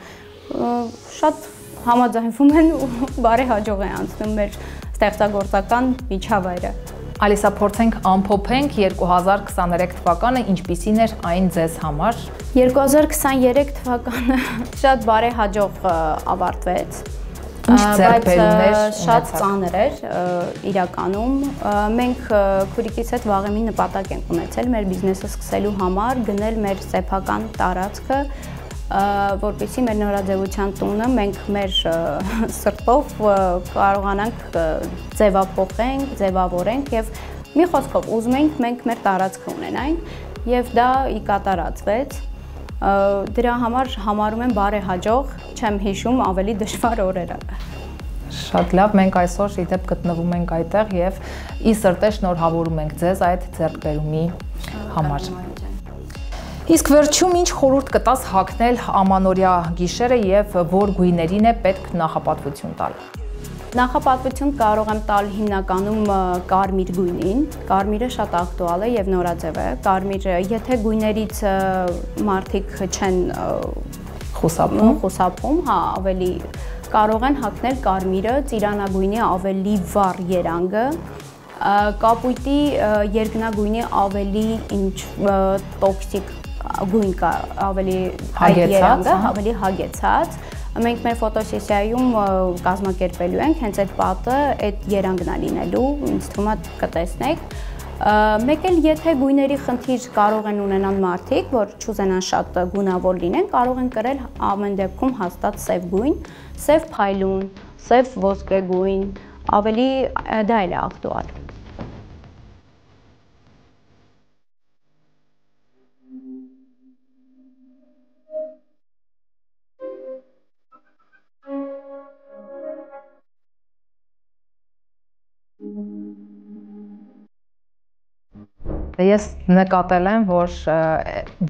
Շատ համաձայնվում են ու բարեհաջող է անցնում մեր ստեղծագործական միջավայրը։ Ալիսա, փորձենք ամփոփենք 2023 թվականը ինչպիսին էր այն ձեզ համար։ 2023 թվականը շատ բարեհաջող ավարտվեց, բայց շատ ծանր էր իրականում։ Մենք քուրիկիս հետ վաղեմի նպատակ ենք ունեցել մեր բիզնեսը սկսելու համար, գնել մեր սեփական տարածքը, որպեսզի մեր նորաձևության տունը մենք մեր սրտով կարողանանք ձևափոխենք, ձևավորենք եւ մի խոսքով ուզում ենք մենք մեր տարածքը ունենանք եւ դա ի կատարածվեց։ Դրա համար համարում եմ բարեհաջող, չեմ հիշում ավելի դժվար օրերը։ Շատ լավ, մենք այսօր ի դեպ գտնվում ենք այդտեղ եւ ի սրտե շնորհավորում ենք ձեզ այդ ձեռքբերումի համար։ Իսկ վերջում ինչ խորհուրդ կտաս հագնել ամանորյա գիշերը եւ որ գույներին է պետք նախապատվություն տալ։ Նախապատվություն կարող եմ տալ հիմնականում կարմիր գույնին։ Կարմիրը շատ ակտուալ է եւ նորաձև է։ Կարմիրը, եթե գույներից մարդիկ չեն խուսափում, հա, ավելի կարող են հագնել կարմիրը, ծիրանագույնի ավելի վառ երանգը, կապույտի երկնագույնի ավելի տոքսիկ գույն կա, ավելի երանգը, ավելի հագեցած։ Մենք մեր ֆոտոսեսիայում կազմակերպելու ենք հենց այդ պատը, այդ երանգն է լինելու, ինձ թվում է կտեսնեք։ Մեկ էլ եթե գույների խնդիր կարող են ունենան մարդիկ, որ չուզենան շատ գունավոր լինեն, կարող են կրել ամեն դեպքում հաստատ սև գույն, սև փայլուն, սև ոսկե գույն, ավելի դա էլ է ակտուալ։ Ես նկատել եմ, որ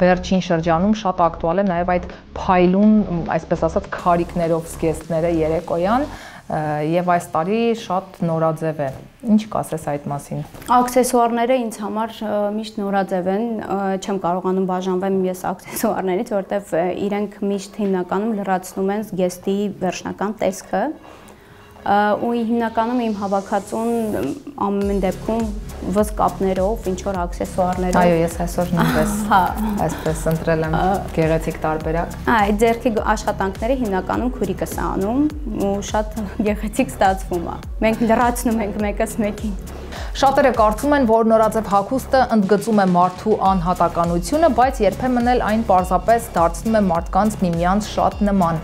վերջին շրջանում շատ ակտուալ է նաև այդ փայլուն, այսպես ասած, քարիկներով զգեստները երեկոյան եւ այս տարի շատ նորաձև է։ Ինչ կասես այդ մասին։ Աքսեսուարները ինձ համար միշտ նորաձև են, չեմ կարողանում բաժանվել ես աքսեսուարներից, որտեվ իրենք միշտ հիմնականում լրացնում են զգեստի վերջնական տեսքը։ Ու հիմնականում իմ հավաքածուն ամեն դեպքում վզկապներով, ինչ որ աքսեսուարներով։ Այո, ես այսօր նույնպես այսպես ընտրել եմ գեղեցիկ տարբերակ։ Այդ ձեռքի աշխատանքները հիմնականում քուրիկս է անում ու շատ գեղեցիկ ստացվում է։ Մենք լրացնում ենք մեկս մեկին։ Շատերը կարծում են, որ նորաձև հագուստը ընդգծում է մարդու անհատականությունը, բայց երբեմն էլ այն պարզապես դարձնում է մարդկանց միմյանց շատ նման։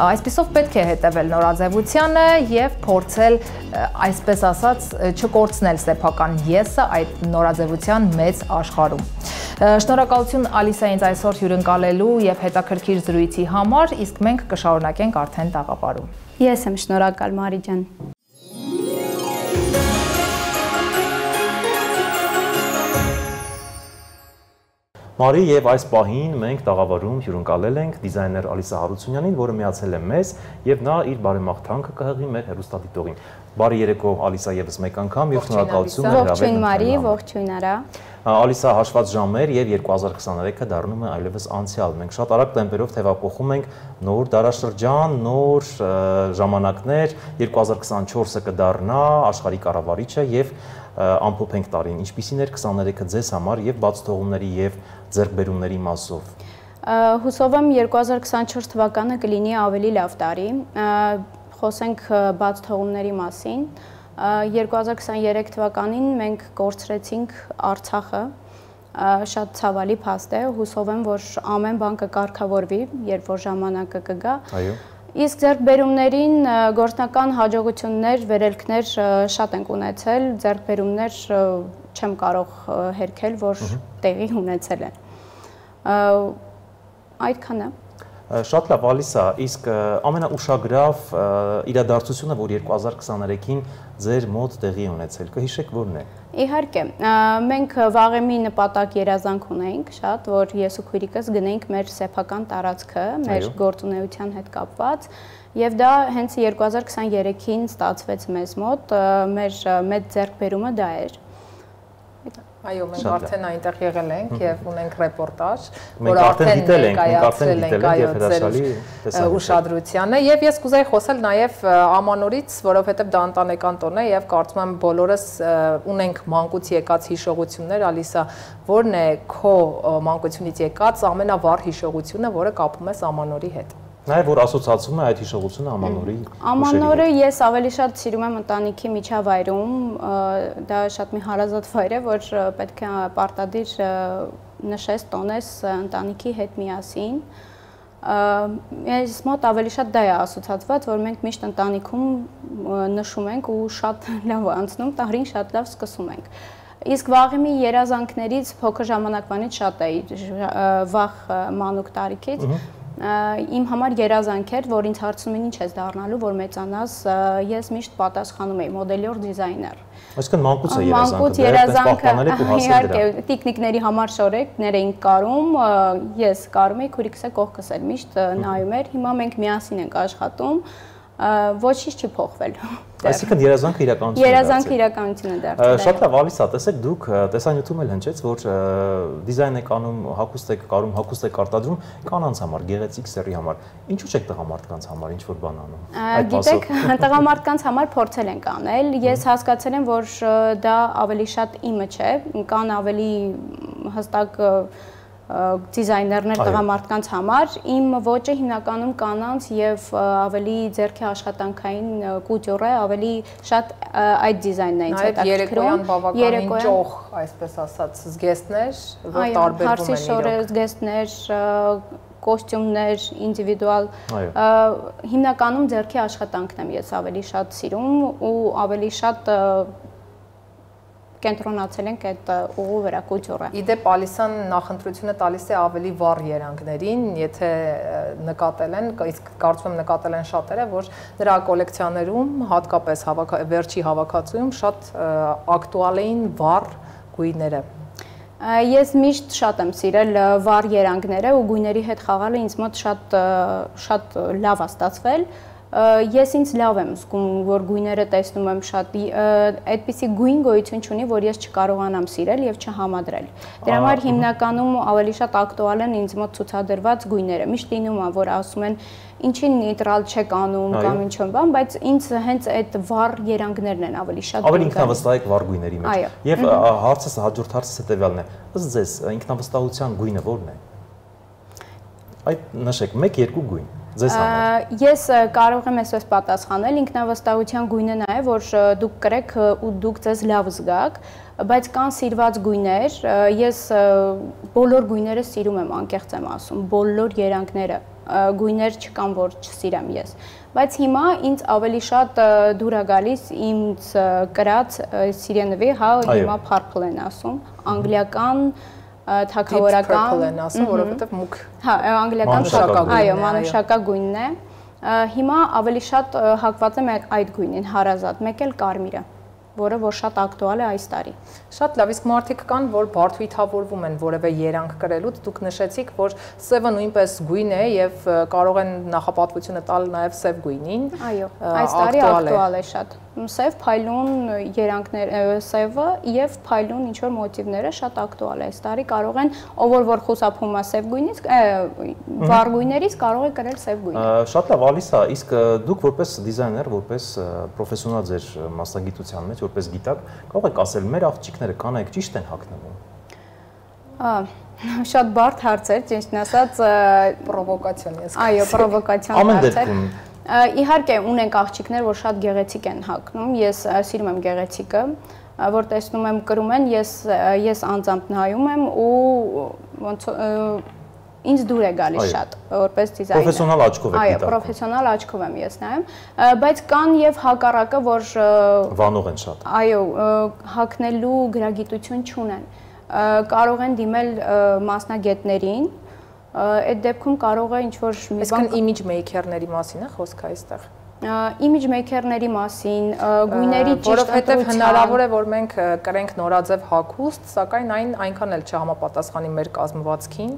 Այսպիսով պետք է հետևել նորաձևությանը եւ փորձել, այսպես ասած, չկորցնել սեփական եսը այդ նորաձևության մեծ աշխարհում։ Շնորհակալություն Ալիսա ինձ այսօր հյուրընկալելու եւ հետաքրքիր զրույցի համար, իսկ մենք կշարունակենք արդեն տաղավարում։ Ես եմ շնորհակալ, Մարի ջան։ Մարի եւ այս պահին մենք տաղավարում հյուրընկալել ենք դիզայներ Ալիսա Հարությունյանին, որը միացել է մեզ եւ նա իր բարեմաղթանքը կհղի մեր հեռուստադիտողին։ Բարի երեկո Ալիսա եւս մեկ անգամ եւ շնորհակալություն հրավերն։ Ողջույն Մարի, ողջույն Արա։ Ալիսա, հաշված ժամեր եւ 2023-ը դառնում է այլևս անցյալ։ Մենք շատ արագ տեմպերով թևափոխում ենք նոր դարաշրջան, նոր ժամանակներ, 2024-ը կդառնա աշխարհի կառավարիչը եւ ամփոփենք տարին, ինչպիսին էր 23-ը ձեզ համար եւ բացթողումների եւ ձեռքբերումների մասով։ Հուսով եմ 2024 թվականը կլինի ավելի լավ տարի։ Խոսենք բացթողումների մասին։ 2023 թվականին մենք կորցրեցինք Արցախը, շատ ցավալի փաստ է, հուսով եմ, որ ամեն բան կկարգավորվի, երբ որ ժամանակը կգա։ Այո։ Իսկ ձեռքբերումներին գործնական հաջողություններ, վերելքներ շատ ենք ունեցել, ձեռքբերումներ չեմ կարող հերքել, որ տեղի ունեցել են։ Այդքան է։ Շատ լավ, Ալիսա, իսկ ամենաուշագրավ իրադարձությունը, որ 2023-ին ձեր մոտ տեղի ունեցել, կհիշեք որն է։ Իհարկե, մենք վաղեմի նպատակ երազանք ունեինք շատ, որ ես ու քույրիկս գնեինք մեր սեփական տարածքը, մեր գործունեության հետ կապված, եւ դա հենց 2023-ին ստացվեց մեզ մոտ, մեր մեծ ձեռքբերումը դա էր։ Այո, մենք արդեն այնտեղ եղել ենք եւ ունենք ռեպորտաժ, որ արդեն գիտել ենք այո ձեր ուշադրությանը եւ ես կուզեի խոսել նաեւ ամանորից, որովհետեւ դա ընտանեկան տոն է եւ կարծում եմ բոլորս ունենք մանկուց եկած հիշողություններ, Ալիսա, որն է քո մանկությունից եկած ամենավառ հիշողությունը, որը կապում ես ամանորի հետ։ Նաև որ ասոցացում է այդ հիշողությունը ամանորի։ Ամանորը ես ավելի շատ սիրում եմ ընտանիքի միջավայրում, դա շատ մի հարազատ վայր է, որ պետք է պարտադիր նշես, տոնես ընտանիքի հետ միասին։ Ես մոտ ավելի շատ դա է ասոցացված, որ մենք միշտ ընտանիքում նշում ենք ու շատ լավ անցնում, տարին շատ լավ սկսում ենք։ Իսկ վաղեմի երազանքներից փոքր ժամանակվանից շատ էի, վաղ մանուկ տարիքից իմ համար երազանք էր, որ ինձ հարցնում են ինչ ես դառնալու, որ մեծանաս, ես միշտ պատասխանում էի մոդելյոր դիզայներ։ Այսինքն մանկուց է երազանքը, իհարկե, տիկնիկների համար շորեկներ էինք կարում, ես կարում էի, քույրիկս է կողքս էր միշտ նայում էր, հիմա մենք միասին ենք աշխատում, ոչինչ չի փոխվել։ Այսինքն երազանքը իրականություն է դարձել։ Երազանքը իրականություն է դարձել։ Շատ լավ, Ալիսա, տեսեք, դուք տեսանյութում էլ հնչեց, որ դիզայն եք անում, հագուստ եք կարում, հագուստ եք արտադրում կանանց համար, գեղեցիկ սեռի համար։ Ինչու՞ չեք տղամարդկանց համար ինչ որ բան անում։ Գիտեք, տղամարդկանց համար փորձել ենք անել։ Ես հասկացել եմ, որ դա ավելի շատ իմը չէ, կան ավելի հստակ դիզայներներ տղամարդկանց համար, իմ ոճը հիմնականում կանանց եւ ավելի ձեռքի աշխատանքային կուտյուր է, ավելի շատ այդ դիզայնն է ինձ հետաքրքրում։ Երեկոյան բավականին ճոխ, այսպես ասած, զգեստներ, որ տարբերվում են իրոք։ Հարսիշորը զգեստներ, կոստյումներ, ինդիվիդուալ, հիմնականում ձեռքի աշխատանքն եմ ես ավելի շատ սիրում ու ավելի շատ կենտրոնացել ենք այդ ուղու վրա կուտյուրը։ Իդեպ Ալիսան նախընտրությունը տալիս է ավելի վառ երանգներին, եթե նկատել են, իսկ կարծում եմ նկատել են շատերը, որ նրա կոլեկցիաներում, հատկապես վերջի հավաքածուում շատ ակտուալ էին վառ գույները։ Ես միշտ շատ եմ սիրել վառ երանգները ու գույների հետ խաղալը ինձ մոտ շատ լավ է ստացվել։ Ես ինձ լավ եմ զգում, որ գույները տեսնում եմ շատ, այդպիսի գույն գոյություն չունի, որ ես չկարողանամ սիրել եւ չհամադրել։ Դրա համար հիմնականում ավելի շատ ակտուալ են ինձ մոտ ցուցադրված գույները։ Միշտ լինում է, որ ասում են ինչին նեյտրալ չեք անում կամ ինչ որ բան, բայց ինձ հենց այդ վառ երանգներն են ավելի շատ։ Ավելի ինքնավստահ եք վառ գույների մեջ։ Եվ հաջորդ հարցս հետեւյալն է։ Ըստ ձեզ ինքնավստահության գույնը ո՞րն է։ Այդ նշեք 1-2 գույն։ Ես կարող եմ այսպես պատասխանել, ինքնավստահության գույնը նա է, որ դուք կրեք ու դուք ձեզ լավ զգաք, բայց կան սիրված գույներ, ես բոլոր գույները սիրում եմ, անկեղծ եմ ասում, բոլոր երանգները, գույներ չկան, որ չսիրեմ ես, բայց հիմա ինձ ավելի շատ դուր է գալիս ինձ կրած սիրենվի, հա, հիմա purple են ասում, անգլիական թագավորական են ասում, որովհետև մուգ։ Հա, անգլիական շակագույնն է։ Այո, մանուշակա գույնն է։ Հիմա ավելի շատ հակված եմ այդ գույնին, հարազատ, մեկ էլ կարմիրը, որը որ շատ ակտուալ է այս տարի։ Շատ լավ, իսկ մարդիկ կան, որ բարդույթավորվում են որևէ երանգ կրելուց, դուք նշեցիք, որ սևը նույնպես գույն է եւ կարող են նախապատվությունը տալ նաեւ սև գույնին։ Այո, այս տարի ակտուալ է շատ։ Սև փայլուն երանգներ, սևը եւ փայլուն ինչ որ մոտիվները շատ ակտուալ է այս տարի, կարող են ով որ խուսափում է սև գույնից, վառ գույներից կարող է կրել սև գույնը։ Շատ լավ, Ալիսա, իսկ դուք որպես դիզայներ, որպես պրոֆեսիոնալ ձեր մասնագիտության մեջ, որպես գիտակ, կարող եք ասել, մեր աղջիկները կանայք ճիշտ են հագնվում։ Շատ բարդ հարց էր, ճիշտն ասած, պրովոկացիոն ես։ Այո, պրովոկացիոն հարց էր։ Իհարկե ունենք աղջիկներ, որ շատ գեղեցիկ են հագնում, ես սիրում եմ գեղեցիկը, որ տեսնում եմ կրում են, ես անձամբ նայում եմ ու ոնց ինձ դուր է գալիս շատ, որպես դիզայներ։ Պրոֆեսիոնալ աչքով եք դիտարկում։ Այո, պրոֆեսիոնալ աչքով եմ ես նայում, բայց կան եւ հակառակը, որ վանող են շատ։ Այո, հագնելու գրագիտություն չունեն։ Կարող են դիմել մասնագետներին, Այդ դեպքում կարող է ինչ-որ մի բան image maker-ների մասին է խոսքը այստեղ։ Image maker-ների մասին, գույների ճիշտ որովհետև հնարավոր է, որ մենք կրենք նորաձև հագուստ, սակայն այն այնքան էլ չհամապատասխանի մեր կազմվածքին։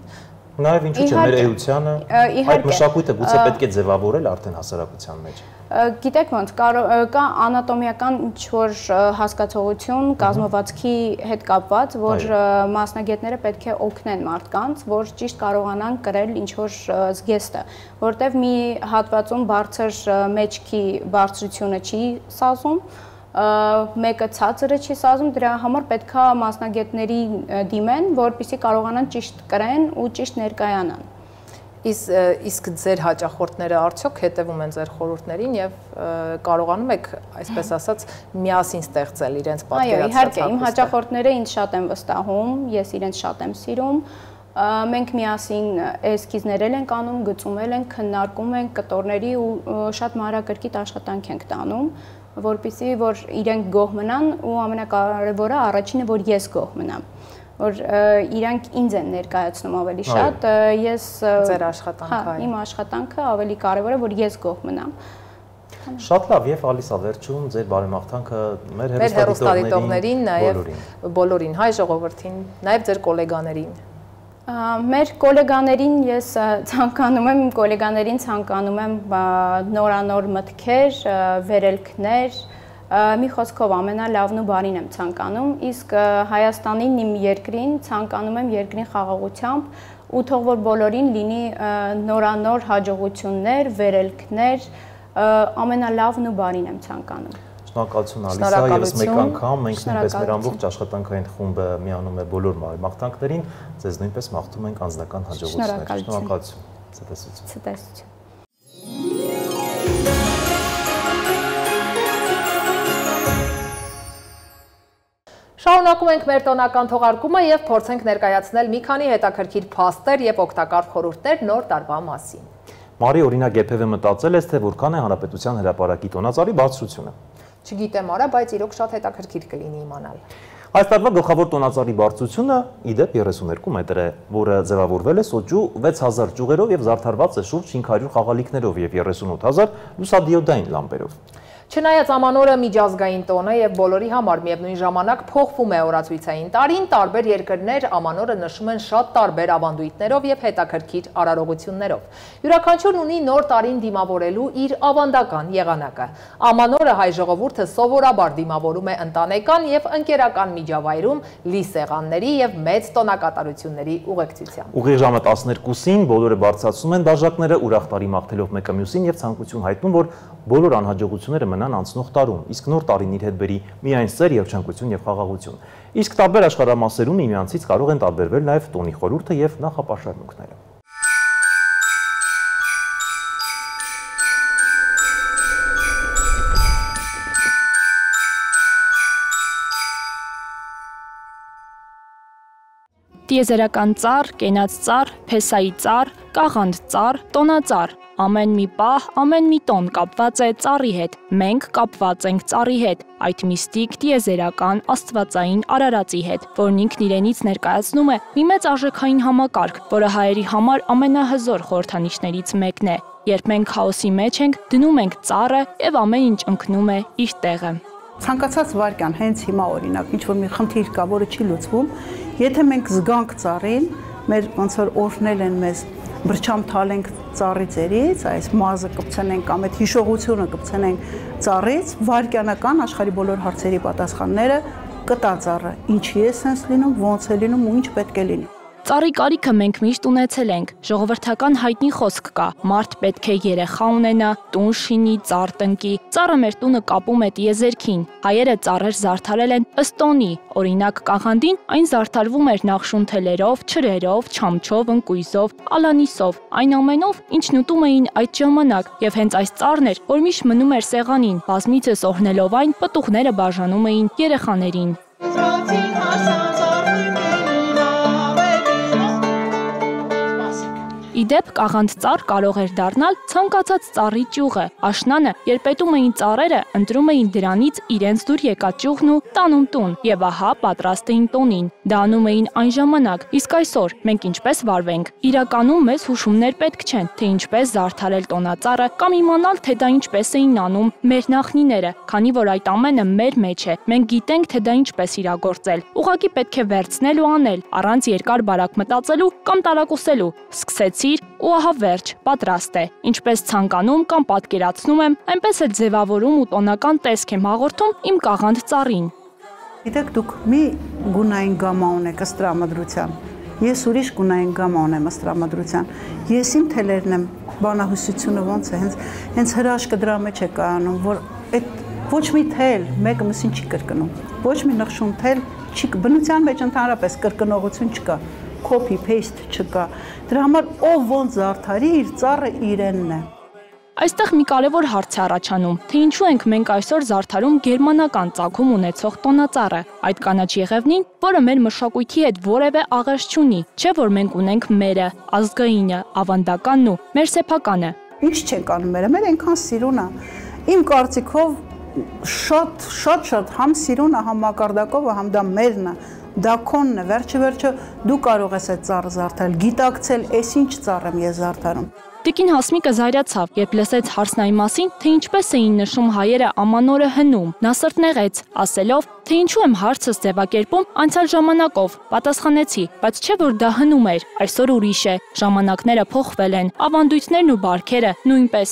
Նաև ինչու՞ չէ մեր էությանը, այդ մշակույթը գուցե պետք է ձևավորել արդեն հասարակության մեջ։ Գիտեք ոնց, կա անատոմիական ինչ-որ հասկացողություն կազմվածքի հետ կապված, որ մասնագետները պետք է օգնեն մարդկանց, որ ճիշտ կարողանան կրել ինչ-որ զգեստը, որտեվ մի հատվածում բարձր մեջքի բարձրությունը չի սազում, մեկը ցածրը չի սազում, դրա համար պետքա մասնագետների դիմեն, որպեսզի կարողանան ճիշտ կրեն ու ճիշտ ներկայանան։ Իսկ ձեր հաճախորդները արդյոք հետևում են ձեր խորհուրդներին եւ կարողանում եք, այսպես ասած, միասին ստեղծել իրենց պատկերացած հագուստը։ Այո, իհարկե, իմ հաճախորդները ինձ շատ են վստահում, ես իրենց շատ եմ սիրում։ Մենք միասին էսքիզներ ենք անում, գծումել ենք, քննարկում ենք կտորների ու շատ մանրակրկիտ աշխատանք ենք տանում, որպեսզի որ իրենք գոհ մնան ու ամենակարևորը առաջինը որ ես գոհ մնամ, որ իրանք ինձ են ներկայացնում ավելի շատ, ես ձեր աշխատանքը, իմ աշխատանքը ավելի կարևոր է որ ես գոհ մնամ։ Շատ լավ եւ ալիսա վերջում ձեր բարեմաղթանքը մեր հեռուստադիտողներին, նաեւ բոլորին, հայ ժողովրդին, նաեւ ձեր գոլեգաներին։ Մեր գոլեգաներին ես ցանկանում եմ, իմ գոլեգաներին ցանկանում եմ նորանոր մտքեր, վերելքներ, մի խոսքով ամենալավն ու բարին եմ ցանկանում, իսկ Հայաստանին, իմ երկրին ցանկանում եմ երկրին խաղաղությամբ ու թող որ բոլորին լինի նորանոր հաջողություններ, վերելքներ, ամենալավն ու բարին եմ ցանկանում։ Շնորհակալություն Ալիսա, եւս մեկ անգամ մենք նույնպես մեր ամբողջ աշխատանքային խումբը միանում է բոլոր մաղթանքներին, ձեզ նույնպես մաղթում ենք անձնական հաջողություններ։ Շնորհակալություն։ Ցտեսություն։ Շարունակում ենք մեր տոնական թողարկումը եւ փորձենք ներկայացնել մի քանի հետաքրքիր փաստեր եւ օգտակար խորհուրդներ նոր տարվա մասին։ Մարի, օրինակ երբևէ մտածել ես, թե որքան է Հանրապետության հրապարակի տոնածառի բարձրությունը։ Չգիտեմ արա, բայց իրոք շատ հետաքրքիր կլինի իմանալ։ Այս տարվա գլխավոր տոնածառի բարձրությունը իդեպ 32 մետր է, որը ձևավորվել է սոճու 6000 ճյուղերով եւ զարդարված է շուրջ 500 խաղալիքներով եւ 38000 լուսադիոդային լամպերով։ Չնայած ամանորը միջազգային տոն է եւ բոլորի համար միևնույն ժամանակ փոխվում է օրացույցային տարին, տարբեր երկրներ ամանորը նշում են շատ տարբեր ավանդույթներով եւ հետաքրքիր արարողություններով։ Յուրաքանչյուրն ունի նոր տարին դիմավորելու իր ավանդական եղանակը։ Ամանորը հայ ժողովուրդը սովորաբար դիմավորում է ընտանեկան եւ ընկերական միջավայրում լի սեղանների եւ մեծ տոնակատարությունների ուղեկցությամբ։ Ուղիղ ժամը 12-ին բոլորը բարձրացնում են դաժակները, ուրախ տարի մաղթելով մեկը մյուսին եւ ցանկություն հայտնում, որ բոլոր անհաջողությունները մնան անցնող տարում, իսկ նոր տարին իր հետ բերի միայն սեր, երջանկություն եւ խաղաղություն։ Իսկ տարբեր աշխարհամասերում միմյանցից կարող են տարբերվել նաեւ տոնի խորհուրդը եւ նախապաշարմունքները։ Տիեզերական ծառ, կենաց ծառ, փեսայի ծառ, կաղանդ ծառ, տոնածառ։ Ամեն մի պահ, ամեն մի տոն կապված է ծառի հետ, մենք կապված ենք ծառի հետ, այդ միստիկ, տիեզերական, աստվածային արարածի հետ, որն ինքն իրենից ներկայացնում է մի մեծ արժեքային համակարգ, որը հայերի համար ամենահզոր խորհրդանիշներից մեկն է։ Երբ մենք քաոսի մեջ ենք, դնում ենք ծառը եւ ամեն ինչ ընկնում է իր տեղը։ Ցանկացած վարքյան հենց հիմա օրինակ ինչ որ մի խնդիր կա, որը չի լուծվում, եթե մենք զգանք ծառին, մեր ոնց որ օրհնել են մեզ բրչամ թալենք ծառի ձերից, այս մազը կպցնենք կամ այդ հիշողությունը կպցնենք ծառից, վարքյանական աշխարհի բոլոր հարցերի պատասխանները կտա ծառը, ինչի է սենց լինում, ոնց է լինում ու ինչ պետք է լինի։ Ծառի կարիքը մենք միշտ ունեցել ենք, ժողովրդական հայտնի խոսք կա, մարդ պետք է երեխա ունենա, տուն շինի, ծառ տնկի, ծառը մեր տունը կապում է տիեզերքին, հայերը ծառեր զարդարել են ըստ տոնի, օրինակ կաղանդին այն զարդարվում էր նախշուն թելերով, չրերով, չամչով, ընկույզով, ալանիսով, այն ամենով, ինչն ուտում էին այդ ժամանակ, եւ հենց այս ծառն էր, որ միշտ մնում էր սեղանին, բազմիցս օրհնելով այն, պտուղները բաժանում էին երեխաներին։ դեպ կաղանդ ծառ կարող էր դառնալ ցանկացած ծառի ճյուղը, աշնանը, երբ պետում էին ծառերը, ընտրում էին դրանից իրենց դուր եկած ճյուղն ու տանում տուն, եւ ահա պատրաստ էին տոնին։ Դա անում էին այն ժամանակ, իսկ այսօր մենք ինչպես վարվենք։ Իրականում մեզ հուշումներ պետք չեն, թե ինչպես զարդարել տոնածառը կամ իմանալ, թե դա ինչպես էին անում մեր նախնիները, քանի որ այդ ամենը մեր մեջ է։ Մենք գիտենք, թե դա ինչպես իրագործել։ Ուղղակի պետք է վերցնել ու անել, առանց երկար բարակ մտածելու կամ տարակուսելու։ Սկսեցիր ու ահա վերջ, պատրաստ է։ Ինչպես ցանկանում կամ պատկերացնում եմ, այնպես էլ ձևավորում ու տոնական տեսք եմ հաղորդում իմ կաղանդ ծառին։ Գիտեք, դուք մի գունային գամա ունեք ըստ տրամադրության։ Ես ուրիշ գունային գամա ունեմ ըստ տրամադրության։ Ես իմ թելերն եմ, բանահյուսությունը ոնց է, հենց հրաշքը դրա մեջ է կայանում, որ այդ ոչ մի թել մեկը մյուսին չի կրկնում։ Ոչ մի նխշում թել չի, բնության մեջ ընդհանրապես կրկնողություն չկա, copy paste չկա։ Դրա համար ով ոնց զարդարի, իր ծառը իրենն է։ Այստեղ մի կարևոր հարց է առաջանում, թե ինչու ենք մենք այսօր զարդարում գերմանական ծագում ունեցող տոնածառը, այդ կանաչ եղևնին, որը մեր մշակույթի հետ որևէ աղերս չունի, չէ՞ որ մենք ունենք մերը, ազգայինը, ավանդականն ու մեր սեփականը։ Ինչ չենք անում մեր այնքան սիրուն է։ Իմ կարծիքով շատ համ սիրուն է, համ մակարդակով, համ դա մերն է, դա քոնն է, վերջը դու կարող ես այդ ծառը զարդարել, գիտակցել, այս ինչ ծառ եմ ես զարդարում։ Տիկին Հասմիկը զայրացավ, երբ լսեց հարցնայի մասին, թե ինչպես էին նշում հայերը ամանորը հնում։ Նա սրտնեղեց, ասելով, թե ինչու եմ հարցս ձևակերպում անցյալ ժամանակով։ Պատասխանեցի, բայց չէ որ դա հնում էր, այսօր ուրիշ է, ժամանակները փոխվել են, ավանդույթներն ու բարքերը նույնպես։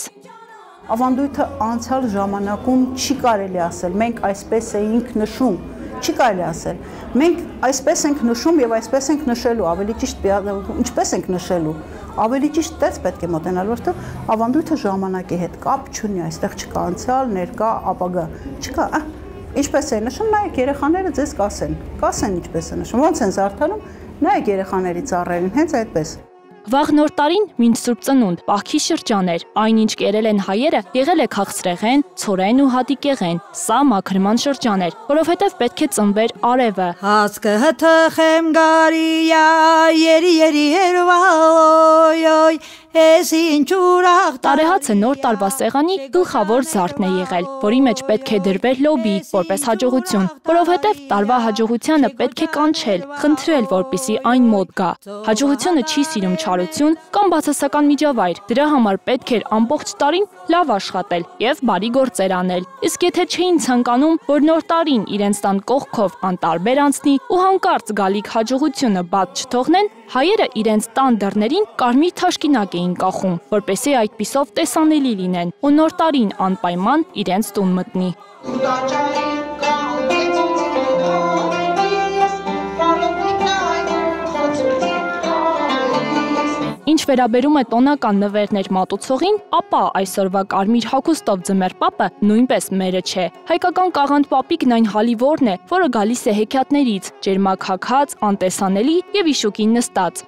Ավանդույթը անցյալ ժամանակում չի կարելի ասել, մենք այսպես էինք նշում, չի կարելի ասել։ Մենք այսպես ենք նշում եւ այսպես ենք նշելու, ավելի ճիշտ ինչպես ենք նշելու։ Ավելի ճիշտ տես պետք է մոտենալ, որտեղ ավանդույթը ժամանակի հետ կապ չունի, այստեղ չկա անցյալ, ներկա, ապագա, չկա։ Ինչպես է նշում, նայեք երեխաները ձեզ կասեն ինչպես է նշում, ոնց են զարդարում, նայեք երեխաների ծառերին, հենց այդպես։ Վաղ նոր տարին մինչ Սուրբ Ծնունդ պահքի շրջան էր, այնինչ կերել են հայերը եղել է քաղցրեղեն, ցորեն ու հատիկեղեն, սա մաքրման շրջան էր, որովհետև պետք է ծնվեր արևը։ Հասկը հթխեմ գարիա, երի երվայ, ես ինչ ուրախ Տարեհացը նոր տարվա սեղանի գլխավոր զարդն է եղել, որի մեջ պետք է դրվեր լոբի, որպես հաջողություն, որովհետև տարվա հաջողությանը պետք է կանչել, խնդրել, որպեսզի այն մոտ գա։ Հաջողությունը չի սիրում չարություն կամ բացասական միջավայր, դրա համար պետք էր ամբողջ տարին լավ աշխատել եւ բարի գործեր անել։ Իսկ եթե չէին ցանկանում, որ նոր տարին իրենց տան կողքով անտարբեր անցնի ու հանկարծ գալիք հաջողությունը բաց չթողնեն, հայերը իրենց տան դռներին կարմիր թաշկինակ էին կախում, որպեսզի այդպիսով տեսանելի լինեն ու նոր տարին անպայման իրենց տուն մտնի։ Ինչ վերաբերում է տոնական նվերներ մատուցողին, ապա այսօրվա կարմիր հագուստով ձմեռ պապը նույնպես մերը չէ։ Հայկական կաղանդ պապիկն այն հալիվորն է, որը գալիս է հեքիաթներից, ջերմաքաքած, անտեսանելի եւ իշուկին նստած։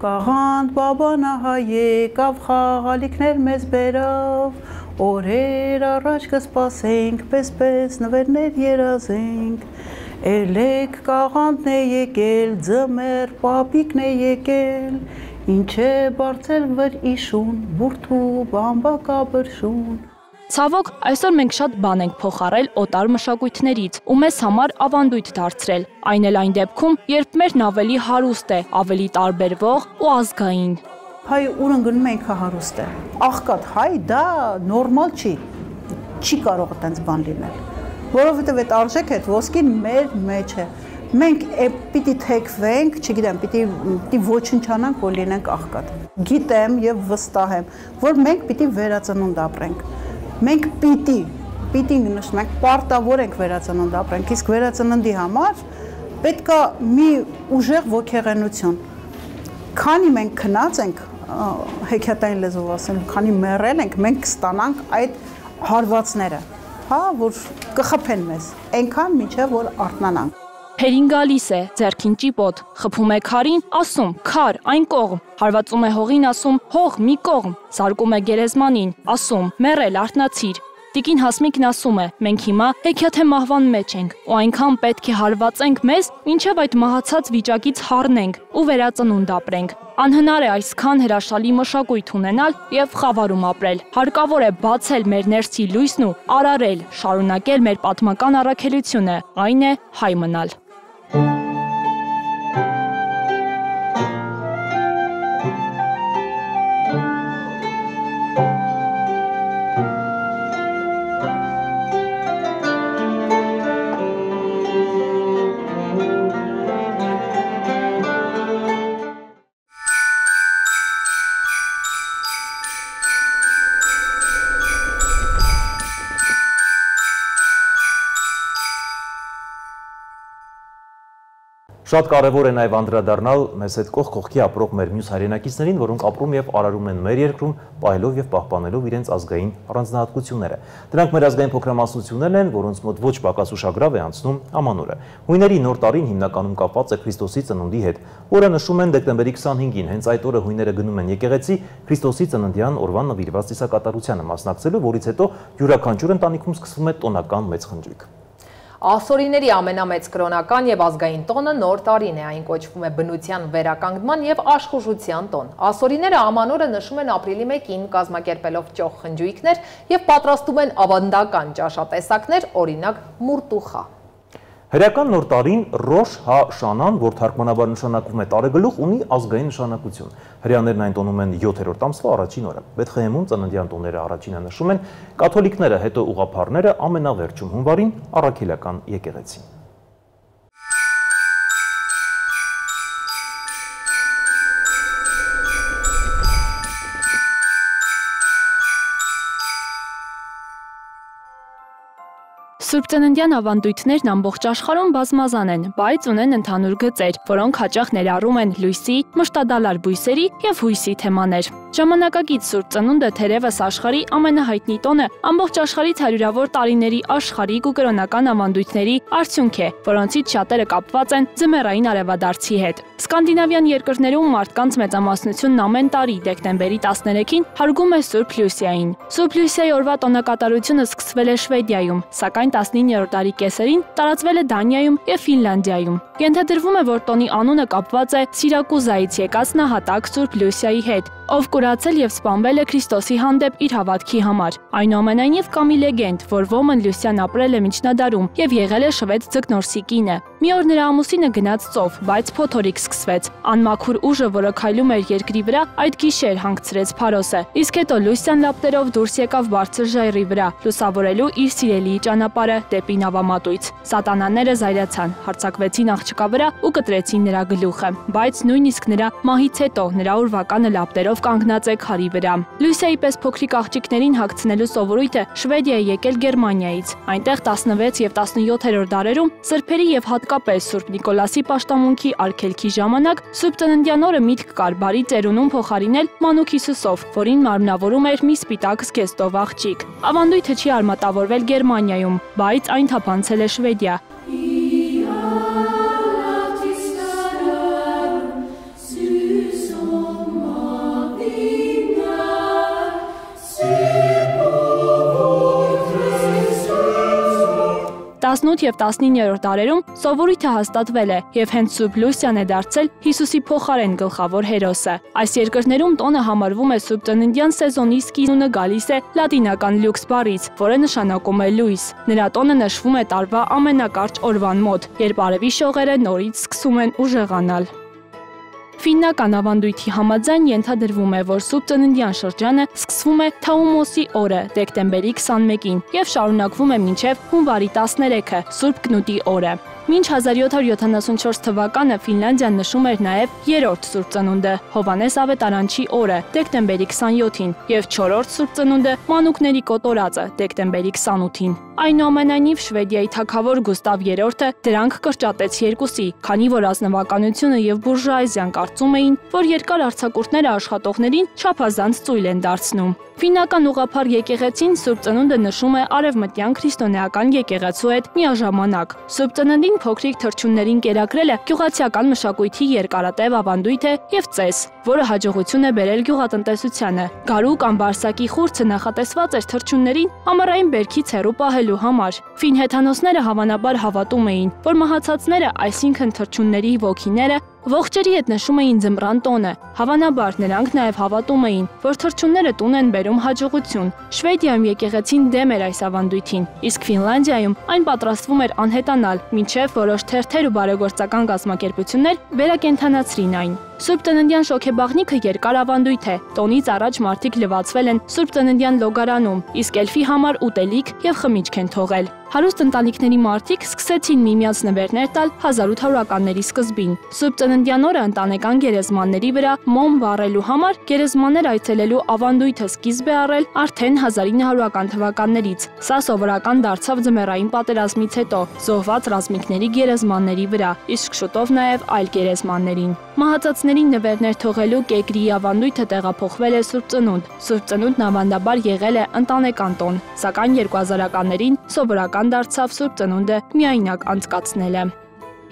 Կաղանդ բաբանա հայ եկավ խաղալիքներ մեզ բերավ, օրեր առաջ կսպասենք, պես նվերներ երազենք, էլեք կաղանդն է եկել, ձմեռ պապիկն է եկել, ինչ է բարձել վր իշուն, բուրթու բամբակաբրշուն։ Ցավոք, այսօր մենք շատ բան ենք փոխարել օտար մշակույթներից ու մեզ համար ավանդույթ դարձրել, այն էլ այն դեպքում, երբ մերն ավելի հարուստ է, ավելի տարբերվող ու ազգային։ Հայ ուրն գնում ենք հարուստ է, աղքատ հայ դա նորմալ չի կարող այդպես բան լինել, որովհետև այդ արժեքը այդ ոսկին մեր մեջ է։ Մենք պիտի թեքվենք, չգիտեմ, պիտի ոչնչանանք, որ լինենք աղքատ։ Գիտեմ եւ վստահ եմ, որ մենք պիտի վերածնունդ ապրենք։ Մենք պիտի նշում ենք, պարտավոր ենք վերածնունդ ապրենք, իսկ վերածննդի համար պետք է մի ուժեղ ոգեղենություն։ Քանի մենք քնած ենք, հեքիաթային լեզվով ասեմ, քանի մեռել ենք, մենք կստանանք այդ հարվածները, հա, որ կխփեն մեզ, այնքան մինչև որ արթնանանք։ Հերին գալիս է, ձեռքին ճիպոտ, խփում է քարին, ասում՝ քար, այն կողմ, հարվածում է հողին, ասում՝ հող, մի կողմ, զարկում է գերեզմանին, ասում՝ մեռել, արթնացիր։ Տիկին Հասմիկն ասում է. մենք հիմա հեքիաթե մահվան մեջ ենք ու այնքան պետք է հարվածենք մեզ, մինչև այդ մահացած վիճակից հառնենք ու վերածնունդ ապրենք։ Անհնար է այսքան հրաշալի մշակույթ ունենալ եւ խավարում ապրել։ Հարկավոր է բացել մեր ներսի լույսն ու արարել, շարունակել մեր պատմական առաքելությունը, այն է հայ մնալ։ Շատ կարևոր է նաև անդրադառնալ մեզ հետ կողք կողքի ապրող մեր մյուս հայրենակիցներին, որոնք ապրում եւ արարում են մեր երկրում, պահելով եւ պահպանելով իրենց ազգային առանձնահատկությունները։ Դրանք մեր ազգային փոքրամասնություններն են, որոնց մոտ ոչ պակաս ուշագրավ է անցնում ամանորը։ Հույների նոր տարին հիմնականում կապված է Քրիստոսի ծնունդի հետ, որը նշում են դեկտեմբերի 25-ին։ Հենց այդ օրը հույները գնում են եկեղեցի Քրիստոսի ծննդյան օրվան նվիրված ծիսակատարությանը մասնակցելու, որից հետո յուրաքանչյուր ընտանիքում սկսվում է տոնական մեծ խնջույք։ Ասորիների ամենամեծ կրոնական եւ ազգային տոնը նոր տարին է, այն կոչվում է բնության վերականգնման եւ աշխուժության տոն։ Ասորիները ամանորը նշում են ապրիլի 1-ին կազմակերպելով ճոխ խնջույքներ եւ պատրաստում են ավանդական ճաշատեսակներ, օրինակ մուրտուխա։ Հրեական նոր տարին Ռոշ հա-Շանան, որ թարգմանաբար նշանակվում է տարեգլուխ, ունի ազգային նշանակություն։ Հրեաներն այն տոնում են 7-րդ ամսվա առաջին օրը։ Բեթխեհեմում ծննդյան տոները առաջինը նշում են կաթոլիկները, հետո ուղղափառները, ամենավերջում հունվարին առաքելական եկեղեցին։ Սուրբ ծննդյան ավանդույթներն ամբողջ աշխարհում բազմազան են, բայց ունեն ընդհանուր գծեր, որոնք հաճախ ներառում են լույսի, մշտադալար բույսերի եւ հույսի թեմաներ։ Ժամանակակից Սուրբ ծնունդը թերևս աշխարհի ամենահայտնի տոնը, ամբողջ աշխարհից հարյուրավոր տարիների աշխարհիկ ու կրոնական ավանդույթների արդյունք է, որոնցից շատերը կապված են ձմեռային արևադարձի հետ։ Սկանդինավյան երկրներում մարդկանց մեծամասնությունն ամեն տարի դեկտեմբերի 13-ին հարգում է Սուրբ Լյուսիային։ Սուրբ Լյուսիայի օրվա տոնակատարությունը սկսվել է Շվեդիայում, սակայն 19-րդ դարի կեսերին տարածվել է Դանիայում եւ Ֆինլանդիայում։ Ենթադրվում է, որ տոնի անունը կապված է Սիրակուզայից եկած նահատակ Սուրբ Լյուսիայի հետ, ով կուրացել եւ սպանվել է Քրիստոսի հանդեպ իր հավատքի համար։ Այնուամենայնիվ կա մի լեգենդ, որ ոմն Լյուսիան ապրել է միջնադարում եւ եղել է շվեդ ձկնորսի կինը։ Մի օր նրա ամուսինը գնաց ծով, բայց փոթորիկ սկսվեց։ Անմաքուր ուժը, որը քայլում էր երկրի վրա, այդ գիշեր հանգցրեց Փարոսը։ Իսկ հետո Լյուսիան լապտերով դուրս եկավ բարձր ժայռի վրա, լուսավորելու իր սիրելիի ճանապարհը դեպի նավամատույց։ Սատանաները զայրացան, հարձակվեցին աղջկա վրա ու կտրեցին նրա գլուխը, բայց նույնիսկ նրա մահից հետո նրա ուրվականը լապտերով կանգնած է քարի վրա։ Լյուսիայի պես փոքրիկ աղջիկներին հագցնելու սովորույթը Շվեդիայի եկել Գերմանիայից։ Այնտեղ 16 եւ 17-րդ դարերում սրբերի եւ հատկապես Սուրբ Նիկոլասի պաշտամունքի արգելքի ժամանակ Սուրբ ծննդյան օրը միտք կար բարի ծերունուն փոխարինել մանուկ Հիսուսով, որին մարմնավորում էր մի սպիտակ զգեստով աղջիկ։ Ավանդույթը չի արմատավորվել Գերմանիայում, բայց այն թափանցել է Շվեդիա։ Տասնութ եւ 19-րդ դարերում սովորույթը հաստատվել է եւ հենց Սուրբ Լյուսիան է դարձել Հիսուսի փոխարեն գլխավոր հերոսը։ Այս երկրներում տոնը համարվում է Սուրբ ծննդյան սեզոնի սկիզբը գալիս է լատինական լյուքս բառից, որը նշանակում է լույս։ Նրա տոնը նշվում է տարվա ամենակարճ օրվան մոտ, երբ արևի շողերը նորից սկսում են ուժեղանալ։ Ֆիննական ավանդույթի համաձայն ենթադրվում է, որ Սուրբ ծննդյան շրջանը սկսվում է Թաումոսի օրը, դեկտեմբերի 21-ին եւ շարունակվում է մինչեւ հունվարի 13-ը, Սուրբ Կնուտի օրը։ Մինչ 1774 թվականը Ֆինլանդիան նշում էր նաև երրորդ Սուրբ ծնունդը Հովանես Ավետարանչի օրը դեկտեմբերի 27-ին եւ չորրորդ Սուրբ ծնունդը Մանուկների կոտորածը դեկտեմբերի 28-ին։ Այնուամենայնիվ Շվեդիայի թագավոր Գուստավ III-ը դրանք կրճատեց երկուսի, քանի որ ազնվականությունը եւ բուրժուազիան կարծում էին, որ երկար արձակուրդները աշխատողներին չափազանց ծույլ են դարձնում։ Ֆիննական ուղղափառ եկեղեցին Սուրբ ծնունդը նշում է արևմտյան քրիստոնեական եկեղեցու հետ միաժամանակ։ Սուրբ ծննդին Այն փոքրիկ թռչուններին կերակրելը գյուղացիական մշակույթի երկարատև ավանդույթ է եւ ծես, որը հաջողություն է բերել գյուղատնտեսությանը։ Գարու կամ բարսակի խուրձը նախատեսված էր թռչուններին ամառային բերքից հեռու պահելու համար։ Ֆին հեթանոսները հավանաբար հավատում էին, որ մահացածները, այսինքն թռչունների ոգիները, ողջերի հետ նշում էին ձմռան տոնը։ Հավանաբար նրանք նաև հավատում էին, որ թռչունները տուն են բերում հաջողություն։ Շվեդիայում եկեղեցին դեմ էր այս ավանդույթին, իսկ Ֆինլանդիայում այն պատրաստվում էր անհետանալ, մինչև որոշ թերթեր ու բարեգործական կազմակերպություններ վերակենդանացրին այն։ Սուրբ Ծննդյան շոգեբաղնիքը երկար ավանդույթ է։ Տոնից առաջ մարդիկ լվացվել են Սուրբ Ծննդյան լոգարանում, իսկ էլֆի համար ուտելիք եւ խմիչք են թողել։ Հարուստ ընտանիքների մարդիկ սկսեցին միմյանց նվերներ տալ 1800-ականների սկզբին։ Սուրբ Ծննդյան օրը ընտանեկան գերեզմանների վրա մոմ վառելու համար գերեզմաններ այցելելու ավանդույթը սկիզբ է առել արդեն 1900-ական թվականներից։ Սա սովորական դարձավ ձմեռային պատերազմից հետո զոհված ռազմիկների գերեզմանների վրա, իսկ շուտով նաև այլ գերեզմաններին։ Մահացածներին նվերներ թողելու կեգրի ավանդույթը տեղափոխվել է Սուրբ Ծնունդ։ Սուրբ Ծնունդն ավանդաբար եղել է ընտանեկան տոն, սակայն 2000-ականներին սովորական դարձավ Սուրբ Ծնունդը միայնակ անցկացնելը։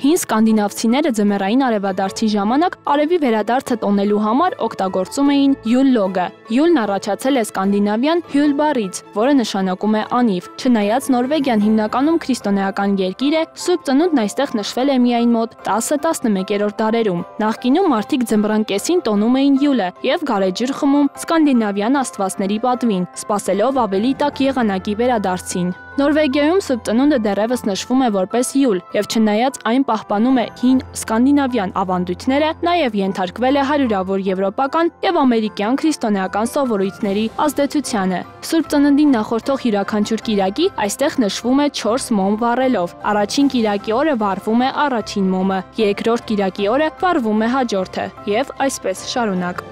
Հին սկանդինավցիները ձմեռային արևադարձի ժամանակ արևի վերադարձը տոնելու համար օգտագործում էին յուլ լոգը։ Յուլն առաջացել է սկանդինավյան հյուլ բառից, որը նշանակում է անիվ։ Չնայած Նորվեգիան հիմնականում քրիստոնեական երկիր է, Սուրբ Ծնունդն այստեղ նշվել է միայն մոտ 10-11-րդ դարերում։ Նախկինում մարդիկ ձմռան կեսին տոնում էին յուլը եւ գարեջուր խմում սկանդինավյան աստվածների պատվին, սպասելով ավելի տաք եղանակի վերադարձին։ Նորվեգիայում Սուրբ Ծնունդը դեռևս նշվում է որպես յուլ, եւ չնայած այն պահպանում է հին սկանդինավյան ավանդույթները, նաև ենթարկվել է հարյուրավոր եվրոպական եւ ամերիկյան քրիստոնեական սովորույթների ազդեցությանը։ Սուրբ Ծննդին նախորդող յուրաքանչյուր կիրակի այստեղ նշվում է 4 մոմ վառելով։ Առաջին կիրակի օրը վառվում է առաջին մոմը, երկրորդ կիրակի օրը վառվում է հաջորդը եւ այսպես շարունակ։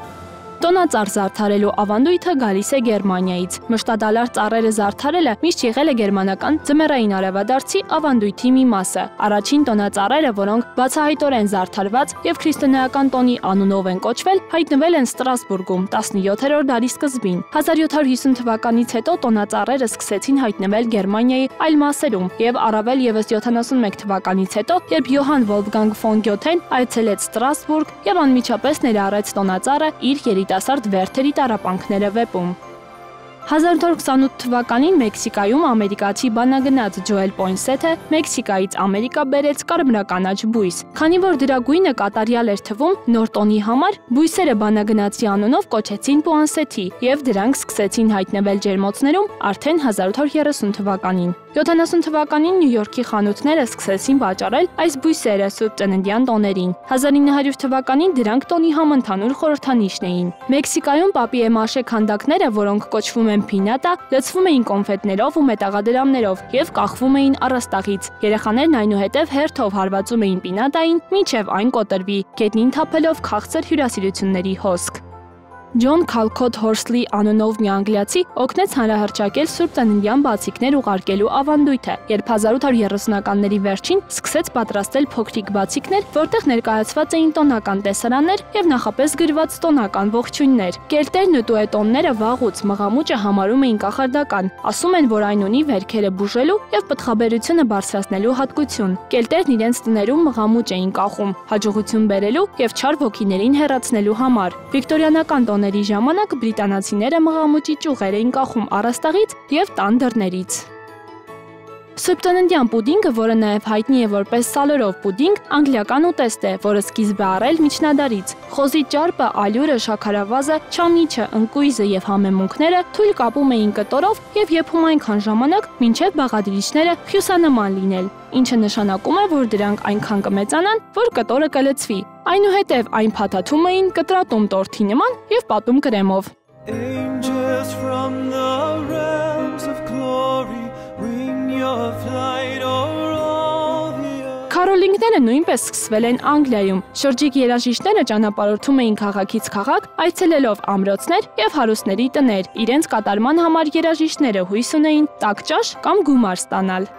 Տոնածառ զարդարելու ավանդույթը գալիս է Գերմանիայից։ Մշտադալար ծառերը զարդարելը միշտ եղել է գերմանական ձմեռային արևադարձի ավանդույթի մի մասը։ Առաջին տոնածառերը, որոնք բացահայտորեն զարդարված եւ քրիստոնեական տոնի անունով են կոչվել, հայտնվել են Ստրասբուրգում 17-րդ դարի սկզբին։ 1750 թվականից հետո տոնածառերը սկսեցին հայտնվել Գերմանիայի այլ մասերում եւ առավել եւս 71 թվականից հետո, երբ Յոհան Վոլֆգանգ ֆոն Գյոթեն այցելեց Ստրասբուրգ եւ անմիջապես ներառեց տոնածառը իր երիտասարդ վերթերի տառապանքները վեպում։ 1828 թվականին Մեքսիկայում ամերիկացի բանագնաց Ջոել Պոինսեթը Մեքսիկայից Ամերիկա բերեց կարմրականաչ բույս։ Քանի որ դրա գույնը կատարյալ էր թվում, նոր տոնի համար բույսերը բանագնացի անունով կոչեցին Պոինսեթի եւ դրանք սկսեցին հայտնվել ջերմոցներում արդեն 1830 թվականին։ 70 թվականին Նյու Յորքի խանութները սկսեցին վաճառել այս բույսերը Սուրբ Ծննդյան տոներին։ 1900 թվականին դրանք տոնի համընդհանուր խորհրդանիշն էին։ Մեքսիկայում պապիե-մաշե քանդակները, որոնք կոչվում են փինատա, լցվում էին կոնֆետներով ու մետաղադրամներով եւ կախվում էին առաստաղից։ Երեխաներն այնուհետև հերթով հարվածում էին պինատային, մինչև այն կոտրվի, գետնին թափելով քաղցր հյուրասիրությունների հոսք։ Ջոն Քալքոթ Հորսլի անունով մի անգլիացի օգնեց հանրահռչակել Սուրբ Ծննդյան բացիկներ ուղարկելու ավանդույթը, երբ 1830-ականների վերջին սկսեց պատրաստել փոքրիկ բացիկներ, որտեղ ներկայացված էին տոնական տեսարաններ եւ նախապես գրված տոնական ողջույններ։ Կելտերն ու տուետոնները վաղուց մղամուճը համարում էին կախարդական, ասում են, որ այն ունի վերքերը բուժելու եւ պտղաբերությունը բարձրացնելու հատկություն։ Կելտերն իրենց տներում մղամուճ էին կախում, հաջողություն բերելու եւ չար ոգիներին հեռացնելու համար։ Վիկտորիանական տոների ժամանակ բրիտանացիները մղամուճի ճյուղեր էին կախում առաստաղից եւ տան դռներից։ Սուրբ Ծննդյան պուդինգը, որը նաև հայտնի է որպես սալորով պուդինգ, անգլիական ուտեստ է, որը սկիզբ է առել միջնադարից։ Խոզի ճարպը, ալյուրը, շաքարավազը, չամիչը, ընկույզը եւ համեմունքները թույլ կապում էին կտորով եւ եփում այնքան ժամանակ, մինչեւ բաղադրիչները հյուսանման լինել, ինչը նշանակում է, որ դրանք այնքան կմեծանան, որ կտորը կլցվի։ Այնուհետև այն փաթաթում էին կտրատում տորթի նման եւ պատում կրեմով։ Angels from the realms of glory Քարոլինգները նույնպես սկսվել են Անգլիայում։ Շրջիկ երաժիշտները ճանապարհորդում էին քաղաքից քաղաք, այցելելով ամրոցներ եւ հարուստների տներ։ Իրենց կատարման համար երաժիշտները հույս ունեին տաք ճաշ կամ գումար ստանալ։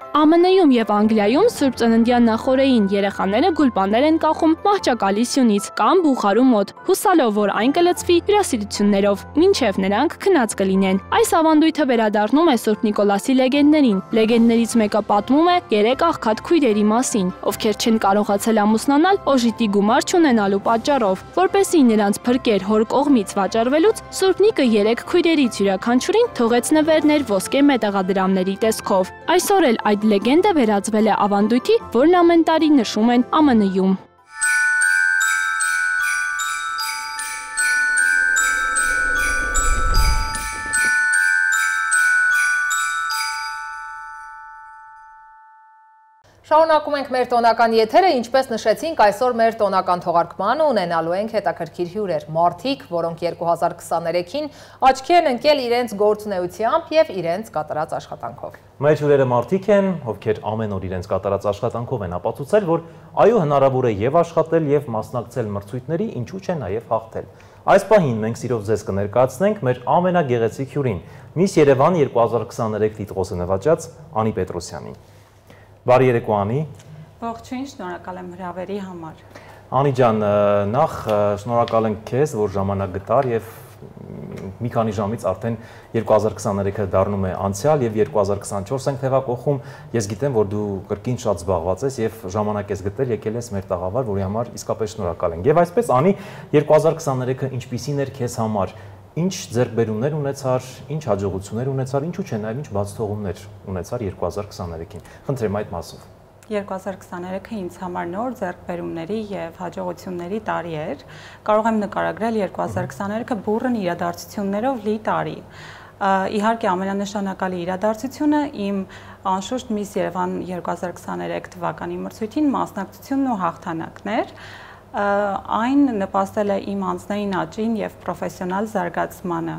ԱՄՆ-ում եւ Անգլիայում Սուրբ Ծննդյան նախօրեին երեխաները գուլպաներ են կախում մահճակալի սյունից կամ բուխարու մոտ, հուսալով, որ այն կլցվի հյուրասիրություններով, մինչև նրանք քնած կլինեն։ Այս ավանդույթը վերադառնում է Սուրբ Նիկոլասի լեգենդներին։ Լեգենդներից մեկը պատմում է 3 աղքատ քույրերի մասին, ովքեր չեն կարողացել ամուսնանալ օժիտի գումար չունենալու պատճառով, որպեսզի նրանց փրկեր հոր կողմից վաճառվելուց, Սուրբ Նիկը 3 քույրերից յուրաքանչյուրին թողեց նվերներ ոսկե մետաղադրամների տեսքով։ Այսօր էլ այդ լեգենդը վերածվել է ավանդույթի, որն ամեն տարի նշում են ԱՄՆ-ում։ Շարունակում ենք մեր տոնական եթերը, ինչպես նշեցինք, այսօր մեր տոնական թողարկմանը ունենալու ենք հետաքրքիր հյուրեր, մարդիկ, որոնք 2023-ին աչքի են ընկել իրենց գործունեությամբ եւ իրենց կատարած աշխատանքով։ Մեր հյուրերը մարդիկ են, ովքեր ամեն օր իրենց կատարած աշխատանքով են ապացուցել, որ այո, հնարավոր է եւ աշխատել եւ մասնակցել մրցույթների, ինչու՞ չէ նաեւ հաղթել։ Այս պահին մենք սիրով ձեզ կներկայացնենք մեր ամենագեղեցիկ հյուրին, Miss Երևան 2023 տիտղոսը նվաճած Անի Պետրոսյանին։ Բարի երեկո Անի։ Ողջույն, շնորհակալ եմ հրավերի համար։ Անի ջան, նախ շնորհակալ ենք քեզ, որ ժամանակ գտար եւ մի քանի ժամից արդեն 2023-ը դառնում է անցյալ եւ 2024 ենք թևակողում։ Ես գիտեմ, որ դու կրկին շատ զբաղված ես եւ ժամանակ ես գտել, եկել ես մեր տաղավար, որի համար իսկապես շնորհակալ ենք։ Եվ այսպես Անի, 2023-ը ինչպիսին էր քեզ համար։ Ինչ ձեռքբերումներ ունեցար, ինչ հաջողություններ ունեցար, ինչու՞ չէ նաև ինչ բացթողումներ ունեցար 2023-ին։ Խնդրեմ այդ մասով։ 2023-ը ինձ համար նոր ձեռքբերումների եւ հաջողությունների տարի էր։ Կարող եմ նկարագրել 2023-ը բուռն իրադարձություններով լի տարի։ Իհարկե ամենանշանակալի իրադարձությունը իմ անշուշտ Miss Երևան 2023 թվականի մրցույթին մասնակցությունն ու հաղթանակն էր։ Այն նպաստել է իմ անձնային աճին եւ պրոֆեսիոնալ զարգացմանը։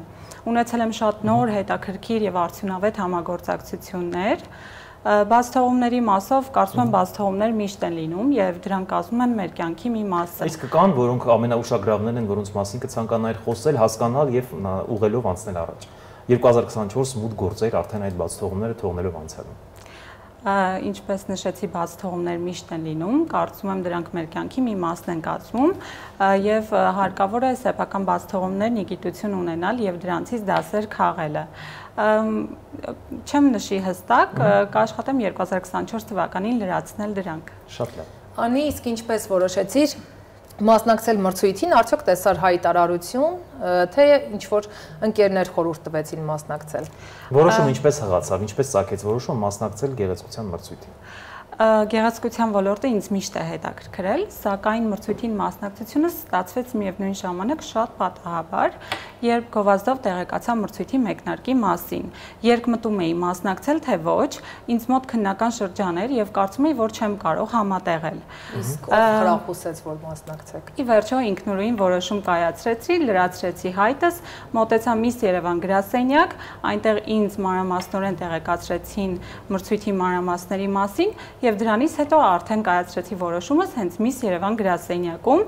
Ունեցել եմ շատ նոր, հետաքրքիր եւ արդյունավետ համագործակցություններ։ Բացթողումների մասով կարծում եմ բացթողումներ միշտ են լինում եւ դրանք կազմում են մեր կյանքի մի մասը։ Իսկ կան, որոնք ամենաուշագրավներն են, որոնց մասին կցանկանայր խոսել, հասկանալ եւ ուղղելով անցնել առաջ։ 2024 մութ գործեր արդեն այդ բացթողումները թողնելով անցյալում։ Ինչպես նշեցի, բացթողումներ միշտ են լինում, կարծում եմ դրանք մեր կյանքի մի մասն են կազմում եւ հարկավոր է սեփական բացթողումներն իգիտություն ունենալ եւ դրանցից դասեր քաղելը։ Չեմ նշի հստակ, կաշխատեմ 2024 թվականին լրացնել դրանք։ Շատ լավ։ Անի, իսկ ինչպես որոշեցիր մասնակցել մրցույթին, արդյոք տեսար հայտարարություն, թե ինչ-որ ընկերներ խորհուրդ տվեցին մասնակցել։ Որոշում ինչպես հղացավ, ինչպես ծագեց որոշումը մասնակցել գեղեցկության մրցույթին։ Գեղեցկության ոլորտը ինձ միշտ է հետաքրքրել, սակայն մրցույթին մասնակցությունը ստացվեց միևնույն ժամանակ շատ պատահաբար, երբ գովազդով տեղեկացա մրցույթի մեկնարկի մասին։ Երկմտում էի մասնակցել, թե ոչ, ինձ մոտ քննական շրջան էր եւ կարծում էի, որ չեմ կարող համատեղել։ Իսկ ով խրախուսեց, որ մասնակցեք։ Ի վերջո ինքնուրույն որոշում կայացրեցի, լրացրեցի հայտս, մոտեցա Miss Երևան գրասենյակ, այնտեղ ինձ մանրամասնորեն տեղեկացրեցին մրցույթի մանրամասների մասին եւ դրանից հետո արդեն կայացրեցի որոշումս հենց Miss Երևան գրասենյակում։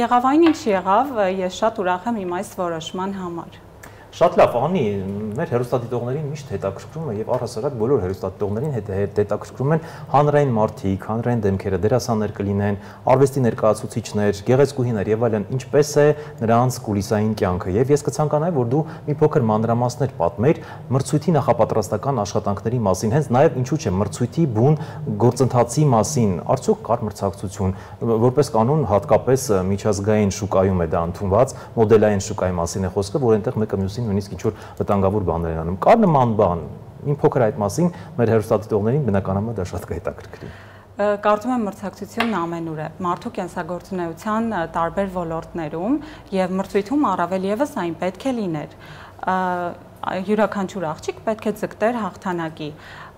Եղավ այն ինչ եղավ, ես շատ ուրախ եմ իմ այս որոշման համար։ Շատ լավ, Անի, մեր հեռուստադիտողներին միշտ հետաքրքրում է եւ առհասարակ բոլոր հեռուստադիտողներին հետաքրքրում են հանրային մարդիկ, հանրային դեմքերը, դերասաններ կլինեն, արվեստի ներկայացուցիչներ, գեղեցկուհիներ եւ այլն, ինչպես է նրանց կուլիսային կյանքը։ Եվ ես կցանկանայի, որ դու մի փոքր մանրամասներ պատմեիր մրցույթի նախապատրաստական աշխատանքների մասին, հենց նաեւ ինչու՞ չէ մրցույթի բուն գործընթացի մասին։ Արդյոք կար մրցակցություն, որպես կանոն հատկապես միջազգային շուկայում է դա ընդունված, մոդելային շուկայի մասին է խոսքը, որ այնտեղ մեկը մյուսին նույնիսկ ինչ-որ վտանգավոր բաներ են անում։ Կար նման բան, իմ փոքր այդ մասին մեր հեռուստադիտողներին բնականաբար դա շատ կհետաքրքրի։ Կարծում եմ մրցակցությունն ամենուր է։ Մարդու կենսագործունեության տարբեր ոլորտներում եւ մրցույթում առավել եւս այն պետք է լիներ։ Յուրաքանչյուր աղջիկ պետք է ձգտեր հաղթանակի։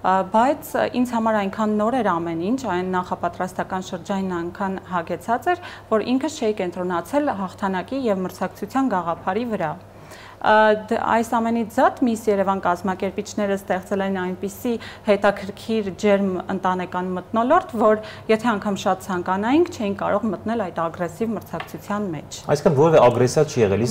Բայց ինձ համար այնքան նոր էր ամեն ինչ, այն նախապատրաստական շրջանն այնքան հագեցած էր, որ ինքս չէի կենտրոնացել հաղթանակի եւ մրցակցության գաղափարի վրա։ Այս ամենից զատ Miss Երևան կազմակերպիչները ստեղծել են այնպիսի հետաքրքիր ջերմ ընտանեկան մթնոլորտ, որ եթե անգամ շատ ցանկանայինք, չէին կարող մտնել այդ ագրեսիվ մրցակցության մեջ։ Այսինքն որևէ ագրեսիա չի եղել,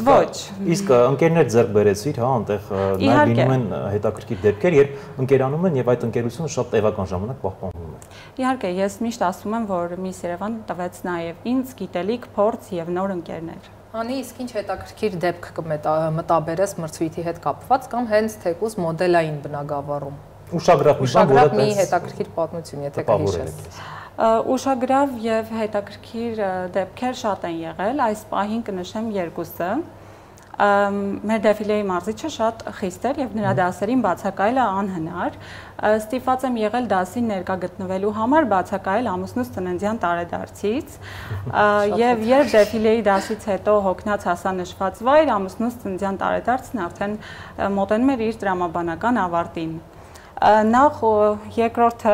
իսկ ընկերներ ձեռք բերեցիր, հա, այնտեղ նաև լինում են հետաքրքիր դեպքեր, երբ ընկերանում են եւ այդ ընկերությունը շատ տևական ժամանակ պահպանվում է։ Իհարկե, ես միշտ ասում եմ, որ Miss Երևան տվեց նաև ինձ գիտելիք, փորձ եւ նոր ընկերներ։ Անի, իսկ ինչ հետաքրքիր դեպք կմտաբերես մրցույթի հետ կապված կամ հենց թեկուզ մոդելային բնագավառում։ Ուշագրավ մի հետաքրքիր պատմություն, եթե կհիշես։ Ուշագրավ եւ հետաքրքիր դեպքեր շատ են եղել, այս պահին կնշեմ երկուսը։ Մեր դեֆիլեի մարզիչը շատ խիստ էր եւ նրա դասերին բացակայելը անհնար։ Ստիպված եմ եղել դասին ներկա գտնվելու համար բացակայել ամուսնուս ծննդյան տարեդարձից եւ երբ դեֆիլեի դասից հետո հոգնած հասա նշված վայր, ամուսնուս ծննդյան տարեդարձն արդեն մոտենում էր իր տրամաբանական ավարտին։ Նախ երկրորդը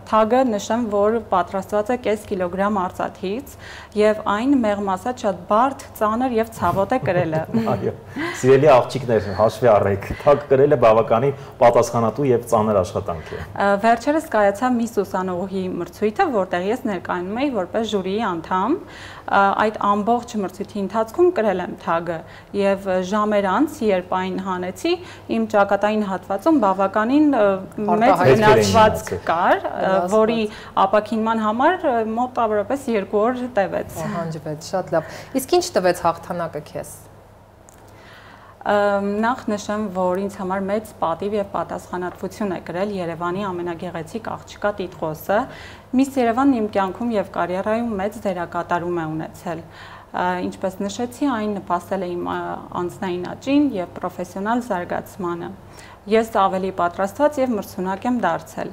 թագը նշեմ, որ պատրաստված է կես կիլոգրամ արծաթից եւ այն մեղմասած շատ բարդ, ծանր եւ ցավոտ է կրելը։ Այո։ Սիրելի աղջիկներ, հաշվի առեք, թագ կրելը բավականին պատասխանատու եւ ծանր աշխատանք է։ Վերջերս կայացավ Miss ուսանողի մրցույթը, որտեղ ես ներկայանում էի որպես ժյուրիի անդամ։ Այդ ամբողջ մրցույթի ընթացքում կրել եմ թագը եւ ժամեր անց, երբ այն հանեցի, իմ ճակատային հատվածում բավականին մեծ գնացվածք կար, որի ապաքինման համար մոտավորապես 2 օր տևեց։ Պահանջվեց, շատ լավ։ Իսկ ինչ տվեց հաղթանակը քեզ։ Նախ նշեմ, որ ինձ համար մեծ պատիվ եւ պատասխանատվություն է կրել Երևանի ամենագեղեցիկ աղջկա տիտղոսը։ Miss Երևանն իմ կյանքում եւ կարիերայում մեծ դերակատարում է ունեցել։ Ինչպես նշեցի, այն նպաստել է իմ անձնային աճին եւ պրոֆեսիոնալ զարգացմանը։ Ես ավելի պատրաստված եւ մրցունակ եմ դարձել։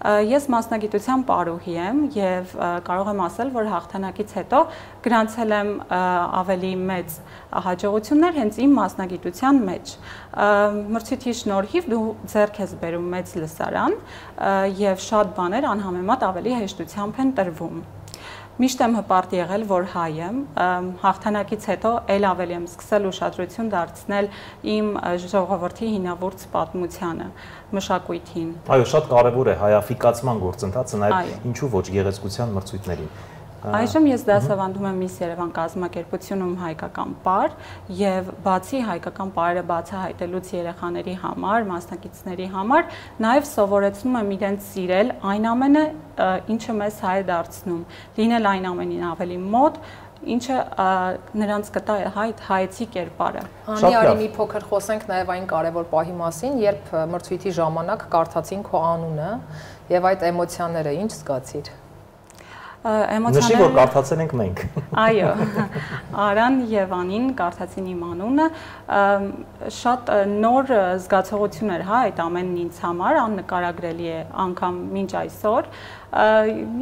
Ես մասնագիտության պարուհի եմ եւ կարող եմ ասել, որ հաղթանակից հետո գրանցել եմ ավելի մեծ հաջողություններ հենց իմ մասնագիտության մեջ։ Մրցույթի շնորհիվ դու ձեռք ես բերում մեծ լսարան եւ շատ բաներ անհամեմատ ավելի հեշտությամբ են տրվում։ Միշտ եմ հպարտ եղել, որ հայ եմ, հաղթանակից հետո էլ ավելի եմ սկսել ուշադրություն դարձնել իմ ժողովրդի հինավուրց պատմությանը, մշակույթին։ Այո, շատ կարևոր է հայաֆիկացման գործընթացը, նաև ինչու ոչ գեղեցկության մրցույթներին։ Այժմ ես դասավանդում եմ Miss Երևան կազմակերպությունում հայկական պար եւ բացի հայկական պարերը բացահայտելուց երեխաների համար, մասնակիցների համար, նաեւ սովորեցնում եմ իրենց սիրել այն ամենը, ինչը մեզ հայ է դարձնում, լինել այն ամենին ավելի մոտ, ինչը նրանց կտա հայեցի կերպարը։ Անի, արի մի փոքր խոսենք նաեւ այն կարևոր պահի մասին, երբ մրցույթի ժամանակ կարդացին քո անունը եւ այդ էմոցիաները ինչ զգացիր։ Նշի, որ կարդացել ենք մենք։ Այո, Արան եւ Անին կարդացին իմ անունը, շատ նոր զգացողություն էր, հա, այդ ամենն ինձ համար աննկարագրելի է անգամ մինչ այսօր,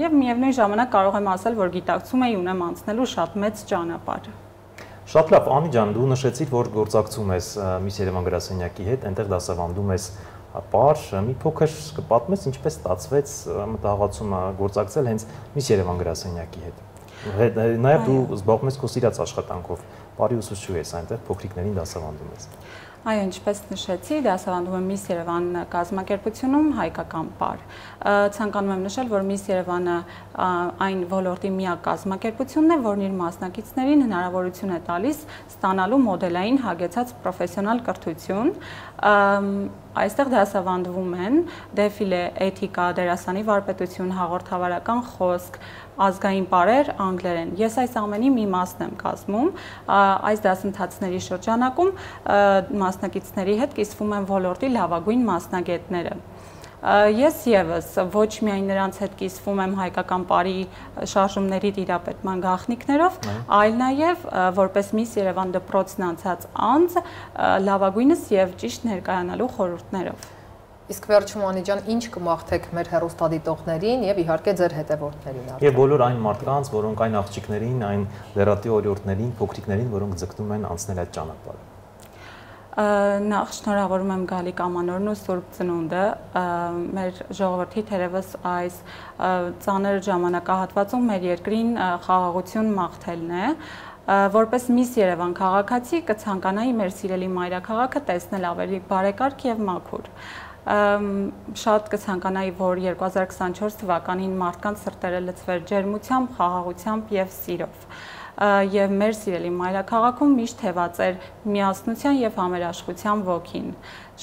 եւ միևնույն ժամանակ կարող եմ ասել, որ գիտակցում էի ունեմ անցնելու շատ մեծ ճանապարհ։ Շատ լավ, Անի ջան, դու նշեցիր, որ գործակցում ես Miss Երևան գրասենյակի հետ, այնտեղ դասավանդում ես պար, մի փոքր կպատմես ինչպես ստացվեց մտահղացումը գործակցել հենց Miss Երևան գրասենյակի հետ։ Նաև դու զբաղվում ես քո սիրած աշխատանքով, պարի ուսուցչու ես այնտեղ, փոքրիկներին դասավանդում ես։ Այո, ինչպես նշեցի, դասավանդում եմ Miss Երևան կազմակերպությունում հայկական պար։ Ցանկանում եմ նշել, որ Miss Երևանը այն ոլորտի միակ կազմակերպությունն է, որն իր մասնակիցներին հնարավորություն է տալիս ստանալու մոդելային հագեցած պրոֆեսիոնալ կրթություն։ Այստեղ դասավանդվում են դեֆիլե, էթիկա, դերասանի վարպետություն, հաղորդավարական խոսք, ազգային պարեր, անգլերեն։ Ես այս ամենի մի մասն եմ կազմում։ Այս դասընթացների շրջանակում մասնակիցների հետ կիսվում են ոլորտի լավագույն մասնագետները։ Ես եւս ոչ միայն նրանց հետ կիսվում եմ հայկական պարի շարժումների տիրապետման գաղտնիքներով, այլ նաեւ որպես Miss Երևան դպրոցն անցած անձ լավագույնս եւ ճիշտ ներկայանալու խորհուրդներով։ Իսկ վերջում Անի ջան, ինչ կմաղթեք մեր հեռուստադիտողներին եւ իհարկե ձեր հետևորդներին։ Եվ բոլոր այն մարդկանց, որոնք այն աղջիկներին, այն լրատվի օրիորդներին, փոքրիկներին, որոնք ձգտում են անցնել այդ ճանապարհը։ Նախ շնորհավորում եմ Գալիկ Ամանորն ու Սուրբ Ծնունդը, մեր ժողովրդի թերևս այս ծանր ժամանակահատվածում մեր երկրին խաղաղություն մաղթելն է, Որպես Miss Երևան քաղաքացի կցանկանայի մեր սիրելի մայրաքաղաքը տեսնել ավելի բարեկարգ եւ մաքուր։ Շատ կցանկանայի, որ 2024 թվականին մարդկանց սրտերը լցվեր ջերմությամբ, խաղաղությամբ եւ սիրով։ Եվ մեր սիրելի մայրաքաղաքում միշտ թևածեր միասնության եւ համերաշխության ոգին։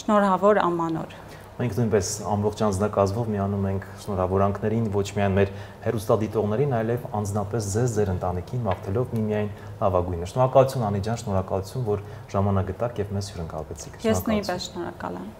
Շնորհավոր ամանոր։ Մենք նույնպես ամբողջ անձնակազմով միանում ենք շնորհավորանքներին ոչ միայն մեր հեռուստադիտողներին, այլև անձնապես ձեզ, ձեր ընտանիքին մաղթելով միմիայն լավագույնը։ Շնորհակալություն Անի ջան, շնորհակալություն, որ ժամանակ գտաք եւ մեզ հյուրընկալվեցիք։ Ես նույնպես շնորհակալ եմ։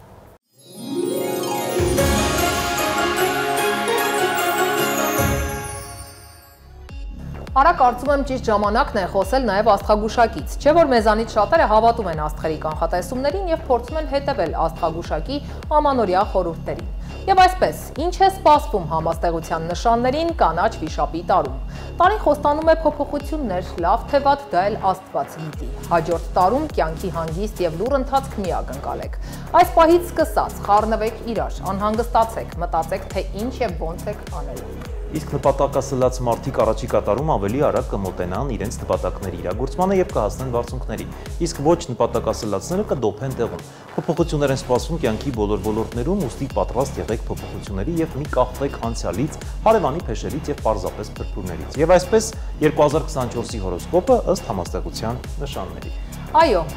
Արա կարծում եմ ճիշտ ժամանակն է խոսել նաև աստղագուշակից, չէ որ մեզանից շատերը հավատում են աստղերի կանխատեսումներին եւ փորձում են հետևել աստղագուշակի ամանորյա խորհուրդներին։ Եվ այսպես, ինչ է սպասվում համաստեղության նշաններին կանաչ վիշապի տարում։ Տարին խոստանում է փոփոխություններ, լավ թե վատ դա էլ Աստված գիտի։ Հաջորդ տարում կյանքի հանգիստ եւ լուռ ընթացք մի ակնկալեք։ Այս պահից սկսած խառնվեք իրար, անհանգստացեք, մտածեք թե ինչ եւ ոնց եք անելու։ Իսկ նպատակասլաց մարդիկ առաջիկա տարում ավելի արագ կմոտենան իրենց նպատակների իրագործմանը եւ կհասնեն բարձունքների, իսկ ոչ նպատակասլացները կդոփեն տեղում։ Փոփոխություններ են սպասվում կյանքի բոլոր ոլորտներում, ուստի պատրաստ եղեք փոփոխությունների եւ մի կախվեք անցյալից, հարևանի փեշերից եւ պարզապես փրփուրներից։ Եվ այսպես 2024-ի հորոսկոպը ըստ համաստեղության նշանների։ Այո,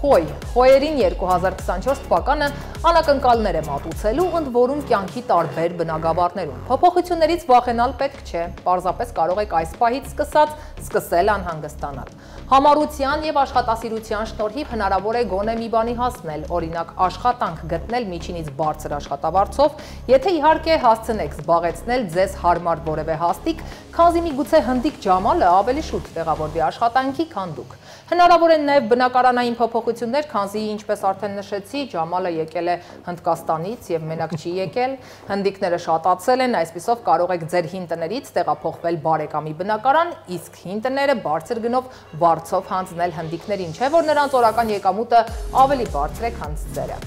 Խոյերին 2024 թվականը անակնկալներ է մատուցելու, ընդ որում կյանքի տարբեր բնագավառներում։ Փոփոխություններից վախենալ պետք չէ, պարզապես կարող եք այս պահից սկսած սկսել անհանգստանալ։ Համառության եւ աշխատասիրության շնորհիվ հնարավոր է գոնե մի բանի հասնել, օրինակ աշխատանք գտնել միջինից բարձր աշխատավարձով, եթե իհարկե հասցնեք զբաղեցնել ձեզ հարմար որևէ հաստիկ, քանզի միգուցե հնդիկ ջամալը ավելի շուտ տեղավորվի աշխատանքի, քան դուք։ Հնարավոր են նաև բնակարանային փոփոխություններ, քանզի ինչպես արդեն նշեցի, ջամալը եկել է Հնդկաստանից եւ մենակ չի եկել, հնդիկները շատացել են, այսպիսով կարող եք ձեր հին տներից տեղափոխվել բարեկամի բնակարան, իսկ հին տները բարձր գնով վարձով հանձնել հնդիկներին, չէ՞ որ նրանց օրական եկամուտը ավելի բարձր է, քան ձերը։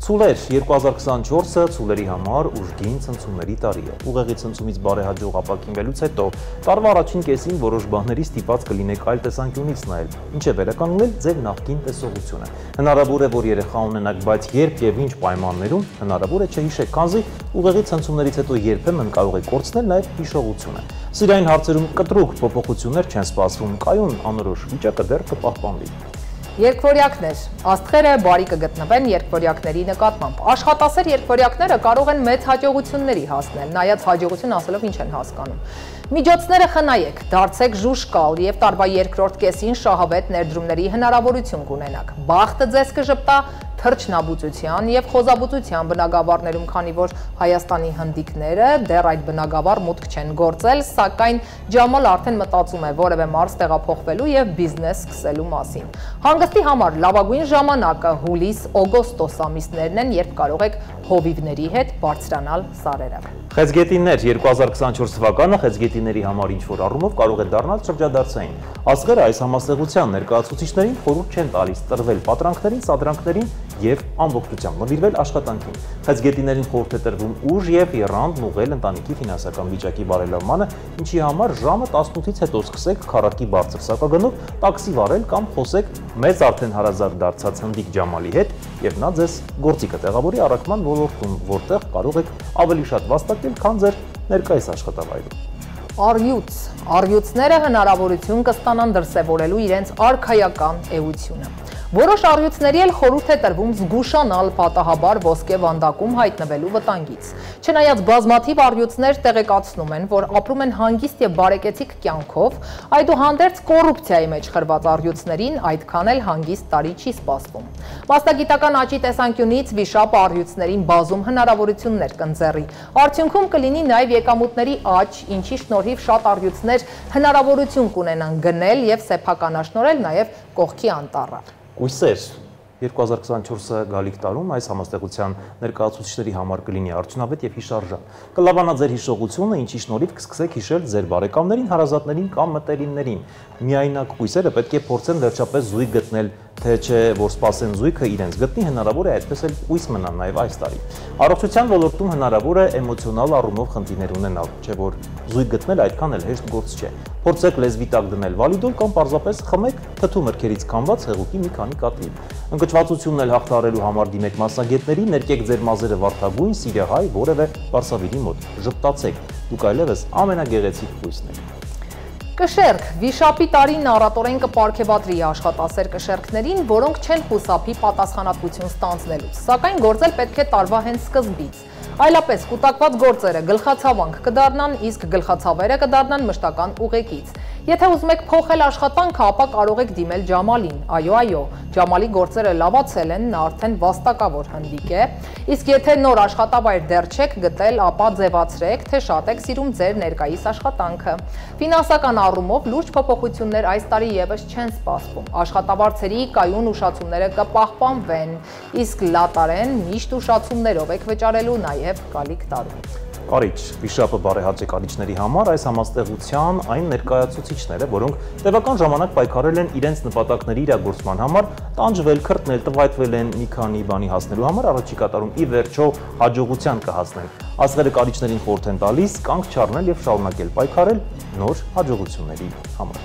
Ցուլեր 2024-ը ցուլերի համար ուժգին ցնցումների տարի է։ Ուղեղի ցնցումից բարեհաջող ապակինվելուց հետո տարվա առաջին կեսին որոշ բաների ստիպված կլինեք այլ տեսանկյունից նայել, ինչ է վերականգնել ձեր նախկին տեսողությունը։ Հնարավոր է, որ երեխա ունենաք, բայց երբ եւ ինչ պայմաններում հնարավոր է չհիշեք, քանզի ուղեղի ցնցումներից հետո երբեմն կարող է կորցնել նաեւ հիշողությունը։ Սիրային հարցերում կտրուկ փոփոխություններ չեն սպասվում, կայուն անորոշ վիճակը դեռ կպահպանվի։ Երկվորյակներ, աստղերը բարի կգտնվեն երկվորյակների նկատմամբ։ Աշխատասեր երկվորյակները կարող են մեծ հաջողությունների հասնել, նայած հաջողություն ասելով ինչ են հասկանում։ Միջոցները խնայեք, դարձեք ժուժկալ եւ տարվա երկրորդ կեսին շահավետ ներդրումների հնարավորություն կունենաք։ Բախտը ձեզ կժպտա թրջնաբուծության եւ խոզաբուծության բնագավառներում, քանի որ Հայաստանի հնդիկները դեռ այդ բնագավառ մուտք չեն գործել, սակայն ջամալ արդեն մտածում է որևէ մարզ տեղափոխվելու եւ բիզնես սկսելու մասին։ Հանգստի համար լավագույն ժամանակը հուլիս-օգոստոս ամիսներն են, երբ կարող եք հովիվների հետ բարձրանալ սարերը։ Խեցգետիններ 2024 թվականը խեցգետիների համար ինչ-որ առումով կարող է դառնալ շրջադարձային։ Աստղերը այս համաստեղության ներկայացուցիչներին խորհուրդ չեն տալիս տրվել պատրանքներին, սադրանքներին եւ ամբողջությամբ նվիրվել աշխատանքին։ Խեցգետիներին խորհուրդ է տրվում ուժ եւ եռանդ ուղղել ընտանիքի ֆինանսական վիճակի բարելավմանը, ինչի համար ժամը 18-ից հետո սկսեք քառակի բարձր սակագնով տաքսի վարել կամ խոսեք մեծ արդեն հարազատ դարձած հնդիկ ջամալի հետ եւ նա ձեզ գործիքը տեղավորի առաքման ոլորտում, որտեղ կարող եք ավելի շատ վաստակել, քան ձեր ներկայիս աշխատավայրում։ Առյուծները հնարավորություն կստանան դրսևորելու իրենց արքայական էությունը։ Որոշ առյուծների էլ խորհուրդ է տրվում զգուշանալ պատահաբար ոսկե վանդակում հայտնվելու վտանգից։ Չնայած բազմաթիվ առյուծներ տեղեկացնում են, որ ապրում են հանգիստ եւ բարեկեցիկ կյանքով, այդուհանդերձ կոռուպցիայի մեջ խրված առյուծներին այդքան էլ հանգիստ տարի չի սպասվում։ Մասնագիտական աճի տեսանկյունից վիշապ առյուծներին բազում հնարավորություններ կընձեռի։ Արդյունքում կլինի նաեւ եկամուտների աճ, ինչի շնորհիվ շատ առյուծներ հնարավորություն կունենան գնել եւ սեփականաշնորհել նաեւ կողքի անտառը։ Կույսեր 2024-ը գալիք տարում այս համաստեղության ներկայացուցիչների համար կլինի արդյունավետ եւ հիշարժան։ Կլավանա ձեր հիշողությունը, ինչի շնորհիվ կսկսեք հիշել ձեր բարեկամներին, հարազատներին կամ մտերիմներին։ Միայնակ կույսերը պետք է փորձեն վերջապես զույգ գտնել, թե չէ որ սпасեն զույգը իրենց գտնի, հնարավոր է այդպես էլ կույս մնան նաեւ այս տարի։ Առողջության ոլորտում հնարավոր է էմոցիոնալ առումով խնդիրներ ունենալ, չէ որ զույգ գտնել այդքան էլ հեշտ գործ չէ։ փորձեք լեզվի տակ դնել վալիդոլ կամ պարզապես խմեք թթու մրգերից քամված հեղուկի մի քանի կաթիլ։ Ընկճվածությունն էլ հաղթահարելու համար դիմեք մասնագետների, ներկեք ձեր մազերը վարդագույն, սիրահայ, որևէ բարսավիրի մոտ։ Ժպտացեք, դուք այլևս ամենագեղեցիկ խույսն եք։ Կշերք, վիշապի տարին առատորեն կպարգևատրի աշխատասեր կշերքներին, որոնք չեն խուսափի պատասխանատվություն ստանձնելուց, սակայն գործել պետք է տարվա հենց սկզբից։ Այլապես կուտակված գործերը գլխացավանք կդառնան, իսկ գլխացավերը կդառնան մշտական ուղեկից։ Եթե ուզում եք փոխել աշխատանքը, ապա կարող եք դիմել Ջամալին։ Այո, Ջամալի գործերը լավացել են, նա արդեն վաստակավոր հնդիկ է։ Իսկ եթե նոր աշխատավայր դեռ չեք գտել, ապա ձևացրեք, թե շատ եք սիրում ձեր ներկայիս աշխատանքը։ Ֆինանսական առումով լուրջ փոփոխություններ այս տարի եւս չեն սպասվում։ Աշխատավարձերի կայուն ուշացումները կպահպանվեն, իսկ լատարեն միշտ ուշացումներով եք վճարելու նաեւ գալիք տարում։ Կարիճ, վիշապը բարեհաճ է կարիճների համար այս համաստեղության այն ներկայացուցիչները, որոնք տևական ժամանակ պայքարել են իրենց նպատակների իրագործման համար, տանջվել, քրտնել, տվայտվել են մի քանի բանի հասնելու համար, առաջիկա տարում ի վերջո հաջողության կհասնեն։ Աստղերը կարիճներին խորհուրդ են տալիս կանգ չառնել եւ շարունակել պայքարել նոր հաջողությունների համար։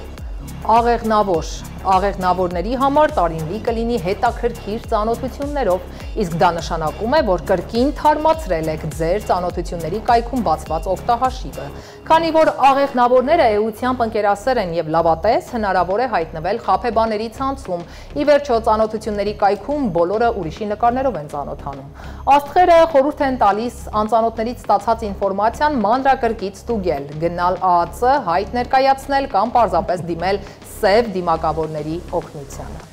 Աղեղնավորների համար տարին կլինի հետաքրքիր ծանոթություններով, իսկ դա նշանակում է, որ կրկին թարմացրել եք ձեր ծանոթությունների կայքում բացված օգտահաշիվը։ Քանի որ աղեղնավորները էությամբ ընկերասեր են եւ լավատես, հնարավոր է հայտնվել խաբեբաների ցանցում։ Ի վերջո ծանոթությունների կայքում բոլորը ուրիշի նկարներով են ծանոթանում։ Աստղերը խորհուրդ են տալիս անծանոթներից ստացած ինֆորմացիան մանրակրկիտ ստուգել, գնալ ԱԱՑ, հայտ ներկայացնել կամ պարզապես դիմել սև դիմակավորների օգնությանը։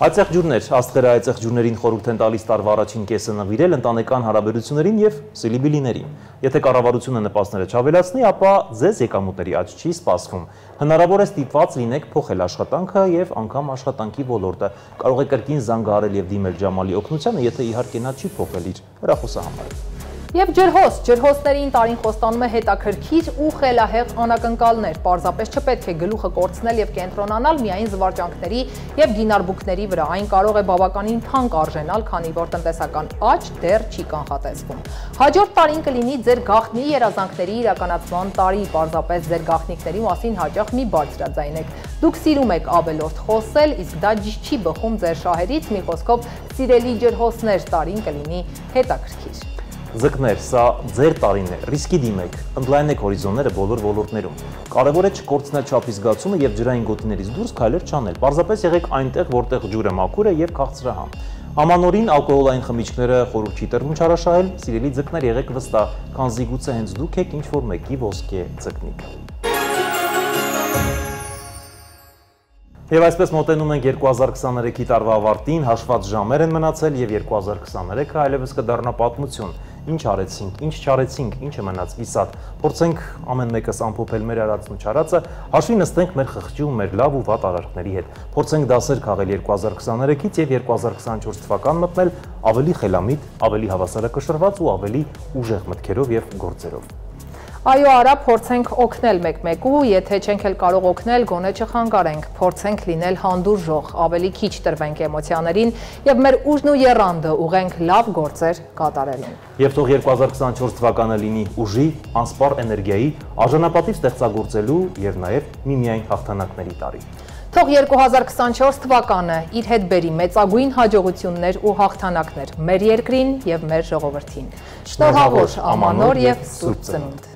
Այծեղ ջուրներ, աստղերը այծեղ ջուրներին խորհուրդ են տալիս տարվա առաջին կեսը նվիրել ընտանեկան հարաբերություններին եւ սիլիբիլիներին։ Եթե կառավարությունը նպաստները չավելացնի, ապա ձեզ եկամուտների աճ չի սպասվում։ Հնարավոր է ստիպված լինեք փոխել աշխատանքը եւ անգամ աշխատանքի ոլորտը։ Կարող եք կրկին զանգահարել եւ դիմել Ջամալի օգնությանը, եթե իհարկե նա չի փոխել իր հեռախոսահամարը։ Եվ ջրհոսներին տարին խոստանում է հետաքրքիր ու խելահեղ անակնկալներ, պարզապես չպետք է գլուխը կորցնել եւ կենտրոնանալ միայն զվարճանքների եւ գինարբուկների վրա, այն կարող է բավականին թանկ արժենալ, քանի որ տնտեսական աճ դեռ չի կանխատեսվում։ Հաջորդ տարին կլինի ձեր գաղտնի երազանքների իրականացման տարի, պարզապես ձեր գաղտնիքների մասին հաճախ մի բարձրաձայնեք։ Դուք սիրում եք ավելորդ խոսել, իսկ դա չի բխում ձեր շահերից, մի խոսքով սիրելի ջրհոսներ, տարին կլինի հետաքրքիր։ Ձկներ, սա ձեր տարին է, ռիսկի դիմեք, ընդլայնեք հորիզոնները բոլոր ոլորտներում։ Կարևոր է չկորցնել չափի զգացումը եւ ջրային գոտիներից դուրս քայլեր չանել։ Պարզապես եղեք այնտեղ, որտեղ ջուրը մաքուր է եւ քաղցրահամ։ Ամանորին ալկոհոլային խմիչքները խորհուրդ չի տրվում չարաշահել, սիրելի ձկներ, եղեք վստահ, քանզի գուցե հենց դուք եք ինչ-որ մեկի ոսկե ձկնիկ։ Եվ այսպես մոտենում ենք 2023-ի տարվա ավարտին, հաշված ժամեր են մնացել եւ 2023-ը այլևս կդառնա պատմություն։ Ինչ արեցինք, ինչ չարեցինք, ինչը մնաց կիսատ։ Փորձենք ամեն մեկս ամփոփել մեր արածն ու չարածը, հաշվի նստենք մեր խղճի ու մեր լավ ու վատ արարքների հետ։ Փորձենք դասեր քաղել 2023-ից եւ 2024 թվական մտնել ավելի խելամիտ, ավելի հավասարակշռված ու ավելի ուժեղ մտքերով եւ գործերով։ Այո, արա, փորձենք օգնել մեկ-մեկու, եթե չենք էլ կարող օգնել, գոնե չխանգարենք, փորձենք լինել հանդուրժող, ավելի քիչ տրվենք էմոցիաներին եւ մեր ուժն ու եռանդը ուղենք լավ գործեր կատարելուն։ Եվ թող 2024 թվականը լինի ուժի, անսպառ էներգիայի, արժանապատիվ ստեղծագործելու եւ նաեւ միմիայն հաղթանակների տարի։ Թող 2024 թվականը իր հետ բերի մեծագույն հաջողություններ ու հաղթանակներ մեր երկրին եւ մեր ժողովրդին։ Շնորհավոր, ամանոր եւ սուրբ ծնունդ։